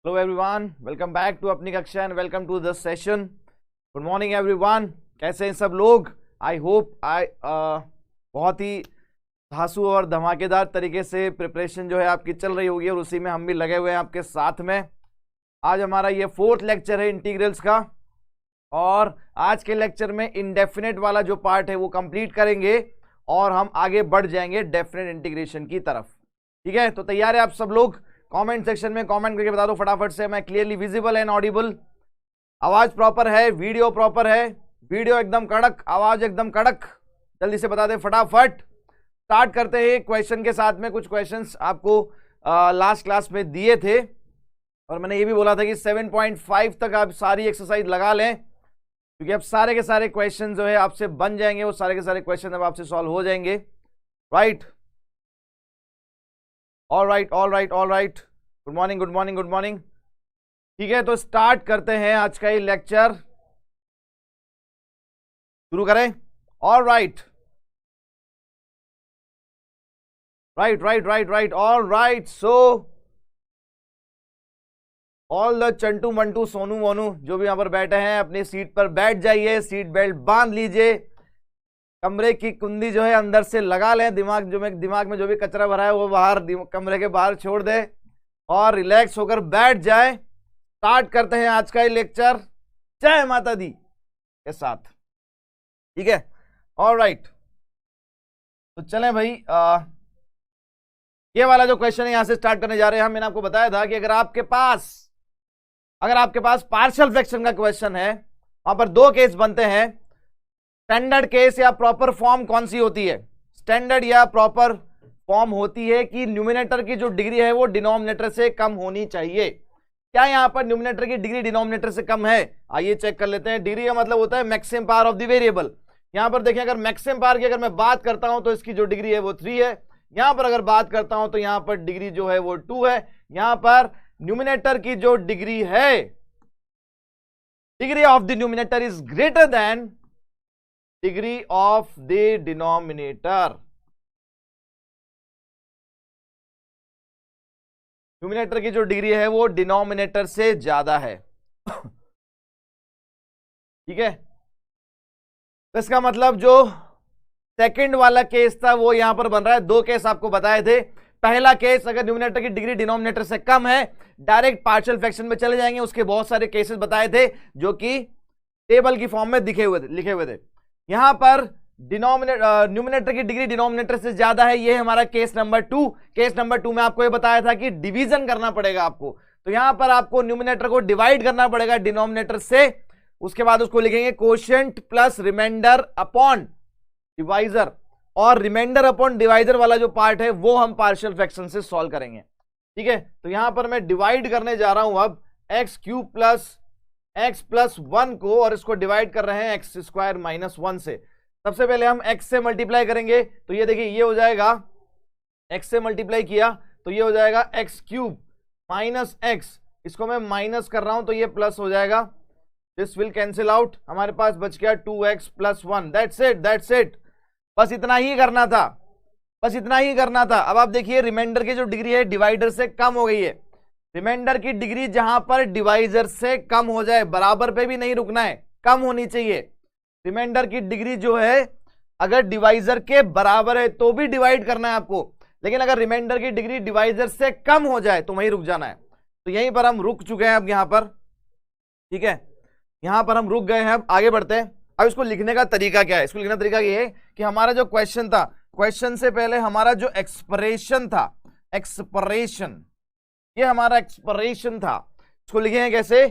Hello everyone, welcome back to अपनी कक्षा and welcome to the session. Good morning everyone, कैसे हैं सब लोग? आई होप बहुत ही धांसू और धमाकेदार तरीके से प्रिपरेशन जो है आपकी चल रही होगी और उसी में हम भी लगे हुए हैं आपके साथ में। आज हमारा ये 4th लेक्चर है इंटीग्रल्स का और आज के लेक्चर में इंडेफिनेट वाला जो पार्ट है वो कंप्लीट करेंगे और हम आगे बढ़ जाएंगे डेफिनेट इंटीग्रेशन की तरफ। ठीक है, तो तैयार है आप सब लोग? कमेंट सेक्शन में कमेंट करके बता दो फटाफट से, मैं क्लियरली विजिबल एंड ऑडिबल, आवाज प्रॉपर है, वीडियो प्रॉपर है, वीडियो एकदम कड़क, आवाज एकदम कड़क, जल्दी से बता दे फटाफट। स्टार्ट करते हैं क्वेश्चन के साथ में। कुछ क्वेश्चंस आपको लास्ट क्लास में दिए थे और मैंने ये भी बोला था कि 7.5 तक आप सारी एक्सरसाइज लगा लें क्योंकि अब सारे के सारे क्वेश्चन जो है आपसे बन जाएंगे, वो सारे के सारे क्वेश्चन अब आपसे सॉल्व हो जाएंगे। Right, all right all right all right, good morning good morning good morning. ठीक है, तो स्टार्ट करते हैं आज का ये लेक्चर, शुरू करें। All right right right right right all right. So all the Chantu Mantu Sonu Monu जो भी यहां पर बैठे हैं अपनी सीट पर बैठ जाइए, सीट बेल्ट बांध लीजिए, कमरे की कुंडी जो है अंदर से लगा लें, दिमाग में जो भी कचरा भरा है वो बाहर कमरे के बाहर छोड़ दे और रिलैक्स होकर बैठ जाए। स्टार्ट करते हैं आज का ये लेक्चर जय माता दी के साथ। ठीक है, ऑल राइट, तो चलें भाई। ये वाला जो क्वेश्चन है यहां से स्टार्ट करने जा रहे हैं हम। मैंने आपको बताया था कि अगर आपके पास पार्शियल फ्रैक्शन का क्वेश्चन है, वहां पर दो केस बनते हैं। स्टैंडर्ड केस या प्रॉपर फॉर्म कौन सी होती है? स्टैंडर्ड या प्रॉपर फॉर्म होती है कि न्यूमिनेटर की जो डिग्री है वो डिनोमिनेटर से कम होनी चाहिए। क्या यहां पर न्यूमिनेटर की डिग्री डिनोमिनेटर से कम है? आइए चेक कर लेते हैं। डिग्री का मतलब होता है maximum power of the variable. यहां पर देखिए, अगर मैक्सिमम पावर की अगर मैं बात करता हूं तो इसकी जो डिग्री है वो 3 है। यहां पर अगर बात करता हूं तो यहां पर डिग्री जो है वो 2 है। यहां पर न्यूमिनेटर की जो डिग्री है, degree of the numerator is greater than degree of the denominator. Numerator की जो डिग्री है वो डिनोमिनेटर से ज्यादा है। ठीक है, तो इसका मतलब जो सेकंड वाला केस था वो यहां पर बन रहा है। दो केस आपको बताए थे। पहला केस, अगर न्यूमिनेटर की डिग्री डिनोमिनेटर से कम है, डायरेक्ट पार्शियल फ्रैक्शन में चले जाएंगे। उसके बहुत सारे केसेस बताए थे जो कि टेबल की फॉर्म में लिखे हुए थे। यहां पर न्यूमिनेटर की डिग्री डिनोमिनेटर से ज्यादा है, ये हमारा केस नंबर 2। केस नंबर 2 में आपको ये बताया था कि डिवीजन करना पड़ेगा आपको, तो यहां पर आपको न्यूमिनेटर को डिवाइड करना पड़ेगा डिनोमिनेटर से। उसके बाद उसको लिखेंगे quotient plus remainder upon divisor, और रिमाइंडर अपॉन डिवाइजर वाला जो पार्ट है वो हम पार्शियल फ्रैक्शन से सॉल्व करेंगे। ठीक है, तो यहां पर मैं डिवाइड करने जा रहा हूं अब x cube plus x plus 1 को, और इसको डिवाइड कर रहे हैं एक्स स्क्वायर माइनस 1 से। सबसे पहले हम x से मल्टीप्लाई करेंगे, तो ये देखिए ये हो जाएगा, x से मल्टीप्लाई किया तो ये हो जाएगा एक्स क्यूब माइनस एक्स, इसको मैं माइनस कर रहा हूं तो ये प्लस हो जाएगा। दिस विल कैंसिल आउट, हमारे पास बच गया 2x प्लस 1। दैट्स इट, बस इतना ही करना था, बस इतना ही करना था। अब आप देखिए रिमाइंडर की जो डिग्री है डिवाइडर से कम हो गई है। रिमाइंडर की डिग्री जहां पर डिवाइजर से कम हो जाए, बराबर पे भी नहीं रुकना है, कम होनी चाहिए। रिमाइंडर की डिग्री जो है अगर डिवाइजर के बराबर है तो भी डिवाइड करना है आपको, लेकिन अगर रिमाइंडर की डिग्री डिवाइजर से कम हो जाए तो वहीं रुक जाना है। तो यहीं पर हम रुक चुके हैं अब यहां पर। ठीक है, यहां पर हम रुक गए हैं, अब आगे बढ़ते हैं। अब इसको लिखने का तरीका क्या है? इसको लिखने का तरीका ये है कि हमारा जो क्वेश्चन था, क्वेश्चन से पहले हमारा जो एक्सप्रेशन था, एक्सप्रेशन, ये हमारा एक्सप्रेशन था, इसको लिखेंगे कैसे?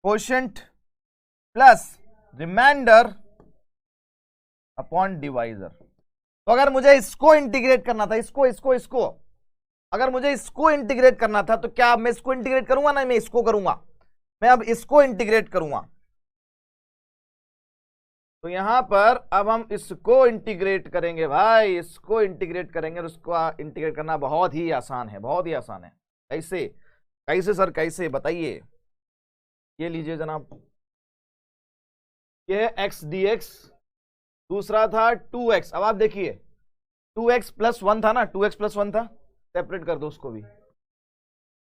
Quotient plus remainder upon divisor. तो अगर मुझे इसको इंटीग्रेट करना था, इसको अगर मुझे इसको इंटीग्रेट करना था तो क्या मैं इसको इंटीग्रेट करूंगा? ना, मैं इसको करूंगा, मैं अब इसको इंटीग्रेट करूंगा। तो यहां पर अब हम इसको इंटीग्रेट करेंगे भाई, इसको इंटीग्रेट करेंगे और उसको इंटीग्रेट करना बहुत ही आसान है, बहुत ही आसान है। कैसे कैसे सर, कैसे बताइए? ये लीजिए जनाब, ये है एक्स डी एक्स, दूसरा था 2x। अब आप देखिए 2x प्लस 1 था ना, 2x प्लस 1 था, सेपरेट कर दो उसको भी,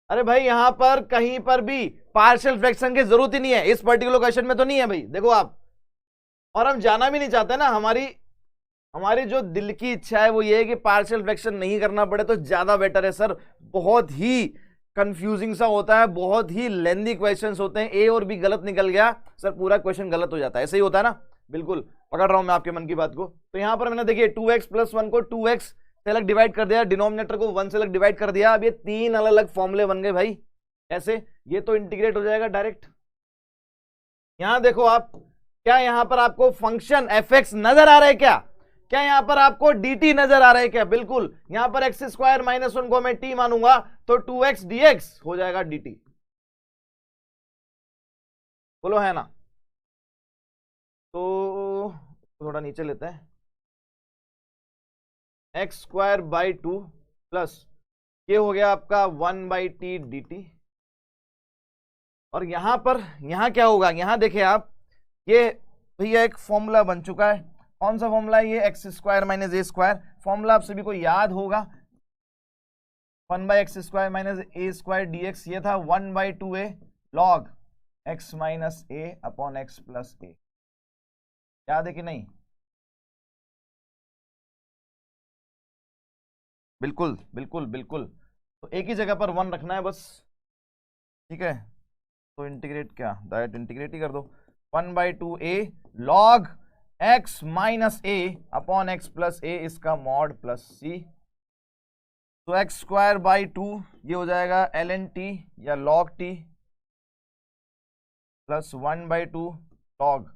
अरे भाई यहां पर कहीं पर भी पार्शियल फ्रैक्शन की जरूरत ही नहीं है, इस पर्टिकुलर क्वेश्चन में तो नहीं है भाई, देखो आप। और हम जाना भी नहीं चाहते ना, हमारी हमारी जो दिल की इच्छा है वो ये है कि पार्शियल फ्रैक्शन नहीं करना पड़े तो ज्यादा बेटर है सर। बहुत ही कंफ्यूजिंग सा होता है, बहुत ही लेंदी क्वेश्चंस होते हैं, ए और बी गलत निकल गया सर पूरा क्वेश्चन गलत हो जाता है, ऐसे ही होता है ना। बिल्कुल पकड़ रहा हूं मैं आपके मन की बात को। तो यहां पर मैंने देखिए 2x + 1 को 2x से अलग डिवाइड कर दिया, डिनोमिनेटर को 1 से अलग डिवाइड कर दिया। अब ये 3 अलग अलग फॉर्मूले बन गए भाई, ऐसे ये तो इंटीग्रेट हो जाएगा डायरेक्ट। यहां देखो आप, क्या यहां पर आपको फंक्शन fx नजर आ रहा है क्या? क्या यहां पर आपको dt नजर आ रहा है क्या? बिल्कुल। यहां पर x² - 1 को मैं t मानूंगा तो 2x dx हो जाएगा dt। बोलो है ना? तो थोड़ा नीचे लेते हैं, x² / 2 प्लस ये हो गया आपका 1/t dt। और यहां पर यहां क्या होगा, यहां देखें आप, ये भैया एक फॉर्मूला बन चुका है। कौन सा फॉर्मूला है ये? x² - a²। फॉर्मूला आप सभी को याद होगा, 1/x² - a² dx, ये था 1/2a log x - a upon x + a। याद है कि नहीं? बिल्कुल बिल्कुल बिल्कुल। तो एक ही जगह पर 1 रखना है बस, ठीक है। तो इंटीग्रेट, क्या डायरेक्ट इंटीग्रेट ही कर दो, 1/2a log x - a upon x + a इसका मॉड प्लस c। तो x² / 2 ये हो जाएगा ln t या log t plus 1/2 log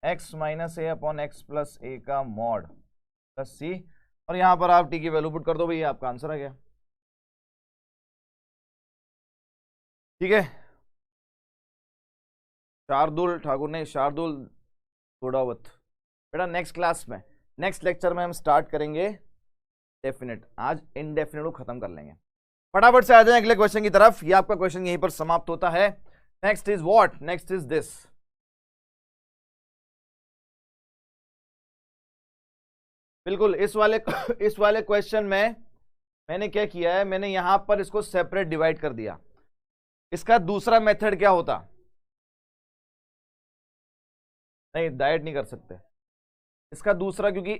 x - a upon x + a का मॉड प्लस c। और यहां पर आप t की वैल्यू पुट कर दो भैया, आपका आंसर आ गया, ठीक है। शार्दुल ठाकुर, नहीं शार्दुल थोड़ावत। बेटा नेक्स्ट क्लास में, नेक्स्ट लेक्चर में हम स्टार्ट करेंगे डेफिनेट, आज इनडेफिनेट को खत्म कर लेंगे। फटाफट से आ जाए अगले क्वेश्चन की तरफ, ये आपका क्वेश्चन यहीं पर समाप्त होता है। Next is what? Next is this. बिल्कुल इस वाले क्वेश्चन में मैंने क्या किया है, मैंने यहां पर इसको सेपरेट डिवाइड कर दिया। इसका दूसरा मेथड क्या होता? नहीं डायरेक्ट नहीं कर सकते इसका दूसरा, क्योंकि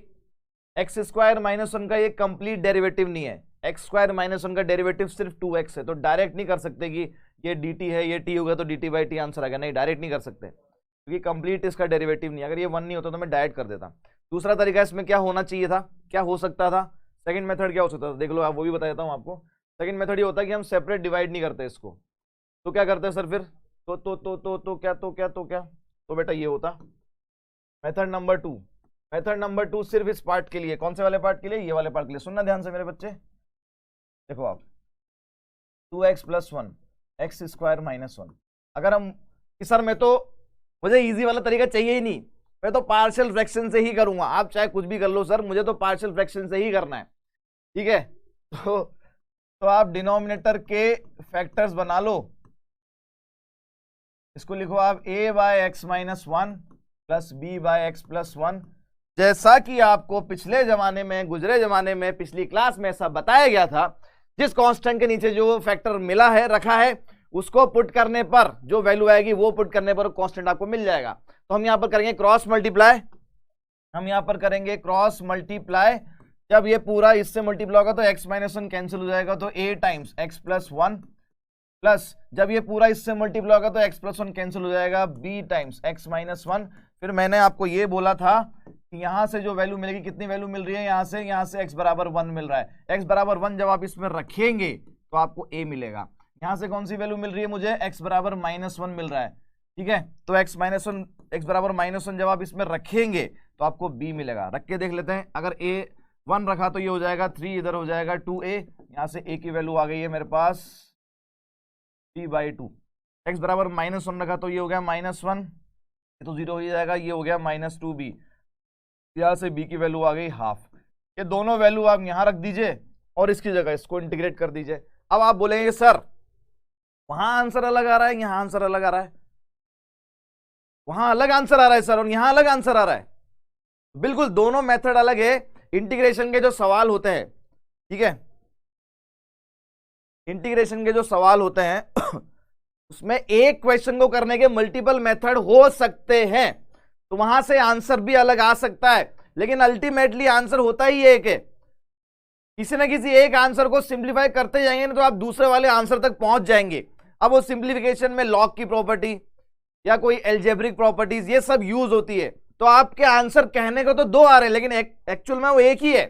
x² - 1 का ये कंप्लीट डेरिवेटिव नहीं है, x² - 1 का डेरिवेटिव सिर्फ 2x है, तो डायरेक्ट नहीं कर सकते कि ये dt है, ये t होगा तो dt/t आंसर आ गया, नहीं डायरेक्ट नहीं कर सकते क्योंकि कंप्लीट इसका डेरिवेटिव नहीं है। अगर ये 1 नहीं होता तो मैं डायरेक्ट कर देता। दूसरा तरीका इसमें क्या होना चाहिए था, क्या हो सकता था, सेकंड मेथड क्या हो सकता था, देख लो आप, वो भी बता देता हूँ आपको। सेकंड मेथड ये होता है कि हम सेपरेट डिवाइड नहीं करते इसको, तो क्या करते हैं सर फिर, तो बेटा ये होता मेथड नंबर 2। मेथड नंबर 2 सिर्फ इस पार्ट के लिए, कौन से वाले पार्ट के लिए? ये वाले पार्ट के लिए। सुनना ध्यान से मेरे बच्चे, देखो आप 2x + 1 x² - 1। अगर हम सर मैं तो, मुझे इजी वाला तरीका चाहिए ही नहीं, मैं तो पार्शियल फ्रैक्शन से ही करूंगा, आप चाहे कुछ भी कर लो सर, मुझे तो पार्शियल फ्रैक्शन से ही करना है, ठीक है। तो आप डिनोमिनेटर के फैक्टर्स बना लो, इसको लिखो आप a/x - 1 प्लस b/x + 1। जैसा कि आपको पिछले जमाने में, गुजरे जमाने में, पिछली क्लास में ऐसा बताया गया था, जिस कांस्टेंट के नीचे जो फैक्टर मिला है, रखा है, उसको पुट करने पर जो वैल्यू आएगी वो पुट करने पर कांस्टेंट आपको मिल जाएगा। तो हम यहां पर करेंगे क्रॉस मल्टीप्लाई, हम यहां पर करेंगे क्रॉस मल्टीप्लाई। जब ये पूरा इससे मल्टीप्लाई होगा तो x - 1 कैंसिल हो जाएगा, तो a टाइम्स x + 1 प्लस जब ये पूरा इससे मल्टीप्लाई होगा तो x + 1 कैंसिल हो जाएगा, b टाइम्स x - 1। फिर मैंने आपको ये बोला था कि यहां से जो वैल्यू मिलेगी, कितनी वैल्यू मिल रही है, यहां से x = 1 मिल रहा है। x = 1 जब आप इसमें रखेंगे तो आपको a मिलेगा। यहां से कौन सी वैल्यू मिल रही है मुझे? x = -1 मिल रहा है, ठीक है। तो x = -1 जब आप इसमें रखेंगे तो आपको b मिलेगा। रख के देख लेते हैं, अगर a 1 रखा तो ये हो जाएगा 3, इधर हो जाएगा 2a, यहां से a की वैल्यू आ गई है मेरे पास 3/2। x = -1 रखा तो ये हो गया -1, तो 0 हो जाएगा, ये हो गया -2b, यहां से b की वैल्यू आ गई हाफ। ये दोनों वैल्यू आप यहां रख दीजिए और इसकी जगह इसको इंटीग्रेट कर दीजिए। अब आप बोलेंगे सर वहां आंसर अलग आ रहा है, यहां आंसर अलग आ रहा है, वहां अलग आंसर आ रहा है सर और यहां अलग आंसर आ रहा है। बिल्कुल दोनों मेथड अलग है, इंटीग्रेशन के जो सवाल होते हैं, ठीक है, इंटीग्रेशन के जो सवाल होते हैं उसमें एक क्वेश्चन को करने के मल्टीपल मेथड हो सकते हैं, तो वहां से आंसर भी अलग आ सकता है, लेकिन अल्टीमेटली आंसर होता ही एक है। किसी ना किसी एक आंसर को सिंप्लीफाई करते जाएंगे ना तो आप दूसरे वाले आंसर तक पहुंच जाएंगे। अब वो सिंप्लीफिकेशन में लॉग की प्रॉपर्टी या कोई एल्जेब्रिक प्रॉपर्टीज ये सब यूज होती है, तो आपके आंसर कहने को तो दो आ रहे हैं लेकिन एक्चुअल में वो एक ही है।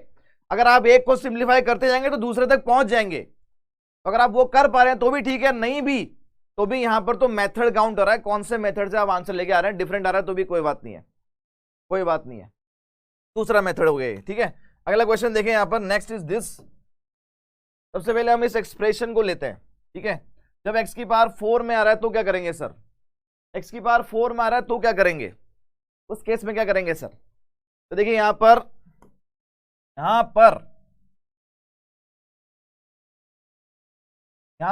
अगर आप एक को सिंप्लीफाई करते जाएंगे तो दूसरे तक पहुंच जाएंगे। तो अगर आप वो कर पा रहे हैं तो भी ठीक है, नहीं भी तो भी यहां पर तो मेथड काउंट हो रहा है, कौन से मेथड से आप आंसर लेके आ रहे हैं। डिफरेंट आ रहा है तो भी कोई बात नहीं है, कोई बात नहीं है, दूसरा मेथड हो गया। ठीक है, अगला क्वेश्चन देखें यहां पर। Next is this. सबसे पहले हम इस एक्सप्रेशन को लेते हैं। ठीक है, जब x की पावर 4 में आ रहा है तो क्या करेंगे सर? x की पावर 4 में आ रहा है तो क्या करेंगे? उस केस में क्या करेंगे सर? तो देखिए यहां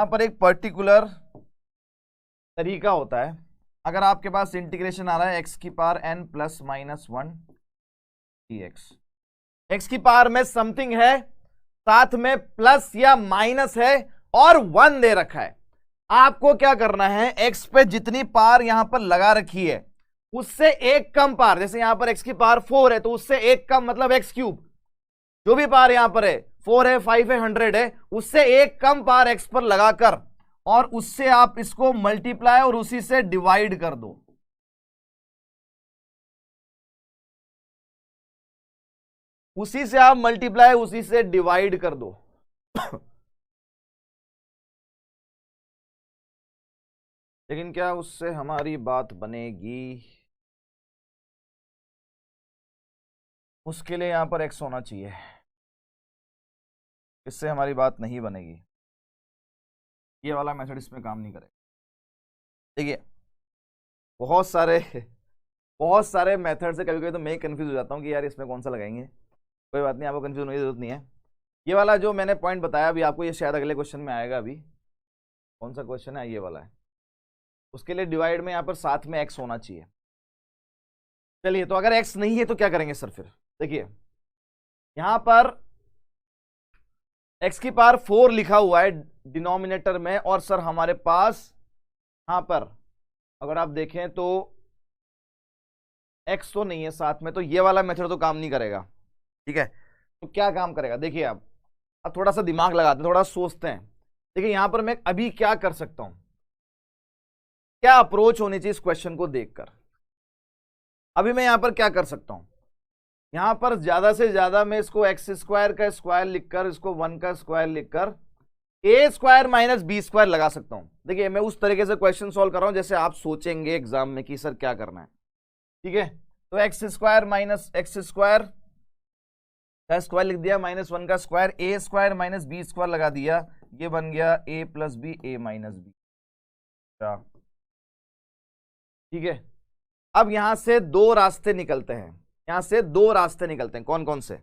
पर एक पर्टिकुलर तरीका होता है। अगर आपके पास इंटीग्रेशन आ रहा है x की power n plus minus 1 dx, x की पावर में समथिंग है, साथ में प्लस या माइनस है और 1 दे रखा है। आपको क्या करना है, x पे जितनी पावर यहां पर लगा रखी है उससे एक कम पावर, जैसे यहां पर x की पावर 4 है तो उससे एक कम मतलब x क्यूब, जो भी पावर यहां पर है 4 है 5 है 100 है, उससे एक कम पावर x पर लगाकर और उससे आप इसको मल्टीप्लाई और उसी से डिवाइड कर दो। उसी से आप मल्टीप्लाई उसी से डिवाइड कर दो। लेकिन क्या उससे हमारी बात बनेगी? उसके लिए यहां पर x होना चाहिए, इससे हमारी बात नहीं बनेगी। ये वाला मेथड इसमें काम नहीं करेगा। देखिए बहुत सारे मेथड से कभी कभी तो मैं कंफ्यूज हो जाता हूँ कि यार इसमें कौन सा लगाएंगे। कोई बात नहीं, आपको कंफ्यूज होने की जरूरत नहीं है। ये वाला जो मैंने पॉइंट बताया अभी आपको, ये शायद अगले क्वेश्चन में आएगा। अभी कौन सा क्वेश्चन है? ये वाला है। उसके लिए डिवाइड में यहाँ पर साथ में x होना चाहिए। चलिए, तो अगर x नहीं है तो क्या करेंगे सर? फिर देखिए यहां पर x की पावर 4 लिखा हुआ है डिनोमिनेटर में, और सर हमारे पास यहां पर अगर आप देखें तो x तो नहीं है साथ में, तो ये वाला मेथड तो काम नहीं करेगा। ठीक है, तो क्या काम करेगा? देखिए अब थोड़ा सा दिमाग लगाते हैं, थोड़ा सोचते हैं। देखिए यहां पर मैं अभी क्या कर सकता हूं, क्या अप्रोच होनी चाहिए इस क्वेश्चन को देखकर। अभी मैं यहां पर क्या कर सकता हूं, यहां पर ज्यादा से ज्यादा मैं इसको एक्स स्क्वायर का स्क्वायर लिखकर, इसको 1 का स्क्वायर लिखकर ए स्क्वायर माइनस बी स्क्वायर लगा सकता हूं। देखिए मैं उस तरीके से क्वेश्चन सॉल्व कर रहा हूं जैसे आप सोचेंगे एग्जाम में कि सर क्या करना है। ठीक है, तो x square minus x square का स्क्वायर लिख दिया, माइनस 1 का स्क्वायर, ए स्क्वायर माइनस बी स्क्वायर लगा दिया, ये बन गया ए प्लस बी ए माइनस बी। ठीक है, अब यहां से दो रास्ते निकलते हैं, यहां से दो रास्ते निकलते हैं। कौन कौन से?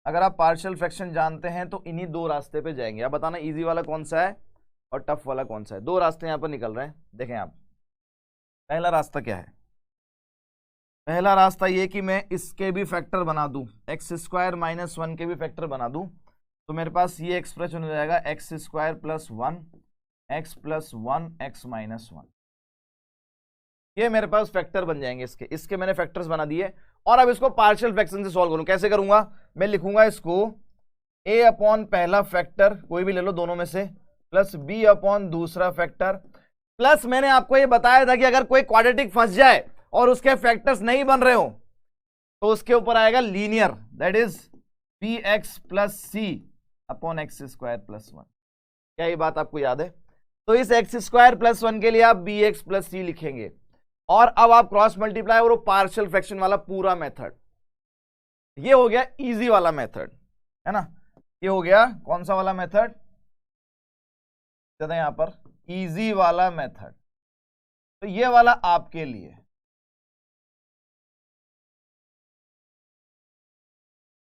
अगर आप पार्शियल फ्रैक्शन जानते हैं तो इन्हीं दो रास्ते पे जाएंगे। अब बताना इजी वाला कौन सा है और टफ वाला कौन सा है। दो रास्ते यहां पर निकल रहे हैं, देखें आप। पहला रास्ता क्या है? पहला रास्ता ये कि मैं इसके भी फैक्टर बना दूं, एक्स स्क्वायर माइनस 1 के भी फैक्टर बना दूं, तो मेरे पास ये एक्सप्रेशन हो जाएगा x square plus 1 x plus 1 x minus 1। ये मेरे पास फैक्टर बन जाएंगे इसके मैंने फैक्टर्स बना दिए। और अब इसको पार्शियल फ्रैक्शन से सॉल्व करूं, कैसे करूंगा? मैं लिखूंगा इसको a अपॉन पहला फैक्टर, कोई भी ले लो दोनों में से, प्लस b अपॉन दूसरा फैक्टर, प्लस मैंने आपको ये बताया था कि अगर कोई क्वाड्रेटिक फंस जाए और उसके फैक्टर्स नहीं बन रहे हो तो उसके ऊपर आएगा linear, that is bx plus c upon x square plus 1। क्या ये बात आपको याद है? तो इस एक्स स्क्वायर प्लस 1 के लिए आप bx प्लस c लिखेंगे, और अब आप क्रॉस मल्टीप्लाई और पार्शियल फ्रैक्शन वाला पूरा मेथड। ये हो गया इजी वाला मेथड, है ना? ये हो गया कौन सा वाला मेथड? यहां पर इजी वाला मेथड। तो ये वाला आपके लिए,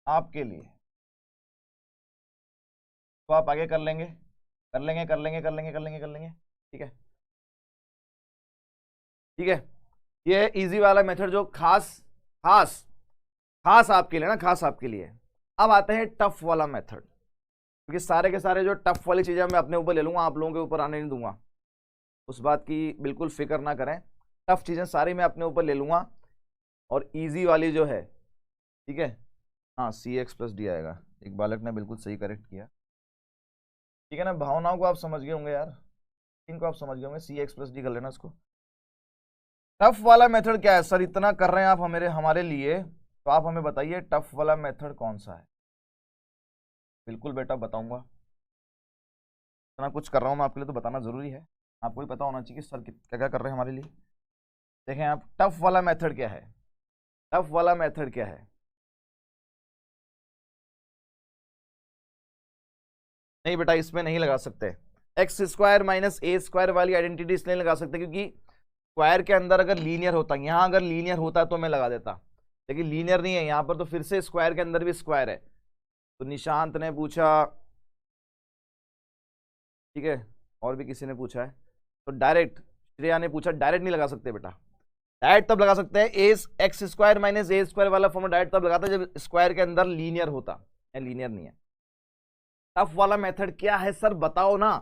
आपके लिए तो आप आगे कर लेंगे, कर लेंगे, कर लेंगे, कर लेंगे, कर लेंगे, कर लेंगे। ठीक है, ठीक है, ये इजी वाला मेथड जो खास आपके लिए ना, खास आपके लिए। अब आते हैं टफ वाला मेथड, क्योंकि सारे के सारे जो टफ वाली चीजें मैं अपने ऊपर ले लूंगा, आप लोगों के ऊपर आने नहीं दूंगा, उस बात की बिल्कुल फिक्र ना करें। टफ चीजें सारी मैं अपने ऊपर ले लूंगा और इजी वाली जो है, ठीक है, हाँ सी एक्स प्लस डी आएगा। एक बालक ने बिल्कुल सही करेक्ट किया, ठीक है ना। भावनाओं को आप समझ गए होंगे यार, इनको आप समझ गए होंगे, सी एक्स प्लस डी कर लेना इसको। टफ वाला मेथड क्या है सर, इतना कर रहे हैं आप हमारे लिए, तो आप हमें बताइए टफ वाला मेथड कौन सा है। बिल्कुल बेटा बताऊंगा, इतना कुछ कर रहा हूं मैं आपके लिए तो बताना जरूरी है, आपको भी पता होना चाहिए कि सर क्या क्या कर रहे हैं हमारे लिए। देखें आप, टफ वाला मेथड क्या है, टफ वाला मेथड क्या है। नहीं बेटा इसमें नहीं लगा सकते, एक्स स्क्वायर माइनस ए स्क्वायर वाली आइडेंटिटी इसलिए लगा सकते क्योंकि स्क्वायर के अंदर अगर लीनियर होता, यहां अगर लीनियर होता तो मैं लगा देता, लेकिन लीनियर नहीं है यहां पर, तो फिर से स्क्वायर के अंदर भी स्क्वायर है। तो निशांत ने पूछा, ठीक है, और भी किसी ने पूछा है, तो डायरेक्ट श्रेया ने पूछा, डायरेक्ट नहीं लगा सकते बेटा। डायरेक्ट तब लगा सकते हैं, ए एक्स स्क्वायर माइनस ए स्क्वायर वाला फॉर्मूला डायरेक्ट तब लगाता है जब स्क्वायर के अंदर लीनियर होता, लीनियर नहीं है। टफ वाला मेथड क्या है सर बताओ ना।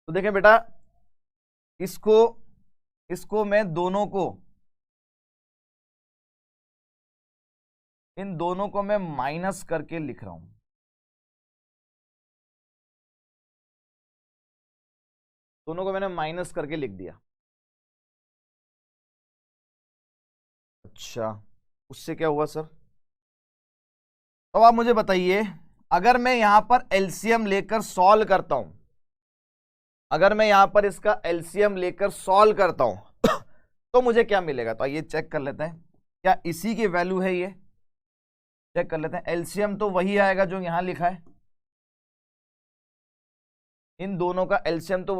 तो देखें बेटा, इसको मैं दोनों को, इन दोनों को मैं माइनस करके लिख रहा हूं, दोनों को मैंने माइनस करके लिख दिया। अच्छा, उससे क्या हुआ सर। तो आप मुझे बताइए, अगर मैं यहां पर एलसीएम लेकर सॉल्व करता हूं, अगर मैं यहां पर इसका एलसीएम लेकर सॉल्व करता हूं तो मुझे क्या मिलेगा। तो ये चेक कर लेते हैं, क्या इसी की वैल्यू है ये, चेक कर लेते हैं। एलसीएम तो वही आएगा जो यहां लिखा है, इन दोनों का एलसीएम तो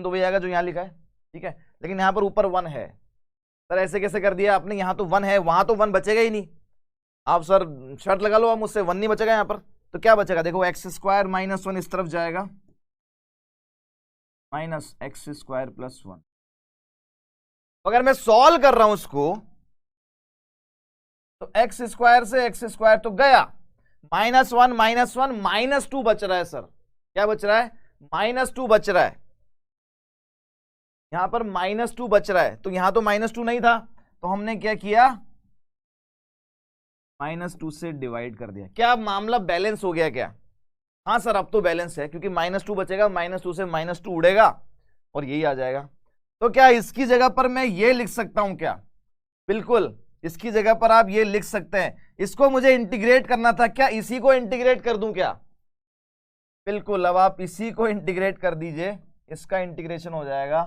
वही आएगा जो यहां लिखा है, ठीक है। लेकिन यहां पर ऊपर 1 है सर, ऐसे कैसे कर दिया आपने, यहां तो 1 है, वहां तो 1 बचेगा ही नहीं। आप सर शर्त लगा लो, आप मुझसे 1 नहीं बचेगा यहां पर, तो क्या बचेगा, देखो एक्स स्क्वायर माइनस 1 इस तरफ जाएगा, माइनस एक्स स्क्वायर प्लस 1। अगर मैं सॉल्व कर रहा हूं इसको, तो एक्स स्क्वायर से एक्स स्क्वायर तो गया, -1 -2 बच रहा है सर, क्या बच रहा है, -2 बच रहा है, यहां पर -2 बच रहा है। तो यहां तो -2 नहीं था, तो हमने क्या किया, -2 से डिवाइड कर दिया। क्या मामला बैलेंस हो गया क्या, हाँ सर अब तो बैलेंस है, क्योंकि -2 बचेगा, -2 से -2 उड़ेगा और यही आ जाएगा। तो क्या इसकी जगह पर मैं ये लिख सकता हूं क्या, बिल्कुल इसकी जगह पर आप ये लिख सकते हैं। इसको मुझे इंटीग्रेट करना था, क्या इसी को इंटीग्रेट कर दूं क्या, बिल्कुल, अब आप इसी को इंटीग्रेट कर दीजिए, इसका इंटीग्रेशन हो जाएगा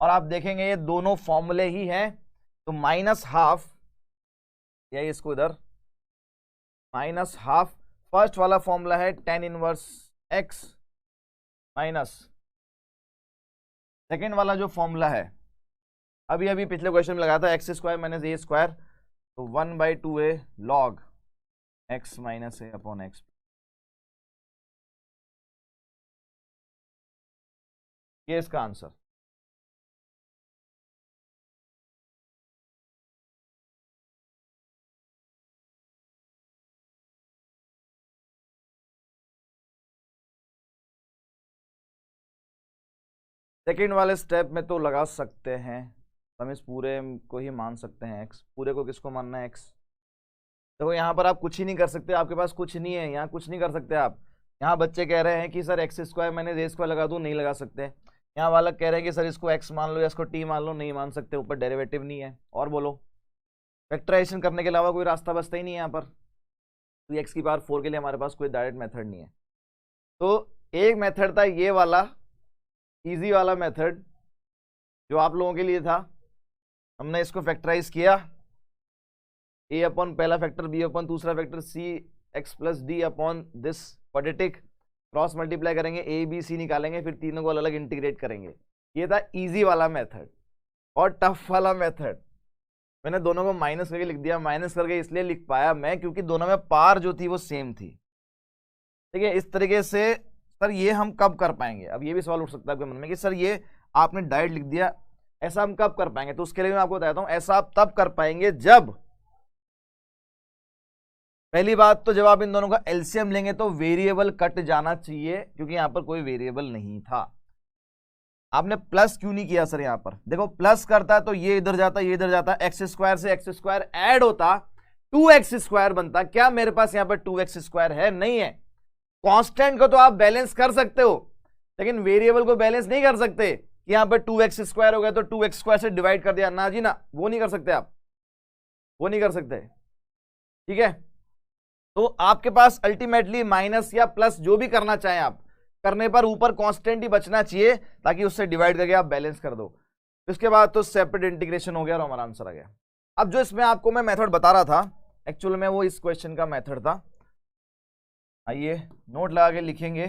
और आप देखेंगे ये दोनों फॉर्मूले ही हैं। तो -12, या इसको इधर -12, फर्स्ट वाला फॉर्मूला है tan inverse x, minus second वाला जो फॉर्मूला है अभी पिछले क्वेश्चन में लगाया था, एक्स स्क्वायर माइनस ए स्क्वायर, तो 1/2a log x माइनस ए अपॉन एक्स, ये इसका आंसर। सेकेंड वाले स्टेप में तो लगा सकते हैं, हम इस पूरे को ही मान सकते हैं x, पूरे को किसको मानना है x। देखो यहाँ पर आप कुछ ही नहीं कर सकते, आपके पास कुछ नहीं है, यहाँ कुछ नहीं कर सकते आप। यहाँ बच्चे कह रहे हैं कि सर एक्स स्क्वायर मैंने ए स्क्वायर लगा दूँ, नहीं लगा सकते। यहाँ वाला कह रहे हैं कि सर इसको x मान लो या इसको t मान लो, नहीं मान सकते, ऊपर डेरिवेटिव नहीं है। और बोलो, फैक्टराइजेशन करने के अलावा कोई रास्ता बचता ही नहीं है यहाँ पर, तो x की पावर 4 के लिए हमारे पास कोई डायरेक्ट मेथड नहीं है। तो एक मेथड था ये वाला इजी वाला मेथड जो आप लोगों के लिए था, हमने इसको फैक्टराइज किया, a अपॉन पहला फैक्टर, b अपॉन दूसरा factor, c x plus d upon this quadratic, cross multiply करेंगे, a b c निकालेंगे, फिर तीनों को अलग अलग इंटीग्रेट करेंगे। ये था इजी वाला मेथड। और टफ वाला मेथड मैंने दोनों को माइनस करके लिख दिया, माइनस करके इसलिए लिख पाया मैं क्योंकि दोनों में पार जो थी वो सेम थी, ठीक है। इस तरीके से सर ये हम कब कर पाएंगे, अब ये भी सवाल उठ सकता है आपके मन में कि सर ये आपने डायरेक्ट लिख दिया, ऐसा हम कब कर पाएंगे। तो उसके लिए मैं आपको बताता हूं, ऐसा आप तब कर पाएंगे जब पहली बात तो जब आप इन दोनों का एलसीएम लेंगे तो वेरिएबल कट जाना चाहिए, क्योंकि यहां पर कोई वेरिएबल नहीं था। आपने प्लस क्यों नहीं किया सर? यहां पर देखो प्लस करता तो ये इधर जाता, ये इधर जाता, एक्स स्क्वायर से एक्स स्क्वायर ऐड होता, 2x स्क्वायर बनता। क्या मेरे पास यहां पर 2x स्क्वायर है? नहीं है। कांस्टेंट को तो आप बैलेंस कर सकते हो, लेकिन वेरिएबल को बैलेंस नहीं कर सकते कि यहां पर 2x स्क्वायर हो गया तो 2x स्क्वायर से डिवाइड कर दिया। ना जी ना, वो नहीं कर सकते आप, वो नहीं कर सकते। ठीक है, तो आपके पास अल्टीमेटली माइनस या प्लस जो भी करना चाहें आप, करने पर ऊपर कांस्टेंट ही बचना चाहिए, ताकि उससे डिवाइड करके आप बैलेंस कर दो। इसके बाद तो सेपरेट इंटीग्रेशन हो गया और हमारा आंसर आ गया। अब जो इसमें आपको मैं मेथड बता रहा था, एक्चुअल में वो इस क्वेश्चन का मेथड था। आइए नोट लगा के लिखेंगे।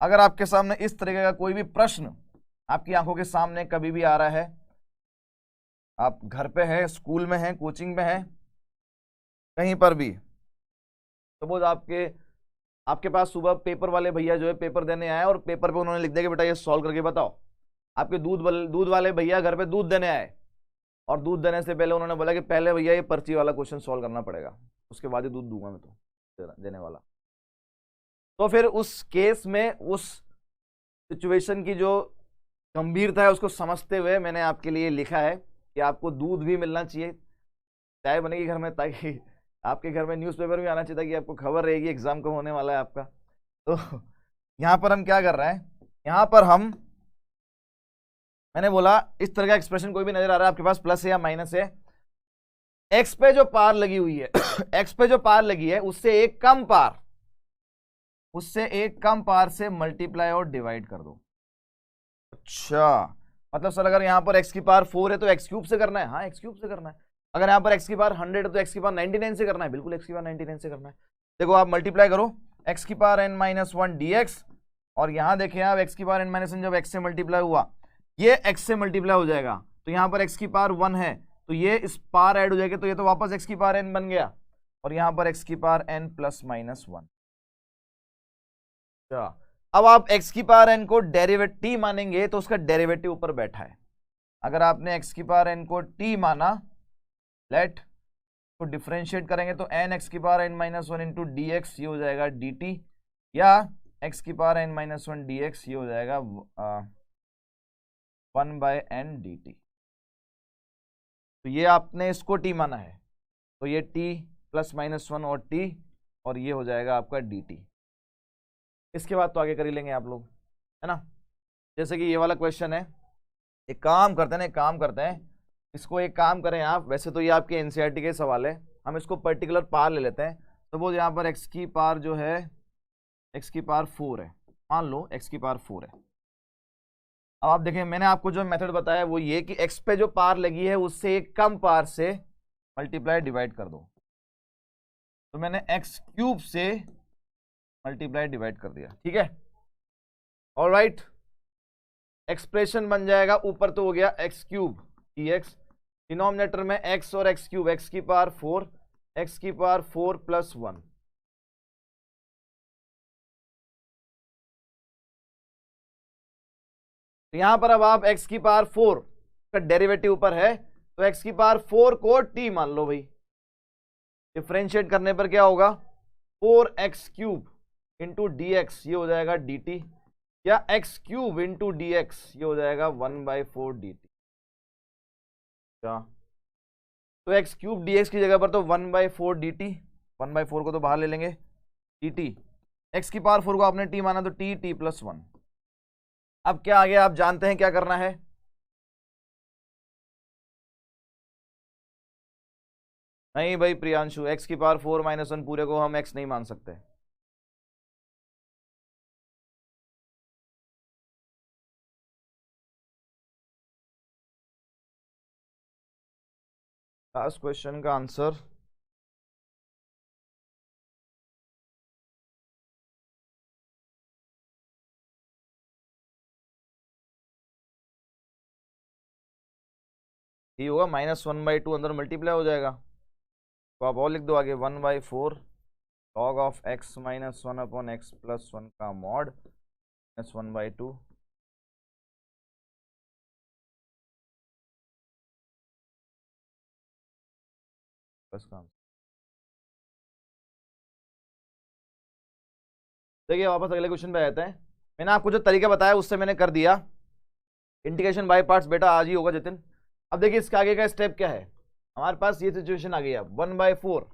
अगर आपके सामने इस तरीके का कोई भी प्रश्न आपकी आंखों के सामने कभी भी आ रहा है, आप घर पे हैं, स्कूल में हैं, कोचिंग में हैं, कहीं पर भी, सपोज आपके पास सुबह पेपर वाले भैया जो है पेपर देने आए और पेपर पे उन्होंने लिख दिया कि बेटा ये सॉल्व करके बताओ। आपके दूध वाले भैया घर पे दूध देने आए और दूध देने से पहले उन्होंने बोला कि पहले भैया ये पर्ची वाला क्वेश्चन सॉल्व करना पड़ेगा, उसके बाद ही दूध दूंगा मैं तो देने वाला। तो फिर उस केस में उस सिचुएशन की जो गंभीरता है उसको समझते हुए मैंने आपके लिए लिखा है कि आपको दूध भी मिलना चाहिए, चाय बनेगी घर में, ताकि आपके घर में न्यूज़पेपर भी आना चाहिए, ताकि आपको खबर रहेगी एग्जाम कब होने वाला है आपका। तो यहां पर हम क्या कर रहे हैं, यहां पर मैंने बोला इस तरह का एक्सप्रेशन कोई भी नजर आ रहा है आपके पास, प्लस है या माइनस है, एक्स पे जो पार लगी हुई है एक्स पे जो पार लगी है उससे एक कम पार से मल्टीप्लाई और डिवाइड कर दो। अच्छा, मतलब सर अगर यहां पर एक्स की पावर 4 है तो एक्स क्यूब से करना है? हाँ, एक्स क्यूब से करना है। अगर यहां पर एक्स की पावर 100 है तो एक्स की पावर 99 से करना है? बिल्कुल एक्स की पावर 99 से करना है। देखो आप मल्टीप्लाई करो, एक्स की पावर n माइनस 1 dx, और यहां देखें आप एक्स की पावर n माइनस 1 जब एक्स से मल्टीप्लाई हुआ, ये एक्स से मल्टीप्लाई हो जाएगा, तो यहां पर एक्स की पावर 1 है तो ये इस पार ऐड हो जाएगा, तो ये तो वापस एक्स की पावर n बन गया, और यहां पर एक्स की पावर n प्लस माइनस 1। अब आप x की पावर n को डेरिवेटिव मानेंगे तो उसका डेरिवेटिव ऊपर बैठा है। अगर आपने x की पावर n को t माना, लेट को डिफरेंशिएट करेंगे तो n x की power n minus 1 into d x, ये हो जाएगा dt, या x की power n minus 1 D x, ये हो जाएगा 1 बाय n dt। तो ये आपने इसको t माना है, तो ये t प्लस माइनस 1 और t, और ये हो जाएगा आपका dt। इसके बाद तो आगे कर ही लेंगे आप लोग, है ना। जैसे कि ये वाला क्वेश्चन है, एक काम करते हैं, इसको एक काम करें आप, वैसे तो ये आपके एनसीईआरटी के सवाल है, हम इसको पर्टिकुलर पार ले लेते हैं। सपोज यहाँ पर x की पावर जो है x की पावर 4 है, मान लो x की पावर 4 है। अब आप देखें मैंने आपको जो मेथड बताया वो ये कि x पे जो पार लगी है उससे एक कम पार से मल्टीप्लाई डिवाइड कर दो, तो मैंने x क्यूब से मल्टीप्लाई डिवाइड कर दिया, ठीक है। ऑलराइट, एक्सप्रेशन बन जाएगा, ऊपर तो हो गया एक्स क्यूब dx, डिनोमिनेटर में x और x क्यूब, x की पावर 4, x की पावर 4 प्लस 1। तो यहां पर अब आप x की पावर 4 का डेरिवेटिव ऊपर है, तो x की पावर 4 को t मान लो भाई, डिफरेंशिएट करने पर क्या होगा, 4x cube into d x, ये हो जाएगा dt, या x cube into d x, ये हो जाएगा 1/4 dt। क्या, तो x क्यूब डी एक्स की जगह पर तो 1/4 dt, 1/4 को तो बाहर ले लेंगे, dt, x की पावर 4 को आपने t माना तो t प्लस 1। अब क्या आगे आप जानते हैं क्या करना है, नहीं भाई प्रियांशु, x की पावर 4 माइनस 1 पूरे को हम x नहीं मान सकते। लास्ट क्वेश्चन का आंसर ये होगा, -1/2 अंदर मल्टीप्लाई हो जाएगा, तो आप और लिख दो आगे 1/4 log of x minus 1 upon x plus 1 का मॉड -1/2। बस काम। देखिए वापस अगले क्वेश्चन पे आते हैं। मैंने आपको जो तरीका बताया उससे मैंने कर दिया इंटीग्रेशन बाय पार्ट्स, बेटा आज ही होगा जितिन। अब देखिए इसके आगे का स्टेप क्या है, हमारे पास ये सिचुएशन आ गई है 1/4,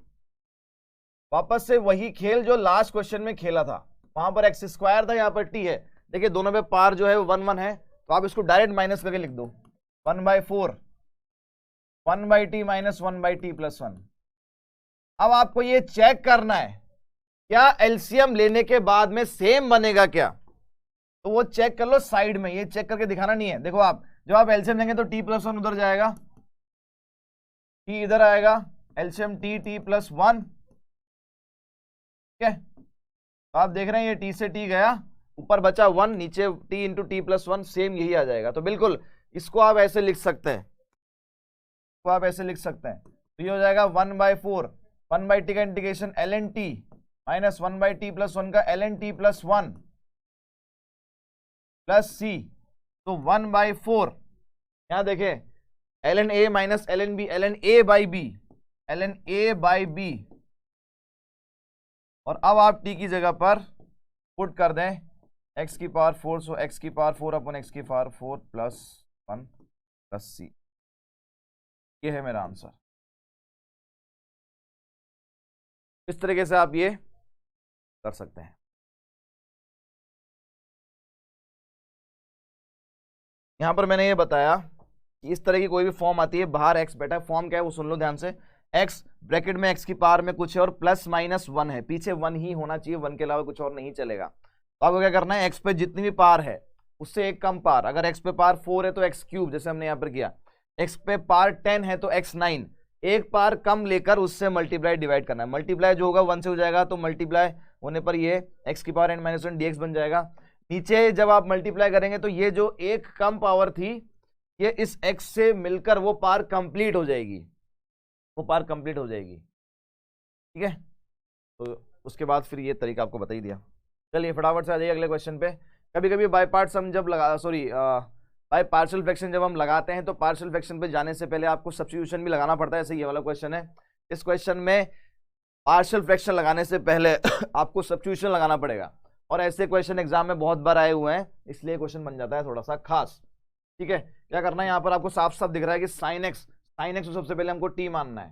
वापस से वही खेल जो लास्ट क्वेश्चन में खेला था, वहां पर एक्स स्क्वायर था, यहाँ पर टी है। देखिए दोनों पे पार जो है वो 1 1 है, तो आप इसको डायरेक्ट माइनस करके लिख दो 1/4 1/t माइनस 1/t प्लस 1। अब आपको ये चेक करना है क्या एलसीएम लेने के बाद में सेम बनेगा क्या, तो वो चेक कर लो साइड में, ये चेक करके दिखाना नहीं है। देखो आप जब आप एलसीएम लेंगे तो t प्लस 1 उधर जाएगा, t इधर आएगा, एलसीएम t प्लस 1, ठीक है। तो आप देख रहे हैं ये t से t गया, ऊपर बचा 1, नीचे t into T plus 1, same यही आ जाएगा। तो बिल्कुल इसको आप ऐसे लिख सकते हैं, इसको आप ऐसे लिख सकते हैं। तो ये हो जाएगा 1/4 1/t का integration ln t minus 1/t plus 1 का ln t plus 1 plus c। तो 1/4 यहां देखें ln a minus ln b, ln a by b, ln a by b, और अब आप t की जगह पर पुट कर दें x की पावर 4, सो x की पावर 4 अपन x की पावर 4 प्लस 1 प्लस c, ये है मेरा आंसर। इस तरीके से आप ये कर सकते हैं। यहां पर मैंने ये बताया कि इस तरह की कोई भी फॉर्म आती है, बाहर x बेटा फॉर्म क्या है वो सुन लो ध्यान से, x ब्रैकेट में x की पावर में कुछ है और प्लस माइनस 1 है, पीछे 1 ही होना चाहिए, 1 के अलावा कुछ और नहीं चलेगा। तो आपको क्या करना है, x पे जितनी भी पावर है उससे एक कम पावर, अगर x पे पावर 4 है तो x क्यूब, जैसे हमने यहाँ पर किया, x पे पावर 10 है तो x 9, एक पावर कम लेकर उससे मल्टीप्लाई डिवाइड करना है। मल्टीप्लाई जो होगा 1 से हो जाएगा, तो मल्टीप्लाई होने पर ये x की पावर n माइनस 1 dx बन जाएगा। नीचे जब आप मल्टीप्लाई करेंगे तो ये जो एक कम पावर थी ये इस x से मिलकर वो पावर कंप्लीट हो जाएगी, वो पावर कंप्लीट हो जाएगी, ठीक है। तो उसके बाद फिर ये तरीका आपको बता ही दिया। चलिए फटाफट से आ जाइए अगले क्वेश्चन पे। कभी कभी बाय पार्ट्स हम जब लगा बाय पार्शियल फ्रैक्शन जब हम लगाते हैं तो पार्शियल फ्रैक्शन पे जाने से पहले आपको सब्स्टिट्यूशन भी लगाना पड़ता है, जैसे ये वाला क्वेश्चन है। इस क्वेश्चन में पार्शियल फ्रैक्शन लगाने से पहले आपको सब्स्टिट्यूशन लगाना पड़ेगा, और ऐसे क्वेश्चन एग्जाम में बहुत बार आए हुए हैं, इसलिए क्वेश्चन बन जाता है थोड़ा सा खास, ठीक है। क्या करना है, यहाँ पर आपको साफ साफ दिख रहा है कि साइन एक्स को सबसे पहले हमको t मानना है।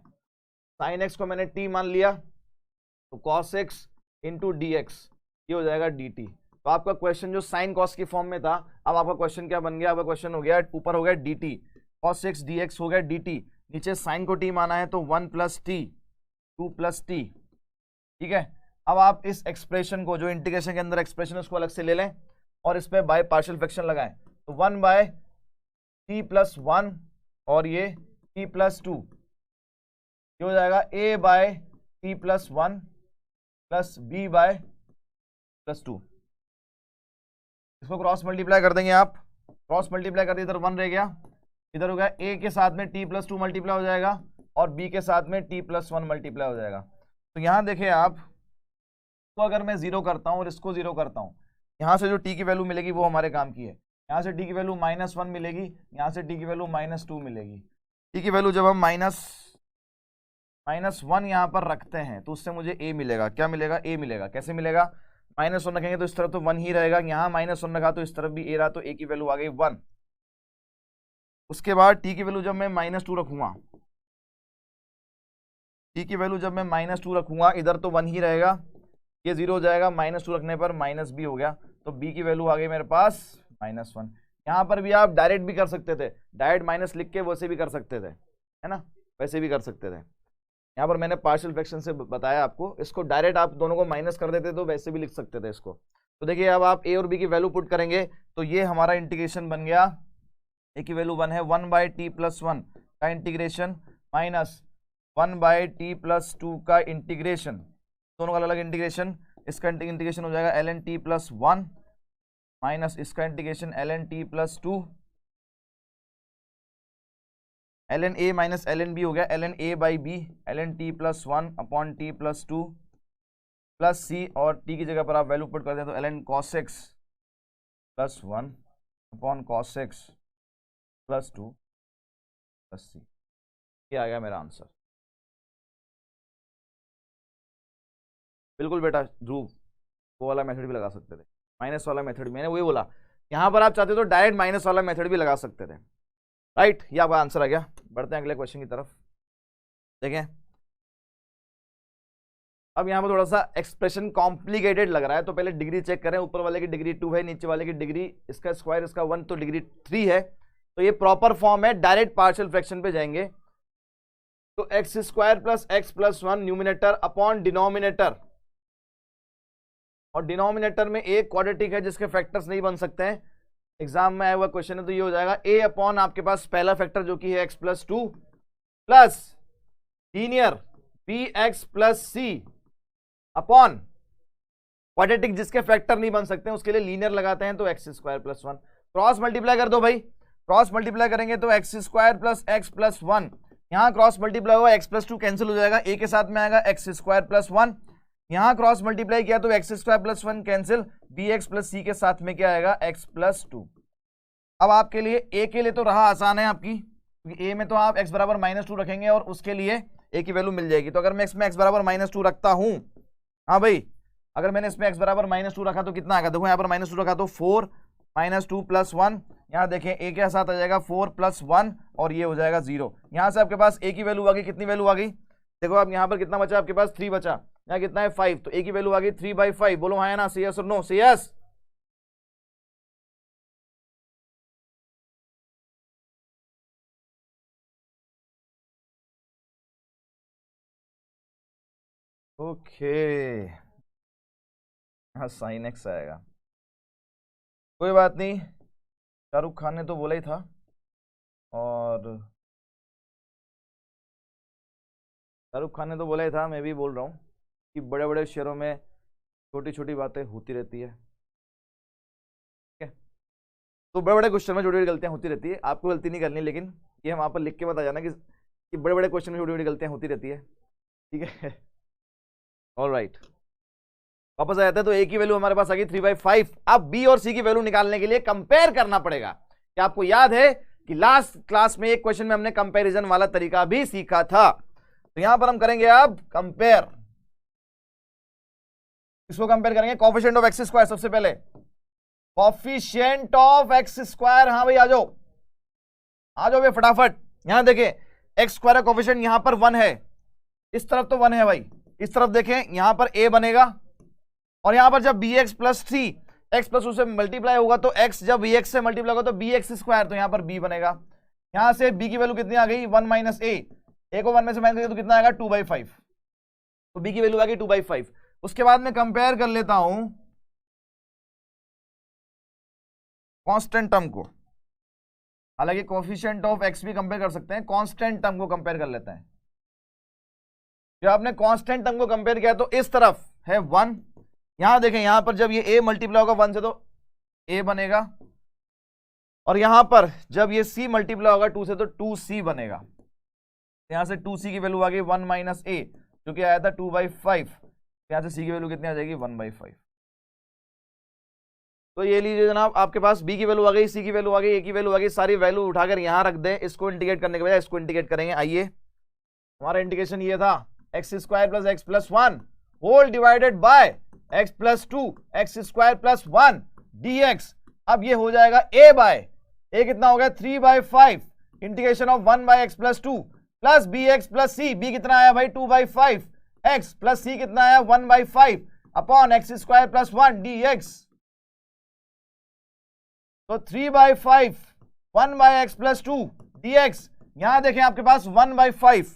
साइन एक्स को मैंने t मान लिया तो cos x into d x, ये हो जाएगा dt। तो आपका क्वेश्चन जो साइन कॉस की फॉर्म में था, अब आपका क्वेश्चन क्या बन गया, आपका क्वेश्चन हो गया ऊपर हो गया dt, cos x D x हो गया dt, नीचे साइन को t माना है तो 1 प्लस टी 2 प्लस टी, ठीक है। अब आप इस एक्सप्रेशन को जो इंटीग्रेशन के अंदर एक्सप्रेशन उसको अलग से ले लें और इस पे बाय पार्शियल फ्रैक्शन लगाएं, तो 1/t प्लस 1 और ये t प्लस 2, ये हो जाएगा a/t प्लस 1 प्लस b/प्लस 2। इसको क्रॉस मल्टीप्लाई कर देंगे आप, क्रॉस मल्टीप्लाई कर दिए, इधर 1 रह गया, इधर हो गया a के साथ में t प्लस 2 मल्टीप्लाई हो जाएगा और b के साथ में t प्लस 1 मल्टीप्लाई हो जाएगा। तो यहां देखें आप, तो अगर मैं 0 करता हूं और इसको 0 करता हूं, यहां से जो t की वैल्यू मिलेगी वो हमारे काम की है। यहाँ से t की वैल्यू -1 मिलेगी, यहाँ से t की वैल्यू -2 मिलेगी। t की वैल्यू जब हम -1 यहाँ पर रखते हैं तो उससे मुझे a मिलेगा। क्या मिलेगा, a मिलेगा। कैसे मिलेगा, -1 रखेंगे तो इस तरफ तो 1 ही रहेगा, यहाँ -1 रखा तो इस तरफ भी a रहा, तो a की वैल्यू आ गई 1। उसके बाद t की वैल्यू जब मैं -2 रखूंगा, t की वैल्यू जब मैं -2 रखूंगा, इधर तो 1 ही रहेगा, ये 0 हो जाएगा, -2 रखने पर -b हो गया, तो b की वैल्यू आ गई मेरे पास -1। यहाँ पर भी आप डायरेक्ट भी कर सकते थे, डायरेक्ट माइनस लिख के वैसे भी कर सकते थे, है ना, वैसे भी कर सकते थे। यहाँ पर मैंने पार्शियल फ्रैक्शन से बताया आपको, इसको डायरेक्ट आप दोनों को माइनस कर देते तो वैसे भी लिख सकते थे इसको। तो देखिए अब आप a और b की वैल्यू पुट करेंगे तो ये हमारा इंटीग्रेशन बन गया, a की वैल्यू 1 है, 1/t प्लस 1 का इंटीग्रेशन माइनस 1/t प्लस 2 का इंटीग्रेशन, दोनों का अलग इंटीग्रेशन, इसका इंटीग्रेशन हो जाएगा ln t प्लस 1 माइनस इसका integration ln t plus 2, ln a minus ln b हो गया ln a by b, ln t plus 1 upon t plus 2 plus c, और t की जगह पर आप वैल्यू पुट कर दें तो ln cos x plus 1 upon cos x plus 2 plus c, ये आ गया मेरा आंसर। बिल्कुल बेटा ध्रुव, वो वाला मेथड भी लगा सकते थे, माइनस वाला मेथड, मैंने वही बोला, यहां पर आप चाहते तो डायरेक्ट माइनस वाला मेथड भी लगा सकते थे, राइट। ये आपका आंसर आ गया। बढ़ते हैं अगले क्वेश्चन की तरफ। देखें अब यहाँ पर थोड़ा सा एक्सप्रेशन कॉम्प्लिकेटेड लग रहा है, तो पहले डिग्री चेक करें। ऊपर वाले की डिग्री 2 है, नीचे वाले की डिग्री इसका स्क्वायर इसका 1, तो डिग्री 3 है। तो ये प्रॉपर फॉर्म है, डायरेक्ट पार्शियल फ्रैक्शन पे जाएंगे। तो x square plus x plus 1 numerator upon denominator, और डिनोमिनेटर में एक क्वाड्रेटिक है जिसके फैक्टर्स नहीं बन सकते हैं, एग्जाम में आया हुआ क्वेश्चन है। तो ये हो जाएगा ए अपॉन आपके पास पहला फैक्टर जो कि है x plus 2 plus linear b x plus c upon quadratic जिसके फैक्टर नहीं बन सकते हैं उसके लिए लीनियर लगाते हैं, तो x square plus 1। Cross multiply कर दो भाई, क्रॉस मल्टीप्लाई करेंगे तो x square plus x plus 1, यहां क्रॉस मल्टीप्लाई हुआ एक्स प्लस 2 कैंसिल हो जाएगा, ए के साथ में आएगा एक्स स्क्वायर प्लस 1, यहां क्रॉस मल्टीप्लाई किया तो x square plus 1 cancel, b x plus c के साथ में क्या आएगा एक्स प्लस 2। अब आपके लिए ए के लिए तो रहा आसान है आपकी, क्योंकि ए में तो आप एक्स बराबर -2 रखेंगे और उसके लिए ए की वैल्यू मिल जाएगी। तो अगर मैं इसमें एक्स बराबर -2 रखता हूं, हाँ भाई, अगर मैंने इसमें x बराबर -2 रखा तो कितना आएगा, देखो यहाँ पर -2 रखा तो 4 -2 प्लस 1, यहाँ देखें a के साथ आ जाएगा 4 प्लस 1 और ये हो जाएगा 0। यहाँ से आपके पास a की वैल्यू आ गई, कितनी वैल्यू आ गई, देखो आप यहाँ पर कितना बचा आपके पास 3 बचा, यहाँ कितना है 5, तो a की वैल्यू आ गई 3/5। बोलो हाँ या ना, सी यस और नो, सी यस। ओके, हाँ साइन एक्स आएगा, कोई बात नहीं, शाहरुख खान ने तो बोला ही था। और शाहरुख खान ने तो बोला ही था, मैं भी बोल रहा हूँ कि बड़े बड़े शहरों में छोटी छोटी बातें होती रहती है, ठीक है। तो बड़े बड़े क्वेश्चन में छोटी छोटी गलतियां होती रहती है, आपको गलती नहीं करनी, लेकिन ये हम वहाँ पर लिख के बता जाना कि बड़े बड़े क्वेश्चन में छोटी छोटी गलतियां होती रहती है, ठीक है। ऑलराइट, वापस आ जाता है। तो ए की वैल्यू हमारे पास आ गई 3/5। अब बी और सी की वैल्यू निकालने के लिए कंपेयर करना पड़ेगा। क्या आपको याद है कि लास्ट क्लास में एक क्वेश्चन में हमने कंपैरिजन वाला तरीका भी सीखा था, तो यहां पर हम करेंगे अब कंपेयर। इसको कंपेयर करेंगे कोएफिशिएंट ऑफ एक्स स्क्वायर, सबसे पहले कोएफिशिएंट ऑफ एक्स स्क्वायर, हाँ भाई आ जाओ भाई फटाफट। यहां देखें एक्स स्क्वायर का कोएफिशिएंट यहां पर 1 है, इस तरफ तो 1 है भाई, इस तरफ देखें यहां पर a बनेगा, और यहां पर जब bx प्लस 3 x प्लस उससे मल्टीप्लाई होगा तो x जब bx से मल्टीप्लाई होगा तो bx स्क्वायर, तो यहां पर b बनेगा। यहां से b की वैल्यू कितनी आ गई 1 माइनस a को 1 में से माइनस करें तो कितना आएगा 2/5, तो b की वैल्यू आ गई 2/5। उसके बाद में कंपेयर कर लेता हूं कांस्टेंट टर्म को, हालांकि कोएफिशिएंट ऑफ x भी कंपेयर कर सकते हैं, कांस्टेंट टर्म को कंपेयर कर लेते हैं। जब आपने कांस्टेंट टर्म को कंपेयर किया तो इस तरफ है 1, यहां देखें यहां पर जब ये a मल्टीप्लाई होगा 1 से तो a बनेगा, और यहां पर जब ये c मल्टीप्लाई होगा 2 से तो 2c बनेगा। यहां से 2c की वैल्यू आ गई 1 माइनस a जो कि आया था 2/5, यहां से c की वैल्यू कितनी आ जाएगी 1/5। तो ये लीजिए जनाब, आपके पास b की वैल्यू आ गई, c की वैल्यू आ गई, a की वैल्यू आ गई, सारी वैल्यू उठाकर यहां रख दें। इसको इंटीग्रेट करने के बजाय इसको इंटीग्रेट करेंगे। आइए, हमारा इंटीग्रेशन ये था x square plus x plus 1 whole divided by x plus 2 x square plus 1 dx। अब ये हो जाएगा a बाय a कितना हो गया 3/5 integration of 1 by x plus 2 plus b x plus c, b कितना आया भाई 2/5, x प्लस सी कितना आया 1/5 upon x square plus 1 dx। तो 3/5 1 बाय एक्स प्लस 2 dx, यहां देखें आपके पास 1/5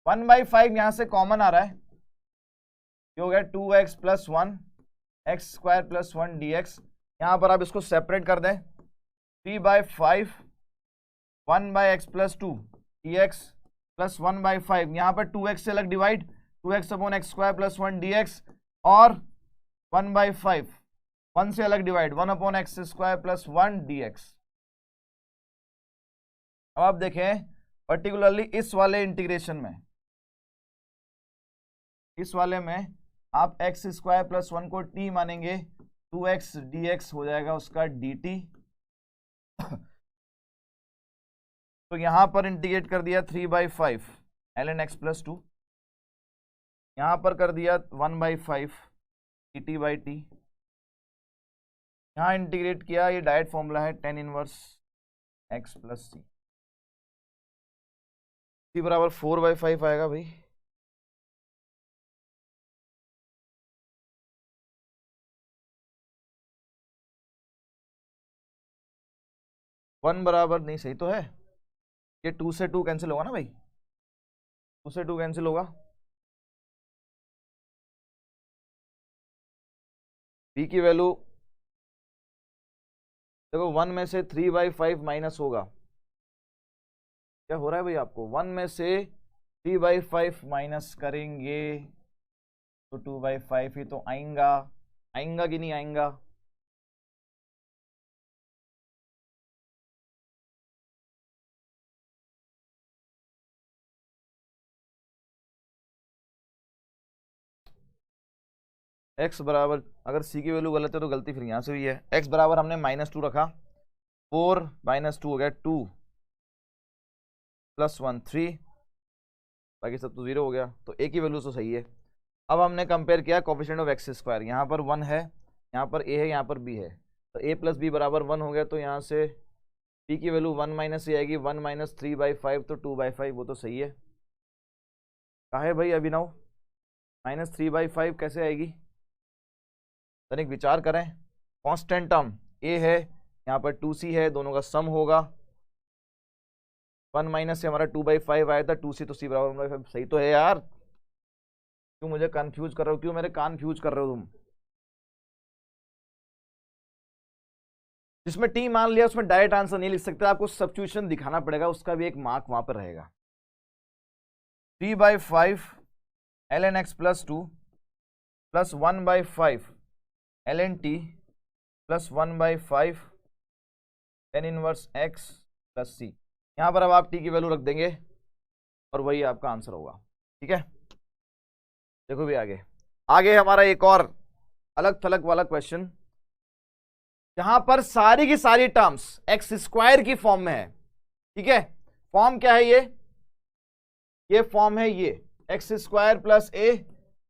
1/5 यहां से कॉमन आ रहा है, ये हो गया 2x plus 1 x square plus 1 dx। यहां पर आप इसको सेपरेट कर दें, 3/5 1 by x plus 2 dx plus 1/5, यहां पर 2x से अलग divide, 2x upon x square plus 1 dx, और 1/5 1 से अलग divide 1 upon x square plus 1 dx। अब आप देखें पर्टिकुलरली इस वाले इंटीग्रेशन में, इस वाले में आप एक्स स्क्वायर प्लस 1 को t मानेंगे, 2x dx हो जाएगा उसका dt। तो यहां पर इंटीग्रेट कर दिया 3/5 ln x प्लस 2, यहां पर कर दिया 1/5 dt बाई टी, यहां इंटीग्रेट किया, ये डायरेक्ट फॉर्मूला है tan इनवर्स x प्लस सी बराबर 4/5 आएगा भाई। वन बराबर नहीं, सही तो है, ये 2 से 2 कैंसिल होगा ना भाई, 2 से 2 कैंसिल होगा, b की वैल्यू देखो 1 में से 3/5 माइनस होगा, क्या हो रहा है भाई आपको, 1 में से 3/5 माइनस करेंगे तो 2/5 ही तो आएगा, आएगा कि नहीं आएगा। x बराबर, अगर c की वैल्यू गलत है तो गलती फिर यहां से हुई है, x बराबर हमने -2 रखा, 4 - 2 हो गया 2 + 1 3, बाकी सब तो 0 हो गया, तो a की वैल्यू तो सही है। अब हमने कंपेयर किया कोफिशिएंट ऑफ एक्स स्क्वायर, यहाँ पर 1 है, यहाँ पर a है, यहाँ पर b है, तो a + b बराबर 1 हो गया, तो यहाँ से b की वैल्यू 1 - a आएगी, 1 - 3/5 तो 2/5, वो तो सही है। कहा है भाई अभिनव -3/5 कैसे आएगी, तनिक विचार करें। कांस्टेंट टर्म a है, यहाँ पर 2c है, दोनों का सम होगा, 1 से हमारा 2/5 आया था, 2c तो c बराबर 1/5, सही तो है यार, क्यों मुझे कंफ्यूज कर रहे हो, क्यों मेरे कान फ्यूज कर रहे हो तुम। जिसमें टी मान लिया उसमें डायरेक्ट आंसर नहीं लिख सकते, आपको सब्स्टिट्यूशन दिखाना पड़ेगा, उसका भी एक मार्क वहां पर रहेगा। 3/5 ln x + 2 + 1/5 ln t + 1/5 tan inverse x + c, यहां पर अब आप t की वैल्यू रख देंगे और वही आपका आंसर होगा, ठीक है। देखो भी आगे आगे हमारा एक और अलग थलग वाला क्वेश्चन, जहां पर सारी की सारी टर्म्स x² की फॉर्म में है, ठीक है। फॉर्म क्या है, ये फॉर्म है, ये x² + a,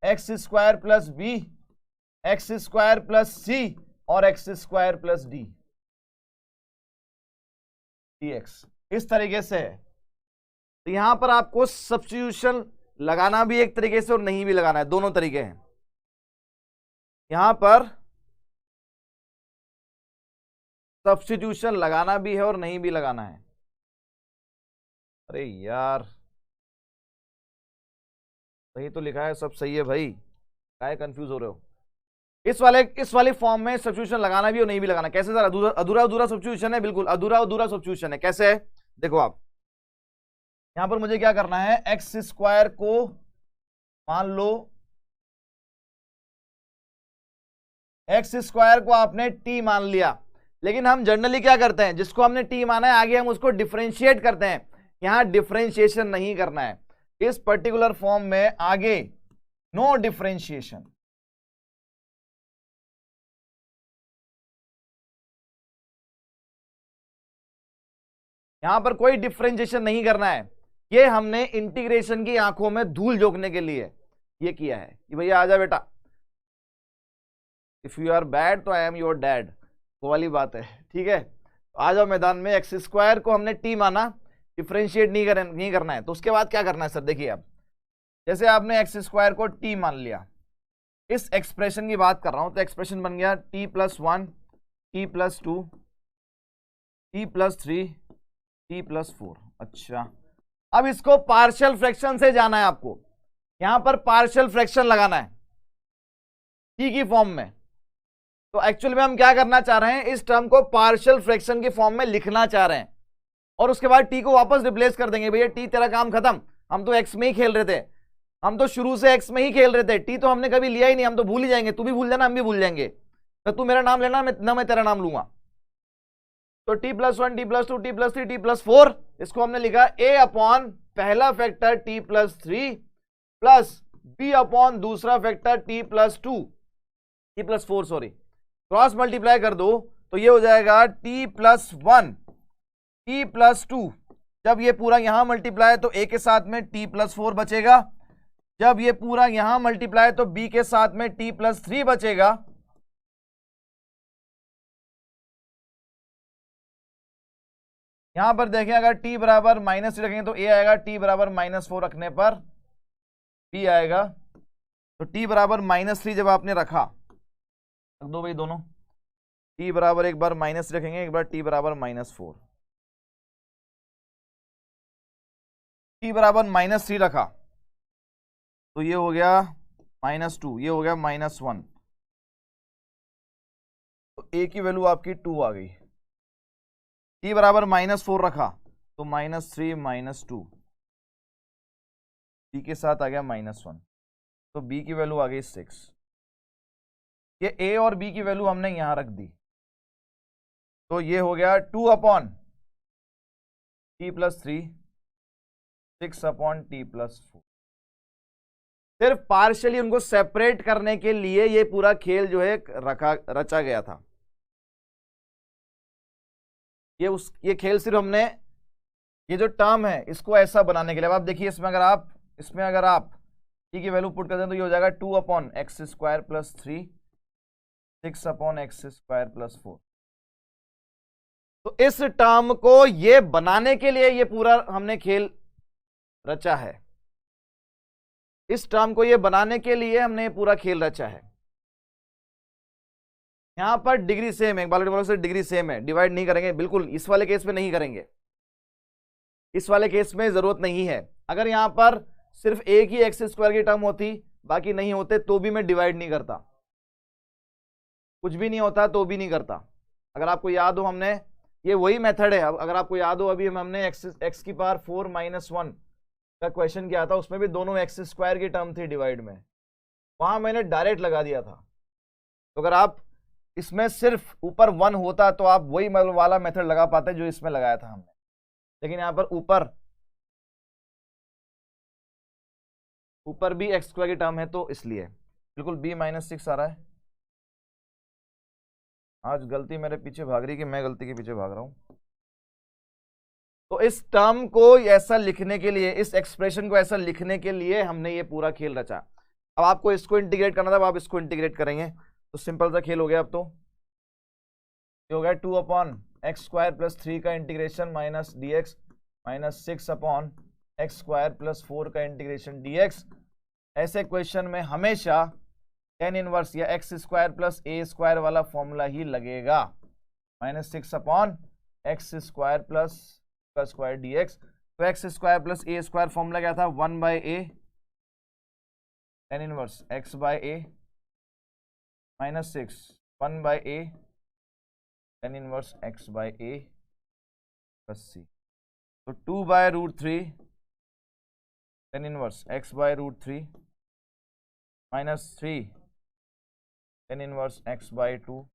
x² + b, x² + c और x² + d dx, इस तरीके से है। तो यहां पर आपको सब्स्टिट्यूशन लगाना भी एक तरीके से और नहीं भी लगाना है, दोनों तरीके हैं। यहां पर सब्स्टिट्यूशन लगाना भी है और नहीं भी लगाना है। अरे यार सही तो लिखा है, सब सही है भाई, काहे कंफ्यूज हो रहे हो। इस वाली फॉर्म में सब्स्टिट्यूशन लगाना भी और नहीं भी लगाना, कैसे सर, अधूरा अधूरा सब्स्टिट्यूशन है, बिल्कुल अधूरा अधूरा सब्स्टिट्यूशन है। कैसे है, देखो आप यहां पर मुझे क्या करना है, x² को मान लो, x² को आपने t मान लिया, लेकिन हम जनरली क्या करते हैं, जिसको हमने t माना है आगे हम उसको डिफरेंशिएट करते हैं, यहां डिफरेंशिएशन नहीं करना है इस पर्टिकुलर फॉर्म में, आगे नो डिफरेंशिएशन। यहां पर कोई डिफरेंशिएशन नहीं करना है, ये हमने इंटीग्रेशन की आंखों में धूल झोंकने के लिए ये किया है कि भैया आजा बेटा, इफ यू आर बैड तो आई एम योर डैड, वो वाली बात है, ठीक है। आ जाओ मैदान में, x² को हमने t माना, डिफरेंशिएट नहीं करना है, तो उसके बाद क्या करना है सर, देखिए आप, जैसे आपने x² को t मान लिया, इस एक्सप्रेशन की बात कर रहा हूं, तो एक्सप्रेशन बन गया t + 1 t + 2 t + 3 t + 4। अच्छा, अब इसको पार्शियल फ्रैक्शन से जाना है आपको, यहां पर पार्शियल फ्रैक्शन लगाना है t की फॉर्म में। तो एक्चुअल में हम क्या करना चाह रहे हैं, इस टर्म को पार्शियल फ्रैक्शन की फॉर्म में लिखना चाह रहे हैं, और उसके बाद t को वापस रिप्लेस कर देंगे। भैया t तेरा काम खत्म, हम तो x में ही खेल रहे थे, हम तो शुरू से x में ही खेल रहे थे, t तो हमने कभी लिया ही नहीं, हम तो भूल ही जाएंगे, तू भी भूल जाना हम भी भूल जाएंगे, तो तू मेरा नाम लेना ना मैं तेरा नाम लूंगा। तो t + 1 t + 2 t + 3 t + 4, इसको हमने लिखा a/ पहला फैक्टर t + 3 प्लस b/ दूसरा factor t + 2 t + 4 sorry, cross multiply कर दो तो ये हो जाएगा t + 1 t + 2, जब ये पूरा यहां मल्टीप्लाई तो a के साथ में t + 4 बचेगा, जब ये पूरा यहां मल्टीप्लाई तो b के साथ में t+3 बचेगा, यहां पर देखें अगर t बराबर -3 रखेंगे तो a आएगा, t बराबर -4 रखने पर b आएगा। तो t बराबर -3 जब आपने रख दो भाई दोनों, t बराबर एक बार -3 रखेंगे, एक बार t बराबर -4, t बराबर -3 रखा तो ये हो गया -2, ये हो गया -1, तो a की वैल्यू आपकी 2 आ गई। t बराबर -4 रखा तो -3 -2, b के साथ आ गया -1, तो b की वैल्यू आ गई 6। ये a और b की वैल्यू हमने यहां रख दी, तो ये हो गया 2/t+3 6/t+4। सिर्फ पार्शियली उनको सेपरेट करने के लिए ये पूरा खेल जो है रचा गया था। ये खेल सिर्फ हमने ये जो टर्म है इसको ऐसा बनाने के लिए। अब आप देखिए इसमें अगर आप t की वैल्यू पुट कर दें तो ये हो जाएगा 2/x² + 3 6/x² + 4। तो इस टर्म को ये बनाने के लिए ये पूरा हमने खेल रचा है, इस टर्म को ये बनाने के लिए हमने पूरा खेल रचा है। यहां पर डिग्री सेम है, बालों से डिग्री सेम है, डिवाइड नहीं करेंगे बिल्कुल, इस वाले केस में नहीं करेंगे, इस वाले केस में जरूरत नहीं है। अगर यहां पर सिर्फ एक ही x² की टर्म होती, बाकी नहीं होते, तो भी मैं डिवाइड नहीं करता, कुछ भी नहीं होता तो भी नहीं करता। अगर आपको याद हो हमने ये वही मेथड है, अगर आपको याद हो अभी हमने x⁴ - 1 का क्वेश्चन किया था, उसमें भी दोनों x² की टर्म थी डिवाइड में, वहां मैंने डायरेक्ट लगा दिया था। तो अगर आप इसमें सिर्फ ऊपर 1 होता तो आप वही वाला मेथड लगा पाते जो इसमें लगाया था हमने, लेकिन यहां पर ऊपर भी x² की टर्म है तो इसलिए बिल्कुल b -6 आ रहा है। आज गलती मेरे पीछे भाग रही कि मैं गलती के पीछे भाग रहा हूं। तो इस टर्म को ऐसा लिखने के लिए, इस एक्सप्रेशन को ऐसा लिखने के लिए हमने ये पूरा खेल रचा। अब आपको इसको इंटीग्रेट करना था, अब आप इसको इंटीग्रेट करेंगे तो सिंपल सा खेल हो गया। अब तो ये हो गया 2/x² + 3 का इंटीग्रेशन -dx -6/x² + 4 का इंटीग्रेशन dx। ऐसे क्वेश्चन में हमेशा tan इनवर्स या x² + a² वाला फॉर्मूला ही लगेगा, -6/x² + dx। तो x² + a² फॉर्मूला क्या था, 1/a tan inverse x/a -6 1/a tan inverse x/a + c। तो 2/√3 tan inverse x/√3 -3 tan inverse x/2,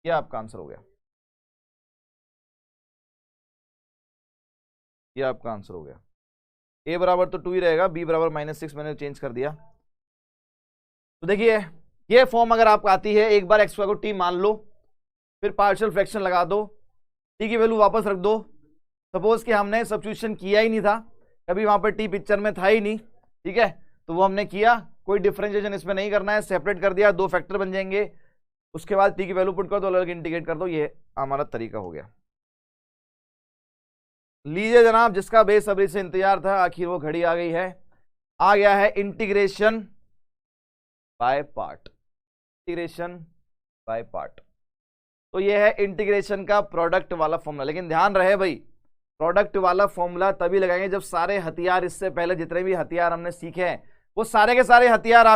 ये आपका आंसर हो गया, ये आपका आंसर हो गया। a बराबर तो 2 ही रहेगा, b बराबर -6 मैंने चेंज कर दिया। तो देखिए ये फॉर्म अगर आपको आती है, एक बार x² को t मान लो, फिर पार्शियल फ्रैक्शन लगा दो, t की वैल्यू वापस रख दो। सपोज कि हमने सब्स्टिट्यूशन किया ही नहीं था, कभी वहां पर t पिक्चर में था ही नहीं, ठीक है, तो वो हमने किया, कोई डिफरेंशिएशन इसमें नहीं करना है, सेपरेट कर दिया, 2 फैक्टर बन जाएंगे, उसके बाद t की वैल्यू पुट कर दो, अलग इंटीग्रेट कर दो, ये हमारा तरीका हो गया। लीजिए जनाब, जिसका बेसब्री से इंतजार था, आखिर वो घड़ी आ गई है, आ गया है integration by part, integration by part. तो ये है इंटीग्रेशन का प्रोडक्ट वाला फॉर्मूला। लेकिन ध्यान रहे भाई, प्रोडक्ट वाला फॉर्मूला तभी लगाएंगे जब सारे हथियार, इससे पहले जितने भी हथियार हमने सीखे हैं वो सारे के सारे हथियार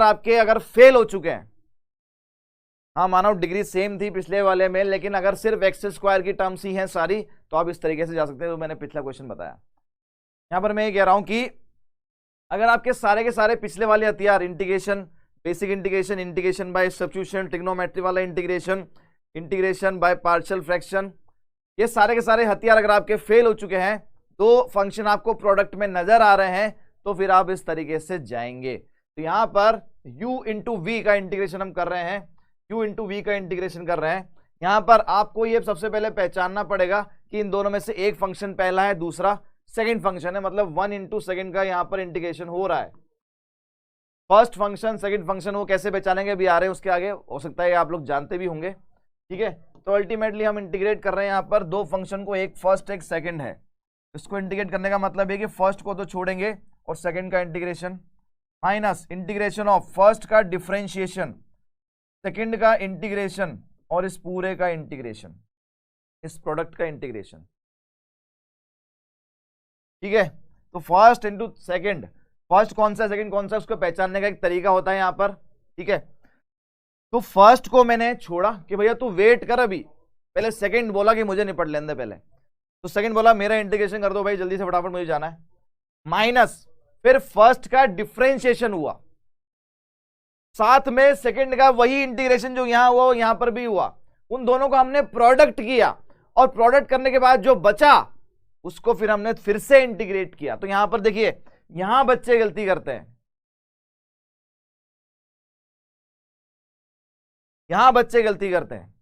आपके अगर फेल हो चुके हैं। हाँ मानो डिग्री सेम थी पिछले वाले में, लेकिन अगर सिर्फ x² की टर्म्स ही हैं सारी, तो आप इस तरीके से जा सकते हैं, तो मैंने पिछला क्वेश्चन बताया। यहां पर मैं ये कह रहा हूं कि अगर आपके सारे के सारे पिछले वाले हथियार, integration, basic integration, integration by substitution, trigonometry वाला integration, integration by partial fraction, ये सारे के सारे हथियार अगर आपके फेल हो चुके हैं, तो फंक्शन आपको प्रोडक्ट में नजर आ रहे हैं, तो फिर आप इस तरीके से जाएंगे। तो यहां पर u × v का इंटीग्रेशन हम कर रहे हैं, u × v का इंटीग्रेशन कर रहे हैं। यहां पर आपको ये सबसे पहले पहचानना पड़ेगा कि इन दोनों में से एक फंक्शन पहला है, दूसरा सेकंड फंक्शन है, मतलब 1 इंटू सेकेंड का यहां पर इंटीग्रेशन हो रहा है। फर्स्ट फंक्शन सेकंड फंक्शन वो कैसे पहचानेंगे अभी आ रहे हैं उसके आगे, हो सकता है आप लोग जानते भी होंगे। ठीक है, तो अल्टीमेटली हम इंटीग्रेट कर रहे हैं यहाँ पर दो फंक्शन को, एक फर्स्ट एक सेकंड है। इसको इंटीग्रेट करने का मतलब है कि फर्स्ट को तो छोड़ेंगे और सेकंड का integration minus integration of first का डिफरेंशिएशन, सेकंड का इंटीग्रेशन और इस पूरे का इंटीग्रेशन, इस प्रोडक्ट का इंटीग्रेशन। ठीक है, तो फर्स्ट इंटू सेकंड, फर्स्ट कौन सा सेकंड कौन सा उसको पहचानने का एक तरीका होता है यहां पर। ठीक है, तो फर्स्ट को मैंने छोड़ा कि भैया तू वेट कर, अभी पहले सेकंड बोला कि मुझे निपट लेने दे पहले, तो सेकंड बोला मेरा इंटीग्रेशन कर दो भाई जल्दी से फटाफट मुझे जाना है, माइनस फिर फर्स्ट का डिफरेंशिएशन हुआ, साथ में सेकंड का वही इंटीग्रेशन जो यहां हुआ यहां पर भी हुआ, उन दोनों को हमने प्रोडक्ट किया और प्रोडक्ट करने के बाद जो बचा उसको फिर हमने फिर से इंटीग्रेट किया। तो यहां पर देखिए यहां बच्चे गलती करते हैं, यहां बच्चे गलती करते हैं,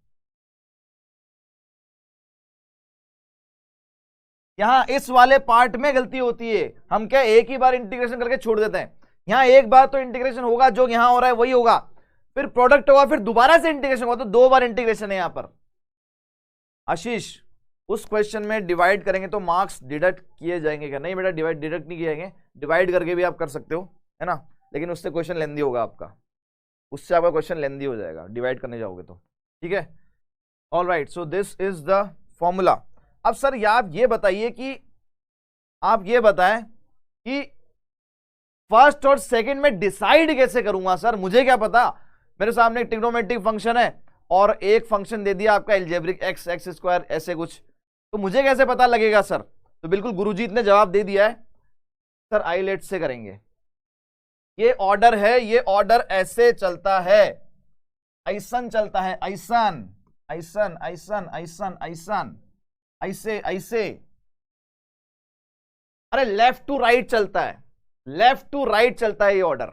यहां इस वाले पार्ट में गलती होती है। हम क्या एक ही बार इंटीग्रेशन करके छोड़ देते हैं, यहां एक बार तो इंटीग्रेशन होगा जो यहां हो रहा है वही होगा, फिर प्रोडक्ट होगा, फिर दोबारा से इंटीग्रेशन होगा, तो दो बार इंटीग्रेशन है यहां पर। आशीष उस क्वेश्चन में डिवाइड करेंगे तो मार्क्स डिडक्ट किए जाएंगे क्या? नहीं बेटा, डिडक्ट नहीं किए जाएंगे, डिवाइड करके भी आप कर सकते हो, है ना, लेकिन उससे क्वेश्चन लेंदी होगा आपका, उससे आपका क्वेश्चन लेंदी हो जाएगा डिवाइड करने जाओगे तो। ठीक है, all right, so this is the formula. अब सर आप ये बताइए कि आप ये बताएं कि फर्स्ट और सेकंड में डिसाइड कैसे करूंगा? सर मुझे क्या पता, मेरे सामने एक ट्रिग्नोमेट्रिक फंक्शन है और एक फंक्शन दे दिया आपका एल्जेब्रिक एक्स एक्स स्क्वायर ऐसे कुछ, तो मुझे कैसे पता लगेगा सर? तो बिल्कुल गुरुजीत ने जवाब दे दिया है सर, आइलेट से करेंगे। ये ऑर्डर है, ये ऑर्डर ऐसे चलता है, ऐसन चलता है, ऐसन ऐसन ऐसन ऐसन ऐसन ऐसे ऐसे, अरे लेफ्ट टू राइट चलता है, लेफ्ट टू राइट चलता है ये ऑर्डर।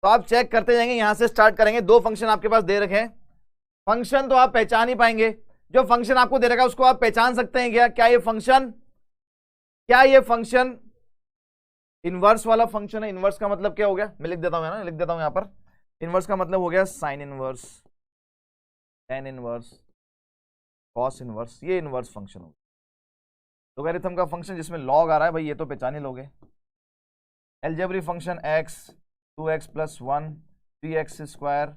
तो आप चेक करते जाएंगे, यहां से स्टार्ट करेंगे। दो फंक्शन आपके पास दे रखे हैं, फंक्शन तो आप पहचान ही पाएंगे, जो फंक्शन आपको दे रखा है उसको आप पहचान सकते हैं क्या? क्या ये फंक्शन इनवर्स वाला फंक्शन है? इनवर्स का मतलब क्या हो गया, मैं लिख देता हूं ना, लिख देता हूं यहां पर। इनवर्स का मतलब हो गया sine inverse, tan inverse, cos inverse, ये इनवर्स फंक्शन होगा। लोगरिथम का फंक्शन जिसमें लॉग आ रहा है भाई, ये तो पहचान ही लोगे। Algebraic function x 2x + 1 3x square,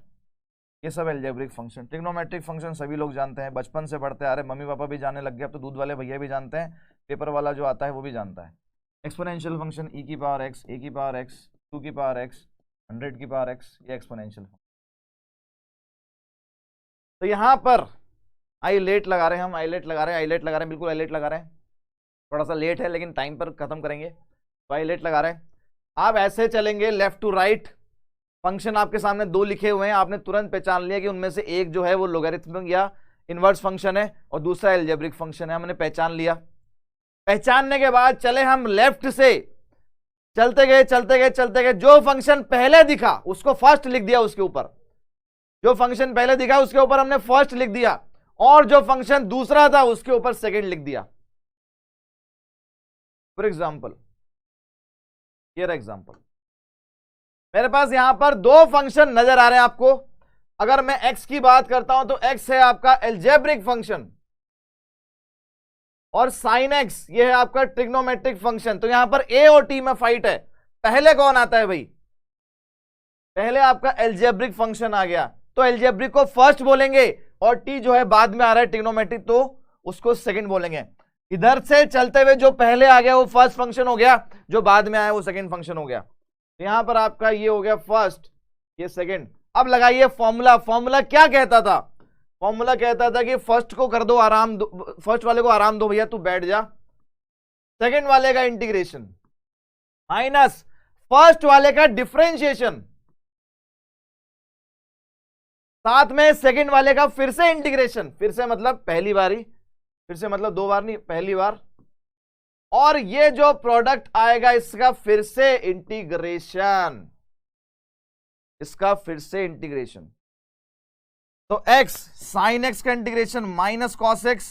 ये सब एलजेब्रिक फंक्शन। ट्रिग्नोमेट्रिक फंक्शन सभी लोग जानते हैं, बचपन से पढ़ते आ रहे, मम्मी पापा भी जानने लग गए, अब तो दूध वाले भैया भी जानते हैं, पेपर वाला जो आता है वो भी जानता है। एक्सपोनेंशियल फंक्शन e की पावर x, a की पावर x, 2 की पावर x, 100 की पावर x, ये एक्सपोनेंशियल फंक्शन। तो यहां पर आइलेट लगा रहे हैं हम, आइलेट लगा रहे हैं, आइलेट लगा रहे हैं, बिल्कुल आइलेट लगा रहे हैं, थोड़ा सा लेट है लेकिन टाइम पर खत्म करेंगे, तो आइलेट लगा रहे हैं। आप ऐसे चलेंगे लेफ्ट टू राइट, फंक्शन आपके सामने दो लिखे हुए हैं, आपने तुरंत पहचान लिया कि उनमें से एक जो है वो लोगरिथमिक या इनवर्स फंक्शन है और दूसरा एल्जेब्रिक फंक्शन है, हमने पहचान लिया। पहचानने के बाद चले हम लेफ्ट से, चलते गए चलते गए चलते गए, जो फंक्शन पहले दिखा उसको फर्स्ट लिख दिया, उसके ऊपर जो फंक्शन पहले दिखा उसके ऊपर हमने फर्स्ट लिख दिया, और जो फंक्शन दूसरा था उसके ऊपर सेकंड लिख दिया। फॉर एग्जाम्पल ये रहा एग्जाम्पल, मेरे पास यहां पर दो फंक्शन नजर आ रहे हैं आपको। अगर मैं x की बात करता हूं तो x है आपका एल्जेब्रिक फंक्शन और sin x ये है आपका ट्रिग्नोमेट्रिक फंक्शन। तो यहां पर a और t में फाइट है, पहले कौन आता है भाई? पहले आपका एल्जेब्रिक फंक्शन आ गया, तो एल्जेब्रिक को फर्स्ट बोलेंगे और t जो है बाद में आ रहा है ट्रिग्नोमेट्रिक, तो उसको सेकंड बोलेंगे। इधर से चलते हुए जो पहले आ गया वो फर्स्ट फंक्शन हो गया, जो बाद में आया वो सेकंड फंक्शन हो गया। यहां पर आपका ये हो गया फर्स्ट, ये सेकंड। अब लगाइए फॉर्मूला, फॉर्मूला क्या कहता था? फॉर्मूला कहता था कि फर्स्ट को कर दो आराम, फर्स्ट वाले को आराम दो भैया, तू बैठ जा, सेकंड वाले का इंटीग्रेशन माइनस फर्स्ट वाले का डिफरेंशिएशन, साथ में सेकंड वाले का फिर से इंटीग्रेशन, फिर से मतलब पहली बार ही, फिर से मतलब दो बार नहीं, पहली बार, और ये जो प्रोडक्ट आएगा इसका फिर से इंटीग्रेशन, इसका फिर से इंटीग्रेशन। तो x sin x का इंटीग्रेशन माइनस कॉस x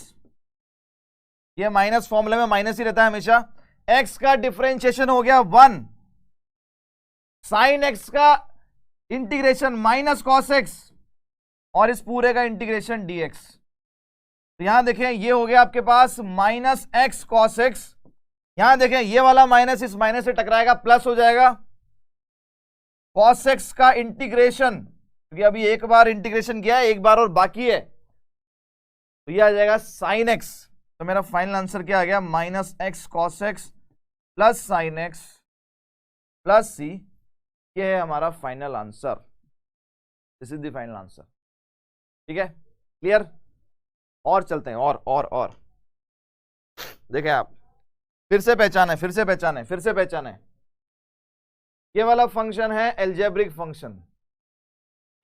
ये माइनस फॉर्मूले में माइनस ही रहता है हमेशा। x का डिफरेंशिएशन हो गया 1, साइन x का इंटीग्रेशन माइनस कॉस x, और इस पूरे का इंटीग्रेशन dx। तो यहां देखें ये हो गया आपके पास माइनस x कॉस x। यहां देखें ये वाला माइनस इस माइनस से टकराएगा, प्लस हो जाएगा कॉस x का इंटीग्रेशन, क्योंकि अभी एक बार इंटीग्रेशन किया है, एक बार और बाकी है, तो ये आ जाएगा साइन x। तो मेरा फाइनल आंसर क्या आ गया, minus x cos x plus sign x plus c। ये है हमारा final answer, this is the final answer. ठीक है, क्लियर। और चलते हैं, और देखें आप, फिर से पहचाने। ये वाला फंक्शन है एल्जेब्रिक फंक्शन,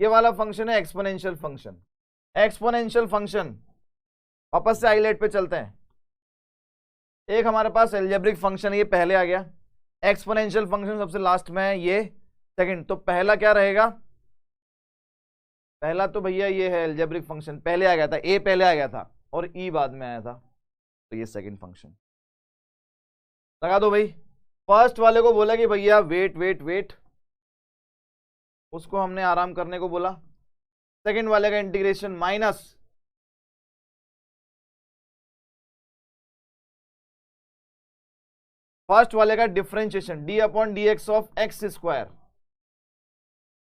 ये वाला फंक्शन है एक्सपोनेंशियल फंक्शन। एक्सपोनेंशियल फंक्शन वापस से हाईलाइट पे चलते हैं। एक हमारे पास एल्जेब्रिक फंक्शन है, ये पहले आ गया। एक्सपोनेंशियल फंक्शन सबसे लास्ट में है, ये सेकंड। तो पहला क्या रहेगा, पहला तो भैया ये है एल्जेब्रिक फंक्शन, पहले आ गया था, ए पहले आ गया था और ई बाद में आया था, तो ये सेकंड फंक्शन लगा दो भाई। फर्स्ट वाले को बोला कि भैया वेट, उसको हमने आराम करने को बोला। सेकंड वाले का इंटीग्रेशन माइनस फर्स्ट वाले का differentiation D upon D x of x square,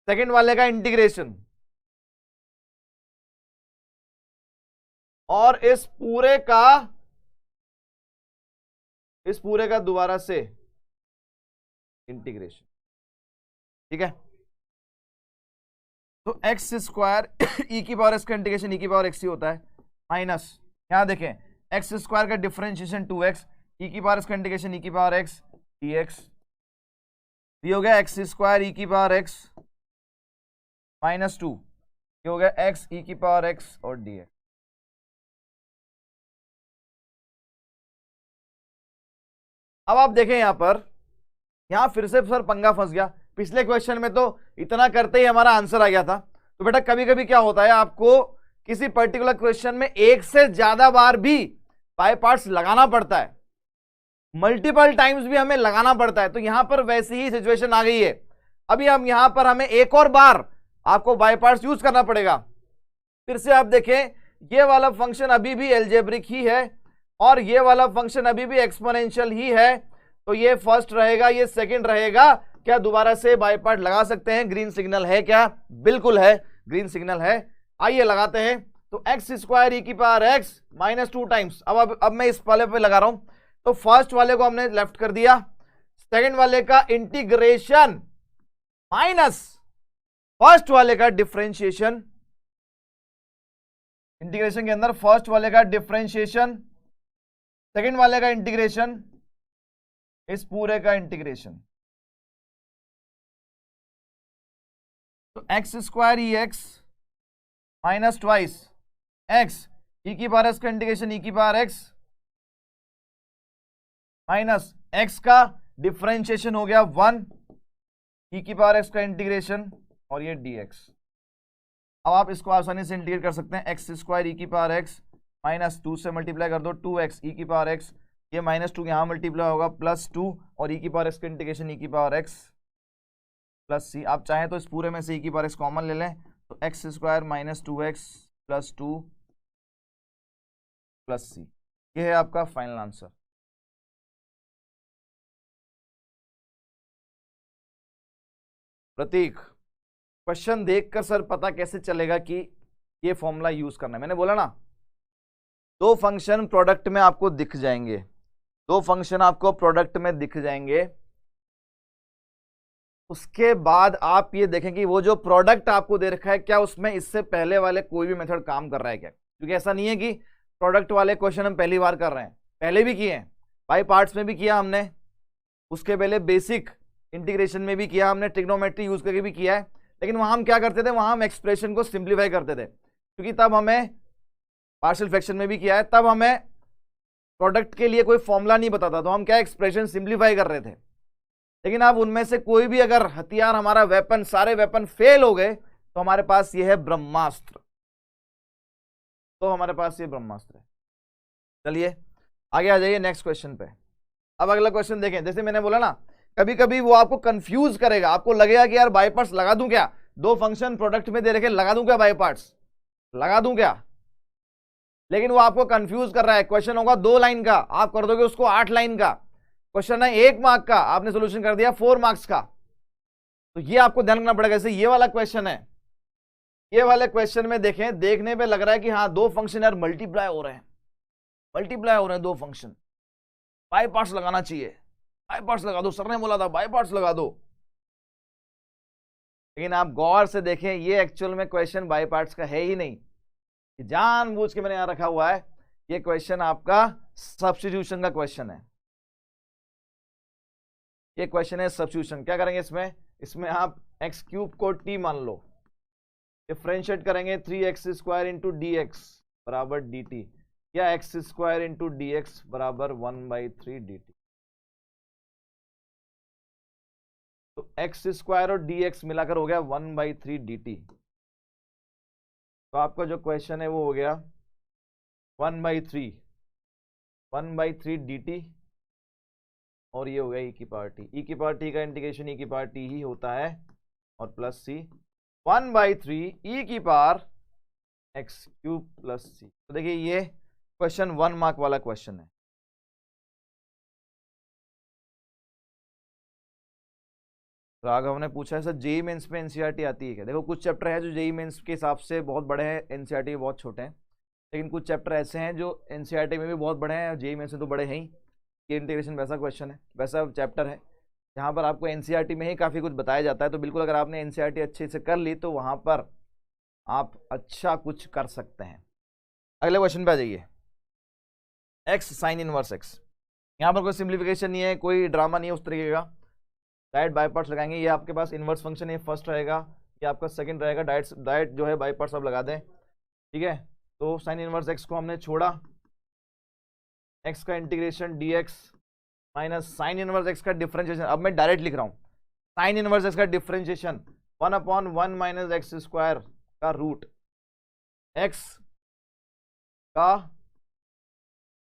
second वाले का इंटीग्रेशन, और इस पूरे का दोबारा से इंटीग्रेशन। ठीक है, तो एक्स स्क्वायर ई की पावर एक्स का इंटीग्रेशन ई की पावर एक्स ही होता है, माइनस यहां देखें एक्स स्क्वायर का डिफरेंशिएशन 2x, ई की पावर एक्स का इंटीग्रेशन ई की पावर एक्स dx। ये हो गया एक्स स्क्वायर ई की पावर एक्स माइनस 2, ये हो गया एक्स ई की पावर एक्स और dx। अब आप देखें यहां फिर से सर पंगा फंस गया। पिछले क्वेश्चन में तो इतना करते ही हमारा आंसर आ गया था। तो बेटा कभी कभी क्या होता है, आपको किसी पर्टिकुलर क्वेश्चन में एक से ज्यादा बार भी बाय पार्ट्स लगाना पड़ता है, मल्टीपल टाइम्स भी हमें लगाना पड़ता है। तो यहां पर वैसी ही सिचुएशन आ गई है। अभी हम यहां पर हमें एक और बार आपको बाय पार्ट्स यूज करना पड़ेगा। फिर से आप देखें, ये वाला फंक्शन अभी भी एल्जेब्रिक ही है और ये वाला फंक्शन अभी भी एक्सपोनेंशियल ही है। तो ये फर्स्ट रहेगा, ये सेकंड रहेगा। क्या दोबारा से बाय पार्ट लगा सकते हैं? ग्रीन सिग्नल है क्या? बिल्कुल है, ग्रीन सिग्नल है। आइए लगाते हैं। तो एक्स स्क्वायर ई की पावर एक्स माइनस 2 टाइम्स। अब मैं इस वाले पे लगा रहा हूं। तो फर्स्ट वाले को हमने लेफ्ट कर दिया, सेकंड वाले का इंटीग्रेशन माइनस फर्स्ट वाले का डिफरेंशिएशन, इंटीग्रेशन के अंदर फर्स्ट वाले का डिफरेंशिएशन, सेकंड वाले का इंटीग्रेशन, इस पूरे का इंटीग्रेशन। तो एक्स स्क्वायर ई एक्स माइनस ट्वाइस एक्स ई की पावर एक्स का इंटीग्रेशन ई की पावर एक्स माइनस एक्स का डिफरेंशिएशन हो गया 1 ई की पावर एक्स का इंटीग्रेशन और ये dx। अब आप इसको आसानी से इंटीग्रेट कर सकते हैं। एक्स स्क्वायर ई की पावर एक्स माइनस 2 से मल्टीप्लाई कर दो, 2x ई की पावर एक्स, ये माइनस 2 यहां मल्टीप्लाई होगा प्लस 2 और ई की पावर एक्स का इंटीग्रेशन ई की पावर एक्स प्लस सी। आप चाहें तो इस पूरे में से ई की पावर एक्स कॉमन ले लें, तो x square minus 2x plus 2 plus c. ये है आपका फाइनल आंसर। प्रतीक, क्वेश्चन देखकर सर पता कैसे चलेगा कि ये फॉर्मूला यूज करना है? मैंने बोला ना, 2 फंक्शन प्रोडक्ट में आपको दिख जाएंगे, 2 फंक्शन आपको प्रोडक्ट में दिख जाएंगे। उसके बाद आप ये देखें कि वो जो प्रोडक्ट आपको दे रखा है, क्या उसमें इससे पहले वाले कोई भी मेथड काम कर रहा है क्या? क्योंकि ऐसा नहीं है कि प्रोडक्ट वाले क्वेश्चन हम पहली बार कर रहे हैं, पहले भी किए हैं, बाई पार्ट्स में भी किया हमने, उसके पहले बेसिक इंटीग्रेशन में भी किया हमने, ट्रिग्नोमेट्री यूज करके भी किया है। लेकिन वहां हम क्या करते थे, वहां हम एक्सप्रेशन को सिंप्लीफाई करते थे, क्योंकि तब हमें पार्शियल फ्रैक्शन में भी किया है, तब हमें प्रोडक्ट के लिए कोई फॉर्मूला नहीं बताता, तो हम क्या एक्सप्रेशन सिंप्लीफाई कर रहे थे। लेकिन अब उनमें से कोई भी अगर हथियार, हमारा वेपन, सारे वेपन फेल हो गए, तो हमारे पास ये है ब्रह्मास्त्र, तो हमारे पास ये ब्रह्मास्त्र है। चलिए आगे आ जाइए नेक्स्ट क्वेश्चन पे। अब अगला क्वेश्चन देखें, जैसे मैंने बोला ना कभी कभी वो आपको कंफ्यूज करेगा, आपको लगेगा कि यार बाई पार्ट्स लगा दूं क्या, दो फंक्शन प्रोडक्ट में दे रखे, लगा दूं क्या बाई पार्ट्स, लगा दूं क्या, लेकिन वो आपको कंफ्यूज कर रहा है। क्वेश्चन होगा 2 लाइन का, आप कर दोगे उसको 8 लाइन का। क्वेश्चन है 1 मार्क का, आपने सोल्यूशन कर दिया 4 मार्क्स का। तो ये आपको ध्यान रखना पड़ेगा। जैसे ये वाला क्वेश्चन है, ये वाले क्वेश्चन में देखें, देखने पे लग रहा है कि हाँ दो फंक्शन यार मल्टीप्लाई हो रहे हैं, मल्टीप्लाई हो रहे हैं दो फंक्शन, बाई पार्ट्स लगाना चाहिए, बाई पार्ट्स लगा दो, सर ने बोला था बाई पार्ट्स लगा दो। लेकिन आप गौर से देखें, ये एक्चुअल में क्वेश्चन बाई पार्ट्स का है ही नहीं, जानबूझ के मैंने यहां रखा हुआ है। ये क्वेश्चन आपका सब्स्टिट्यूशन का क्वेश्चन है, ये क्वेश्चन है सब्स्टिट्यूशन। क्या करेंगे इसमें, इसमें आप एक्स क्यूब को टी मान लो, डिफरेंशिएट करेंगे 3x² इंटू डी एक्स बराबर डी टी, या x² इंटू डी एक्स बराबर 1/3 dt। तो x² और dx मिलाकर हो गया 1/3 dt। तो आपका जो क्वेश्चन है वो हो गया 1/3 dt, और ये हो गया e की पावर t। e की पावर t का इंटीग्रेशन e की पावर t ही होता है, और प्लस c 1/3 e की पावर x³ प्लस c। तो देखिए ये क्वेश्चन 1 मार्क वाला क्वेश्चन है। राघव ने पूछा है सर जेईई मेंस में एनसीईआरटी आती है क्या। देखो कुछ चैप्टर है जो जेईई मेंस के हिसाब से बहुत बड़े हैं, एनसीईआरटी में बहुत छोटे हैं, लेकिन कुछ चैप्टर ऐसे हैं जो एनसीईआरटी में भी बहुत बड़े हैं और जेईई मेंस में तो बड़े हैं ही। ये इंटीग्रेशन वैसा क्वेश्चन है, वैसा चैप्टर है जहाँ पर आपको एनसीईआरटी में ही काफ़ी कुछ बताया जाता है। तो बिल्कुल अगर आपने एनसीईआरटी अच्छे से कर ली तो वहाँ पर आप अच्छा कुछ कर सकते हैं। अगले क्वेश्चन पे आ जाइए, एक्स साइन इनवर्स एक्स। यहाँ पर कोई सिंप्लीफिकेशन नहीं है, कोई ड्रामा नहीं है उस तरीके का। डायरेक्ट बाई पार्ट्स लगाएंगे, ये आपके पास इनवर्स फंक्शन है, फर्स्ट रहेगा, ये आपका सेकंड रहेगा। डायरेक्ट जो है बाई पार्ट्स आप लगा दें, ठीक है। तो साइन इनवर्स एक्स को हमने छोड़ा, एक्स का integration dx minus sign inverse x का डिफरेंशिएशन। अब मैं डायरेक्ट लिख रहा हूँ, साइन इनवर्स एक्स का डिफरेंशिएशन 1/1 माइनस x² का रूट, x का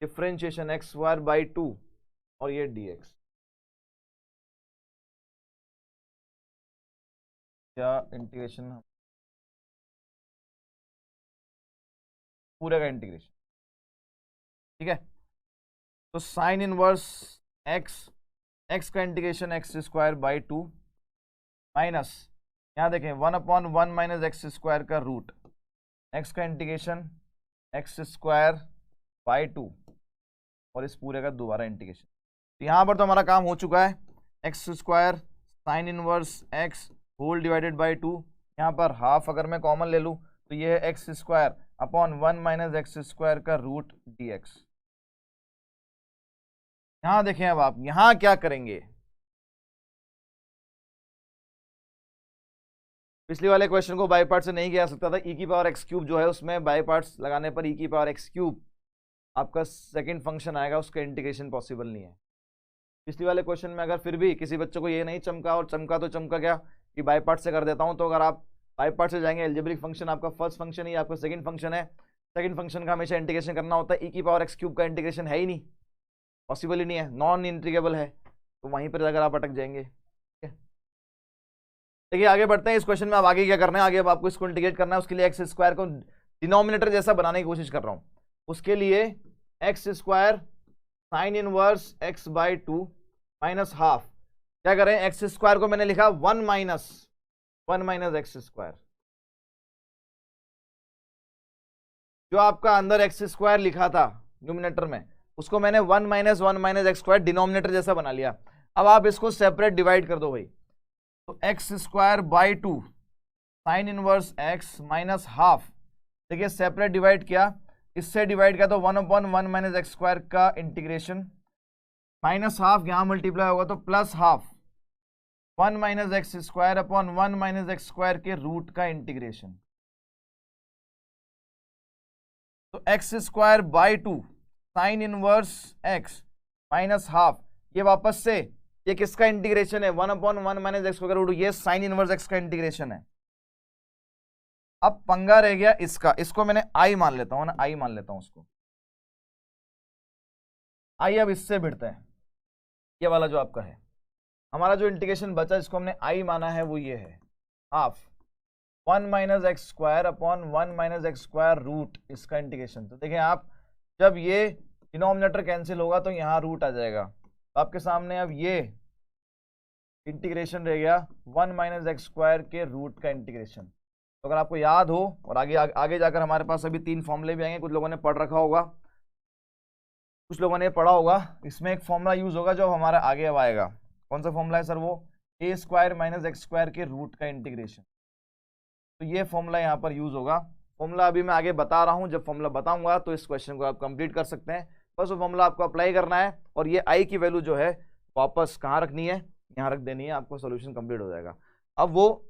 डिफरेंशिएशन x²/2 और ये dx। क्या इंटीग्रेशन, पूरे का इंटीग्रेशन, ठीक है। तो साइन इनवर्स एक्स का इंटीग्रेशन x²/2 माइनस, यहाँ देखें 1/1 माइनस x² का रूट, x का इंटीग्रेशन x²/2 और इस पूरे का दोबारा इंटीग्रेशन। तो यहाँ पर तो हमारा काम हो चुका है, x² sine inverse x whole divided by 2। यहाँ पर हाफ अगर मैं कॉमन ले लूँ तो ये है x²/1 माइनस x² का रूट dx। यहां देखें, अब आप यहां क्या करेंगे, पिछले वाले क्वेश्चन को बाई पार्ट से नहीं किया सकता था। e की पावर x³ जो है उसमें बाई पार्ट्स लगाने पर e की पावर x³ आपका सेकंड फंक्शन आएगा, उसका इंटीग्रेशन पॉसिबल नहीं है। पिछले वाले क्वेश्चन में अगर फिर भी किसी बच्चे को ये नहीं चमका, और चमका तो चमका क्या कि बाई पार्ट से कर देता हूं, तो अगर आप बाई पार्ट से जाएंगे, एल्जेब्रिक फंक्शन आपका फर्स्ट फंक्शन ही आपका सेकंड फंक्शन है, सेकंड फंक्शन का हमेशा इंटीग्रेशन करना होता है। e की पावर x³ का इंटीग्रेशन है ही नहीं, पॉसिबल ही नहीं है, नॉन इंटीग्रेबल है, तो वहीं पर अगर आप अटक जाएंगे। देखिए आगे बढ़ते हैं इस क्वेश्चन में। अब आगे क्या करना है, आगे अब आपको इसको इंटीग्रेट करना है। उसके लिए x² को डिनोमिनेटर जैसा बनाने की कोशिश कर रहा हूं। उसके लिए x² sine inverse x/2 minus half, क्या करें, x² को मैंने लिखा 1 माइनस x², जो आपका अंदर x² लिखा था न्यूमिनेटर में, उसको मैंने 1 माइनस x² डिनोमिनेटर जैसा बना लिया। अब आप इसको सेपरेट डिवाइड कर दो भाई, तो x²/2 sign inverse x minus half, देखिए सेपरेट डिवाइड किया, इससे डिवाइड किया तो 1/1 माइनस x² का इंटीग्रेशन, माइनस हाफ यहां मल्टीप्लाई होगा तो plus half 1 minus x²/1 minus x² के रूट का इंटीग्रेशन। तो x²/2 sign inverse x minus half, ये वापस से ये किसका इंटीग्रेशन है, 1/1 माइनस x² का रूट, ये साइन इनवर्स x का इंटीग्रेशन है। अब पंगा रह गया इसका, इसको मैंने i मान लेता हूं ना, i मान लेता हूं उसको, आइए अब इससे भिड़ते हैं। ये वाला जो आपका है, हमारा जो इंटीग्रेशन बचा जिसको हमने आई माना है वो ये है half 1 minus x square upon 1 minus x square root इसका इंटीग्रेशन। तो देखें आप, जब ये डिनोमिनेटर कैंसिल होगा तो यहाँ रूट आ जाएगा, तो आपके सामने अब ये इंटीग्रेशन रह गया 1 माइनस एक्स स्क्वायर के रूट का इंटीग्रेशन। तो अगर आपको याद हो, और आगे जाकर हमारे पास अभी 3 फॉर्मूले भी आएंगे, कुछ लोगों ने पढ़ रखा होगा, कुछ लोगों ने पढ़ा होगा, इसमें एक फॉर्मूला यूज होगा जो हमारा आगे अब आएगा। कौन सा फॉर्मूला है सर? वो ए स्क्वायर माइनस एक्स स्क्वायर के रूट का इंटीग्रेशन। तो ये फॉर्मूला यहाँ पर यूज होगा। फॉर्मूला अभी मैं आगे बता रहा हूँ, जब फॉर्मूला बताऊंगा तो इस क्वेश्चन को आप कंप्लीट कर सकते हैं। बस वो फॉर्मूला आपको अप्लाई करना है और ये आई की वैल्यू जो है वापस कहाँ रखनी है, यहाँ रख देनी है, आपको सोल्यूशन कंप्लीट हो जाएगा। अब वो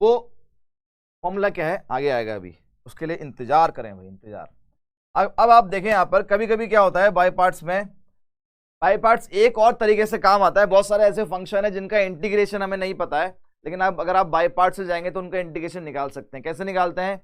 फॉर्मूला क्या है आगे आएगा, अभी उसके लिए इंतजार करें भाई, इंतजार। अब आप देखें यहाँ पर कभी कभी क्या होता है बाय पार्ट्स में, बाय पार्ट्स एक और तरीके से काम आता है। बहुत सारे ऐसे फंक्शन है जिनका इंटीग्रेशन हमें नहीं पता है, लेकिन आप अगर आप बाय पार्ट से जाएंगे तो उनका इंटीग्रेशन निकाल सकते हैं। कैसे निकालते हैं